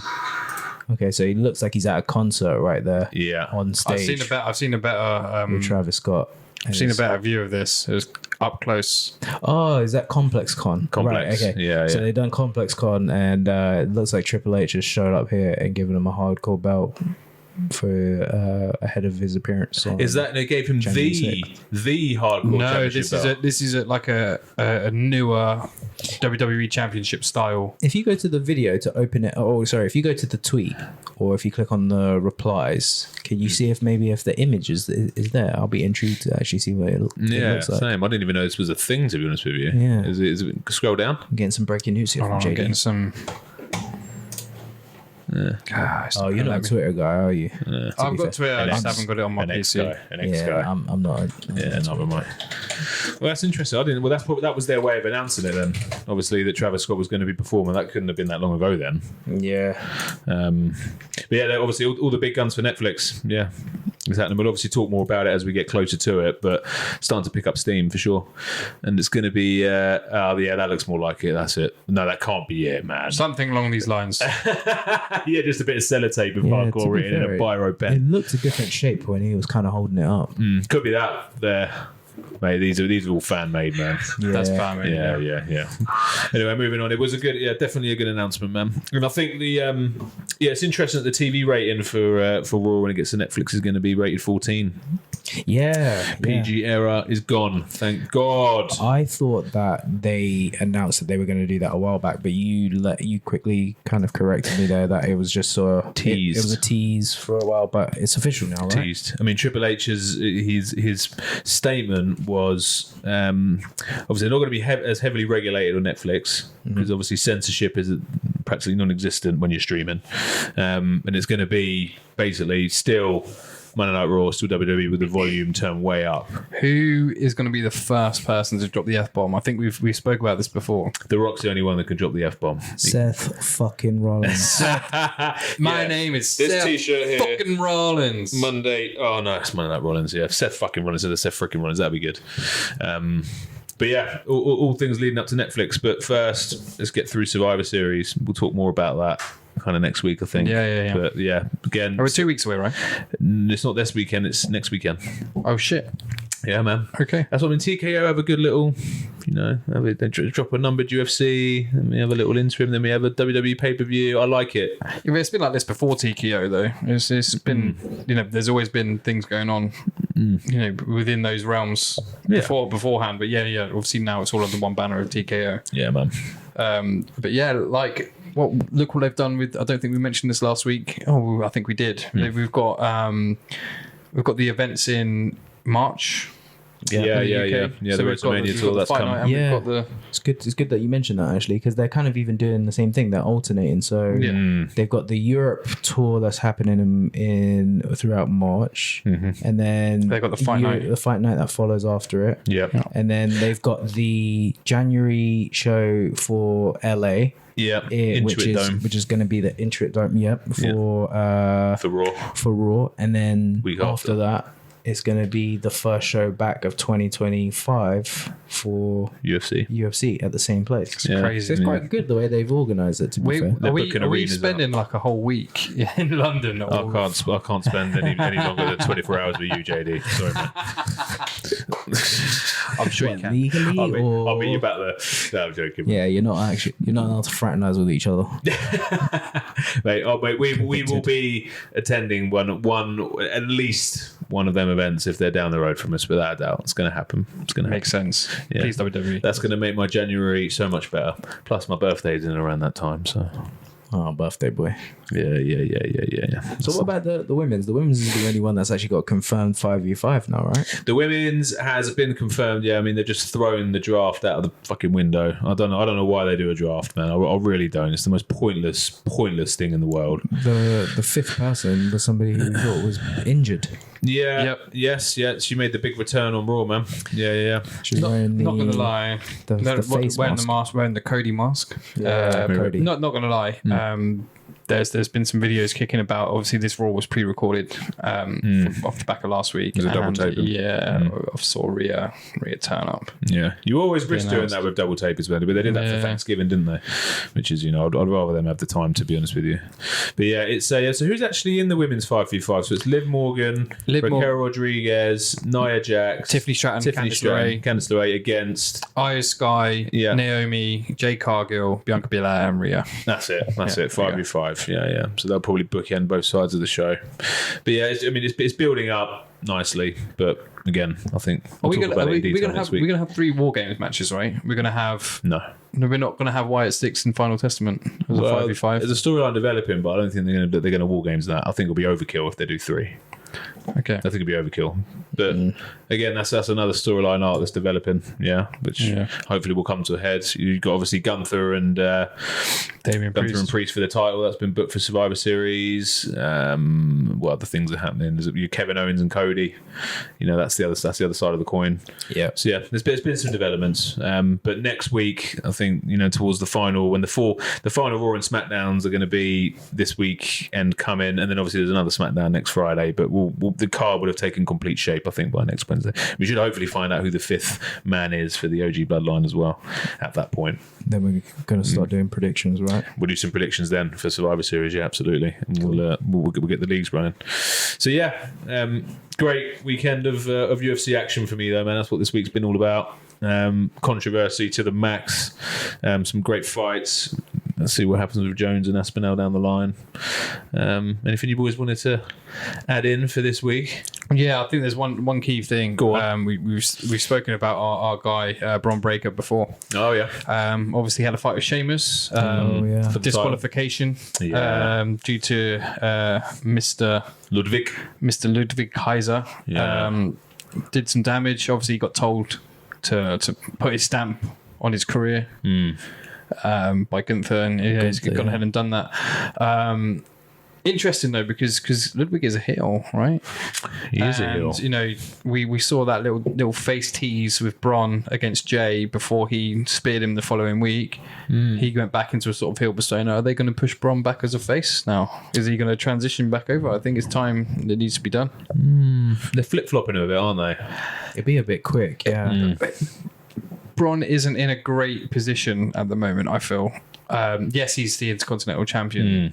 Okay, so he looks like he's at a concert right there. Yeah. On stage. I've seen a better with Travis Scott. I've seen a better view of this. It was up close. Oh, is that Complex Con? Complex. Right, okay. Yeah. So they've done Complex Con, and it looks like Triple H has showed up here and given him a hardcore belt for ahead of his appearance. Is that they gave him the hardcore? No, belt? this is like a newer WWE Championship style. If you go to the video to open it, if you go to the tweet, or if you click on the replies, can you see if the image is there? I'll be intrigued to actually see what it looks like. Same. I didn't even know this was a thing, to be honest with you. Yeah. Is it scroll down? I'm getting some breaking news here from I'm JD. getting some. Oh, you're not a Twitter guy, are you? I've got Twitter. I just haven't got it on my PC. An ex guy. I'm not. Neither am I. Well, that's interesting. I didn't. Well, that was their way of announcing it. Then, obviously, that Travis Scott was going to be performing. That couldn't have been that long ago. Then, Yeah. but obviously, all the big guns for Netflix. Yeah, exactly. We'll obviously talk more about it as we get closer to it. But starting to pick up steam for sure. And it's going to be. That looks more like it. That's it. No, that can't be it, man. Something along these lines. Yeah, just a bit of sellotape with hardcore written in a biro pen. It looked a different shape when he was kind of holding it up. Could be that there. Mate, these are all fan made, man. Yeah. That's fan made. Yeah. Anyway, moving on. It was definitely a good announcement, man. And I think it's interesting that the TV rating for Raw when it gets to Netflix is going to be rated 14. Yeah. PG era is gone. Thank God. I thought that they announced that they were going to do that a while back, but you quickly kind of corrected me there that it was just sort of teased. It was a tease for a while, but it's official now, right? Teased. I mean, Triple H's his statement was obviously not going to be as heavily regulated on Netflix because obviously censorship is practically non-existent when you're streaming, and it's going to be basically still Monday Night Raw, still WWE with the volume turned way up. Who is going to be the first person to drop the F-bomb? I think we spoke about this before. The Rock's the only one that can drop the F-bomb. Seth fucking Rollins. My name is this Seth t-shirt here. fucking Rollins. Monday. Oh no, it's Monday Night Rollins. Yeah, Seth fucking Rollins. Seth freaking Rollins. That'd be good. But yeah, all things leading up to Netflix. But first, let's get through Survivor Series. We'll talk more about that kind of next week, I think. Yeah. But yeah, again, we're 2 weeks away, right? It's not this weekend. It's next weekend. Oh shit. Yeah, man. Okay. That's what I mean. TKO have a good little, they drop a numbered UFC, then we have a little interim, then we have a WWE pay-per-view. I like it. Yeah, it's been like this before TKO though. It's been, there's always been things going on, within those realms beforehand. But yeah. Obviously now it's all under one banner of TKO. Yeah, man. But yeah, like look what they've done with. I don't think we mentioned this last week. Oh, I think we did. We've got the events in March. Yeah. So The we've got WrestleMania the tour that's fight coming. night and Yeah. we've got the It's good that you mentioned that, actually, because they're kind of even doing the same thing. They're alternating. So they've got the Europe tour that's happening in throughout March, and then They've got the fight night. The fight night that follows after it. Yeah. And then they've got the January show for LA. Yeah. Which is going to be the Intuit Dome. For Raw, and then Week after that, it's going to be the first show back of 2025 for UFC at the same place. It's crazy. So it's quite good the way they've organised it. To be fair, Are we spending like a whole week in London? I can't spend any longer than 24 hours with you, JD. Sorry, man. I'm sure you can. Legally, I'll meet you back there. No, I'm joking. Yeah, you're not allowed to fraternise with each other. Mate, we will be attending at least one of them events if they're down the road from us, without a doubt. It's going to happen. Makes sense. Yeah. Please, WWE. That's going to make my January so much better. Plus, my birthday's in around that time, so. Oh, birthday boy. Yeah. So what about the women's? The women's is the only one that's actually got confirmed 5v5 now, right? The women's has been confirmed. Yeah, I mean, they're just throwing the draft out of the fucking window. I don't know why they do a draft, man. I really don't. It's the most pointless thing in the world. The fifth person was somebody who we thought was injured. Yeah. Yep. Yes. She made the big return on Raw, man. Yeah. She's wearing Not gonna lie, the face wearing mask. the mask, wearing the Cody mask. Cody. Not gonna lie. There's been some videos kicking about. Obviously, this Raw was pre-recorded off the back of last week. It was a double tape. Yeah, I saw Rhea turn up. Yeah, you always risk doing that with double tape as well, but they did that for Thanksgiving, didn't they? Which is, I'd rather them have the time, to be honest with you. But yeah, it's so who's actually in the women's 5v5? So it's Liv Morgan, Raquel Rodriguez, Nia Jax, Tiffany Stratton, Candice LeRae against Io Sky, Naomi, Jade Cargill, Bianca Belair, and Rhea. That's it. 5v5. Yeah. So they'll probably bookend both sides of the show. But yeah, it's building up nicely. But again, I think we're going to have 3 War Games matches, right? We're going to have no. We're not going to have Wyatt Sticks in Final Testament as a 5v5. There's a storyline developing, but I don't think they're going to War Games that. I think it'll be overkill if they do 3. Okay. I think it'd be overkill. But again, that's another storyline arc that's developing, which hopefully will come to a head. You've got obviously Gunther and Damian Priest for the title. That's been booked for Survivor Series. What other things are happening? There's Kevin Owens and Cody. That's the other side of the coin. Yeah. So yeah, there's been some developments. But next week, I think towards the final, when the final Raw and SmackDowns are going to be this week and come in, and then obviously there's another SmackDown next Friday. But the card would have taken complete shape, I think, by next Wednesday. We should hopefully find out who the 5th man is for the OG Bloodline as well at that point. Then we're going to start doing predictions, right? We'll do some predictions then for Survivor Series, yeah, absolutely. And we'll get the leagues running. So yeah, great weekend of UFC action for me though, man. That's what this week's been all about. Controversy to the max. Some great fights. Let's see what happens with Jones and Aspinall down the line. Anything you boys wanted to add in for this week? Yeah, I think there's one key thing. Go on. We've spoken about our guy Bron Breakker before. Oh yeah. Obviously had a fight with Sheamus. For disqualification due to Mr. Ludwig Kaiser. Yeah. Did some damage. Obviously, he got told to put his stamp on his career by Gunther, and he's gone ahead and done that. Interesting though, because Ludwig is a heel, right? He is a heel. We saw that little face tease with Bron against Jay before he speared him the following week. He went back into a sort of heel persona. Are they going to push Bron back as a face now? Is he going to transition back over? I think it's time that needs to be done. They're flip-flopping a bit, aren't they? It'd be a bit quick, yeah. Bron isn't in a great position at the moment, I feel. Yes, he's the Intercontinental Champion.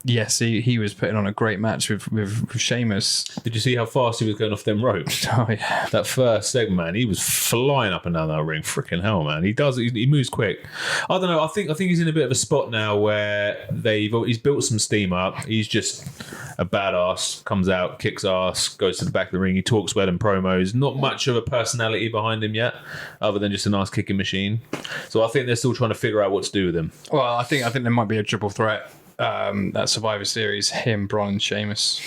Yes, he was putting on a great match with Sheamus. Did you see how fast he was going off them ropes? Oh yeah, that first segment, man, he was flying up and down that ring. Freaking hell, man! He moves quick. I don't know. I think he's in a bit of a spot now where he's built some steam up. He's just a badass. Comes out, kicks ass, goes to the back of the ring. He talks well in promos. Not much of a personality behind him yet, other than just a nice kicking machine. So I think they're still trying to figure out what to do with him. Well, I think there might be a triple threat at Survivor Series: him, Bron, and Sheamus.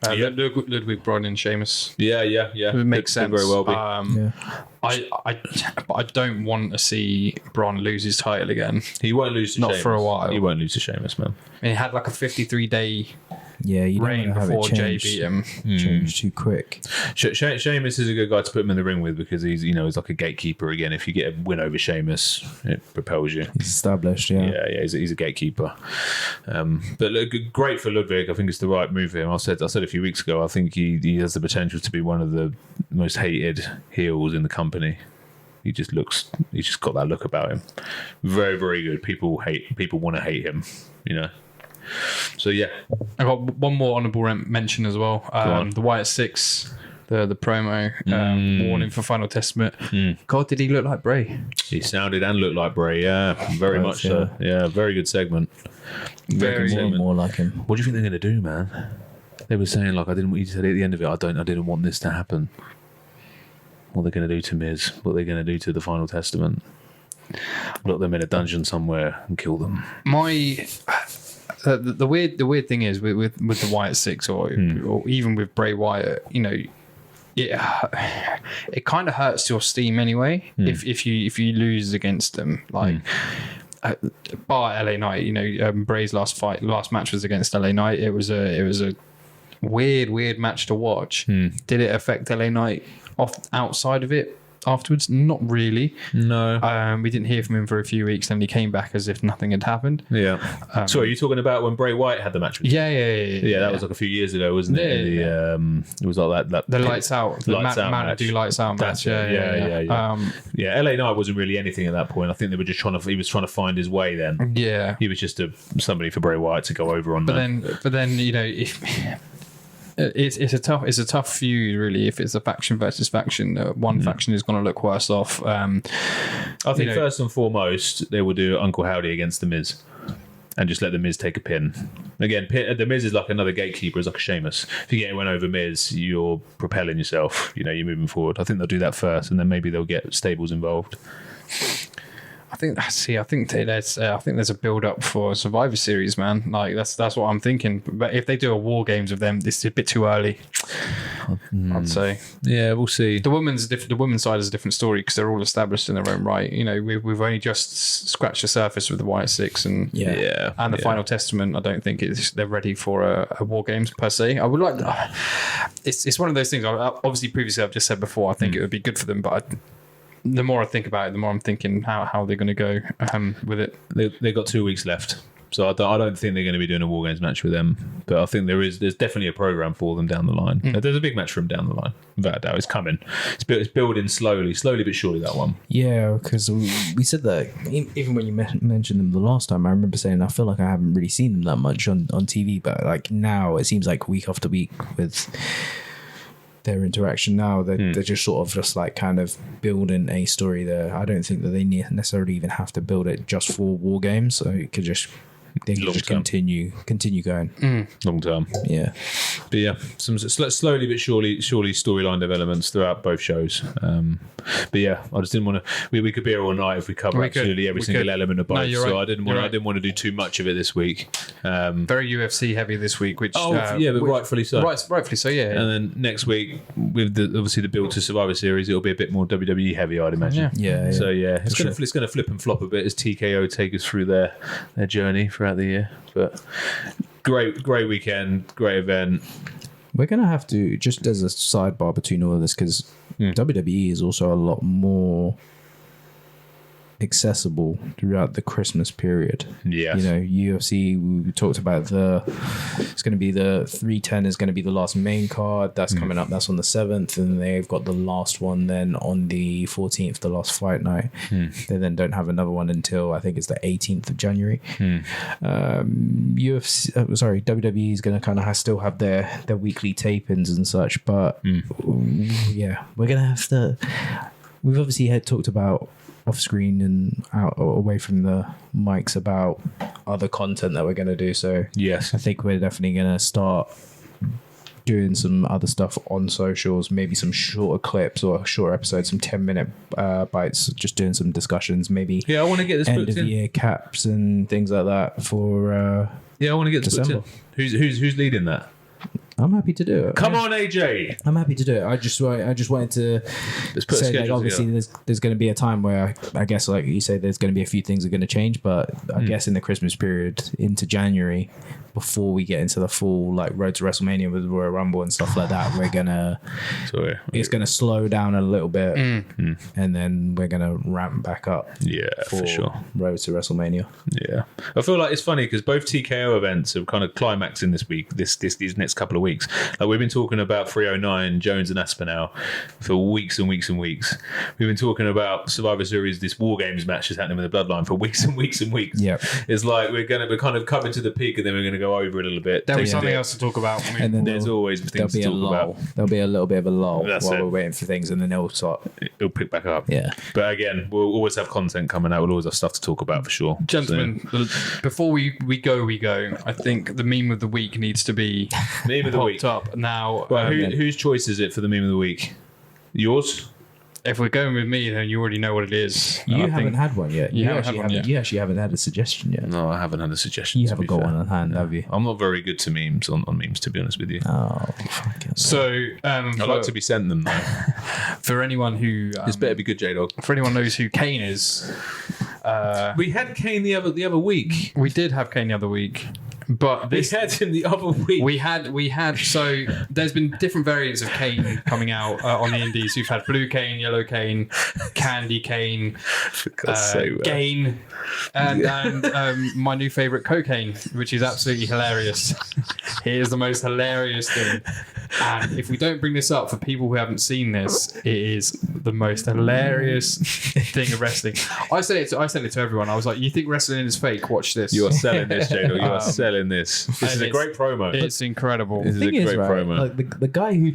Ludwig Braun and Sheamus. Yeah. It makes sense. Very well be. I don't want to see Braun lose his title again. He won't lose to Not Sheamus. for a while. He won't lose to Sheamus, man. And he had like a 53-day you don't reign wanna have it before Jay change- beat him. Change too quick. Sheamus is a good guy to put him in the ring with because he's like a gatekeeper again. If you get a win over Sheamus, it propels you. He's established, yeah. He's a gatekeeper. But look, great for Ludwig. I think it's the right move for him. I said a few weeks ago, I think he has the potential to be one of the most hated heels in the company. He's just got that look about him. Very, very good. People want to hate him, So yeah, I got one more honourable mention as well. The Wyatt Six, the promo warning for Final Testament. God, did he look like Bray? he sounded and looked like Bray. Yeah, very much so. Yeah, very good segment. Very More like him. What do you think they're going to do, man? They were saying he said at the end of it, I didn't want this to happen. What they're going to do to Miz? What they're going to do to the Final Testament? Lock them in a dungeon somewhere and kill them. The weird thing is with the Wyatt Six or even with Bray Wyatt, it kind of hurts your steam anyway if you lose against them. Like bar LA Knight, Bray's last match was against LA Knight. It was a weird match to watch. Did it affect LA Knight outside of it afterwards? Not really. No. We didn't hear from him for a few weeks, and he came back as if nothing had happened. Yeah. So are you talking about when Bray Wyatt had the match with Yeah, that was like a few years ago, wasn't it? Yeah. It was like that the lights out, the Lights Out match. do lights out match. Yeah. LA Knight wasn't really anything at that point. I think they were just he was trying to find his way then. Yeah. He was just somebody for Bray Wyatt to go over on. But then if it's a tough feud really. If it's a faction versus faction, one faction is going to look worse off. I think first and foremost they will do Uncle Howdy against the Miz, and just let the Miz take a pin. Again, the Miz is like another gatekeeper, is like a Sheamus. If you get anyone over Miz, you're propelling yourself. You're moving forward. I think they'll do that first, and then maybe they'll get stables involved. I think there's a build up for Survivor Series, man. Like that's what I'm thinking. But if they do a War Games with them, it's a bit too early. I'd say. Yeah, we'll see. The women's side is a different story because they're all established in their own right. We've only just scratched the surface with the Wyatt Six and the Final Testament. I don't think they're ready for a War Games per se. I would like. It's one of those things. Obviously, previously I've just said before. I think it would be good for them, but the more I think about it, the more I'm thinking how they're going to go with it. They've got 2 weeks left, so I don't think they're going to be doing a War Games match with them. But I think there's definitely a program for them down the line. There's a big match for them down the line. Without a doubt, it's coming. It's building slowly but surely. That one. Yeah, because we said that even when you mentioned them the last time, I remember saying I feel like I haven't really seen them that much on TV, but like now it seems like week after week with their interaction now, they're just sort of just like kind of building a story there. I don't think that they necessarily even have to build it just for War Games, so it could just continue going long term. Yeah, but yeah, some slowly but surely storyline developments throughout both shows. But yeah, I just didn't want to. We could be here all night if we cover absolutely every single element of both. No, so right. I didn't want to do too much of it this week. Very UFC heavy this week, which but rightfully so. Rightfully so, yeah. And then next week, with obviously the build to Survivor Series, it'll be a bit more WWE heavy, I'd imagine. Yeah. So yeah, it's going to flip and flop a bit as TKO take us through their journey throughout the year. But great weekend, great event. We're going to have to, just as a sidebar between all of this, because WWE is also a lot more accessible throughout the Christmas period. Yes. UFC, we talked about it's going to be the 310 is going to be the last main card. That's coming up. That's on the 7th. And they've got the last one then on the 14th, the last fight night. They then don't have another one until I think it's the 18th of January. WWE is going to kind of still have their weekly tapings and such. But yeah, we're going to have to... We've obviously talked about off screen and out away from the mics about other content that we're going to do. So yes, I think we're definitely going to start doing some other stuff on socials, maybe some shorter clips or shorter episodes, some 10-minute bites, just doing some discussions, maybe. Yeah, I want to get this end of year caps and things like that for I want to get this booked in. Who's leading that? I'm happy to do it. Come on, AJ. I'm happy to do it. I just wanted to Let's put a say that schedule obviously there's going to be a time where I guess, like you say, there's going to be a few things are going to change, but I guess in the Christmas period into January, before we get into the full like road to WrestleMania with Royal Rumble and stuff like that, it's gonna slow down a little bit, and then we're gonna ramp back up. Yeah, for sure. Road to WrestleMania. Yeah, I feel like it's funny because both TKO events are kind of climaxing this week. These next couple of weeks. Like we've been talking about 309 Jones and Aspinall for weeks and weeks and weeks. We've been talking about Survivor Series. This War Games match is happening with the Bloodline for weeks and weeks and weeks. Yeah, it's like we're kind of coming to the peak, and then we're gonna go over a little bit. There'll be something else to talk about. And then there's always things to talk about. There'll be a little bit of a lull while it. we're waiting for things, and then it'll pick back up. Yeah. But again, we'll always have content coming out. We'll always have stuff to talk about for sure. Gentlemen, before we go. I think the meme of the week needs to be meme of the week up now. Well, whose choice is it for the meme of the week? Yours? If we're going with me, then you already know what it is. You haven't had one yet. You actually haven't had a suggestion yet. No, I haven't had a suggestion. You haven't got one on hand, have you? I'm not very good to memes on memes, to be honest with you. Oh, fucking. So I like to be sent them though. For anyone who this better be good, J-Dog. For anyone knows who Kane is, we had Kane the other week. We did have Kane the other week. But we had him the other week. We had. So there's been different variants of Kane coming out on the indies. We've had blue Kane, yellow Kane, candy Kane, Kane, and my new favorite, cocaine, which is absolutely hilarious. Here's the most hilarious thing. And if we don't bring this up for people who haven't seen this, it is the most hilarious thing of wrestling. I said it to everyone. I was like, "You think wrestling is fake? Watch this." You are selling this, J-Dog. You are selling this. This is a great promo. It's incredible. This is a great promo. Like the guy who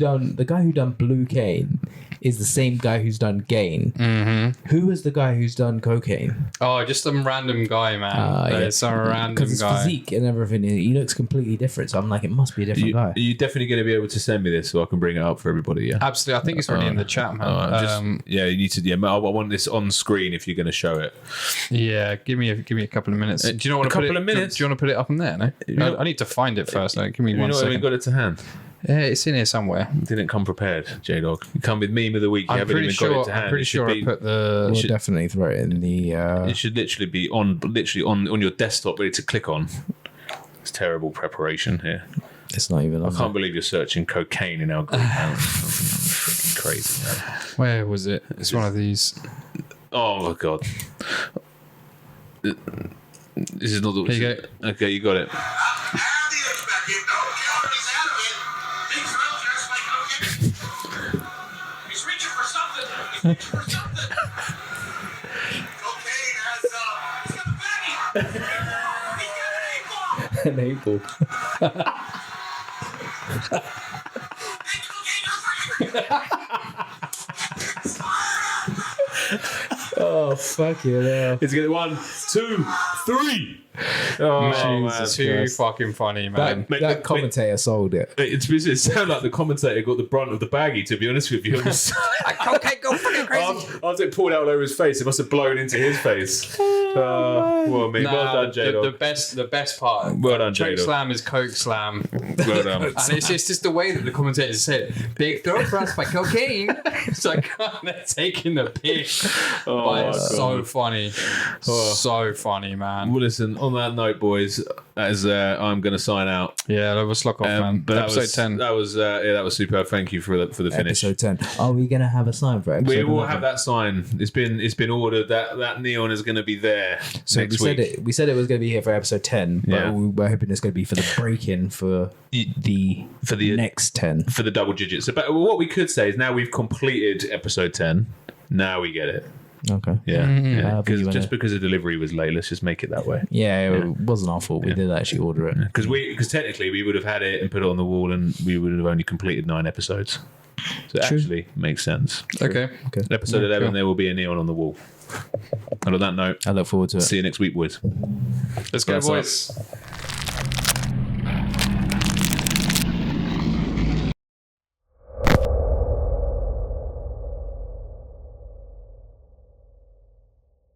done Blue Cane is the same guy who's done Gain. Mm-hmm. Who is the guy who's done Cocaine? Oh, just some random guy, man. It's some random guy. Because his physique and everything, he looks completely different. So I'm like, it must be a different guy. Are you definitely going to be able to send me this so I can bring it up for everybody? Yeah, absolutely. I think it's already in the chat, man. You need to. Yeah, I want this on screen if you're going to show it. Yeah, give me a couple of minutes. Do you know what? A couple of minutes. Do you want to put it up on there? No, I need to find it first. Give me 1 second. Have got it to hand? Yeah, it's in here somewhere. Didn't come prepared, J-Dog. You come with meme of the week. You haven't even got it to hand. I'm pretty sure I put the... We'll definitely throw it in the... It should literally be on your desktop, ready to click on. It's terrible preparation here. It's not even on I can't believe you're searching cocaine in our group. Crazy, man. Where was it? It's one of these. Oh, my God. This is not the... Here you go. Okay, you got it. He's reaching for something. Cocaine has got a baggie. He's got an 8-ball. an 8-ball. Oh, fuck it. Yeah. It's going to 1, 2, 3. Oh, Jesus, too fucking funny, man. That commentator sold it. It sounded like the commentator got the brunt of the baggie, to be honest with you. Okay, go fucking crazy. After it poured out all over his face, it must have blown into his face. Well done, J-Dog. The best part. Well done, Choke J-Dog. Slam is Coke Slam. Well done. And it's just the way that the commentators said, big throat thrust by cocaine. It's like, they're taking the piss. But it's so funny. So funny, man. Well, listen, on that note, boys, as I'm going to sign out. Yeah, that was Slock Off, man. But episode 10. That was superb. Thank you for the finish. Episode 10. Are we going to have a sign for episode 11? We will have that sign. It's been ordered. That neon is going to be there next week. We said it was going to be here for episode 10, but we're hoping it's going to be for the break-in for the next 10. For the double digits. So, but what we could say is now we've completed episode 10. Now we get it. Okay. Yeah. Just because the delivery was late, let's just make it that way. Yeah, it wasn't our fault. We did actually order it. Because technically we would have had it and put it on the wall, and we would have only completed 9 episodes. So it actually makes sense. Okay. Episode 11, there will be a neon on the wall. And on that note, I look forward to it. See you next week, boys. Let's go, boys.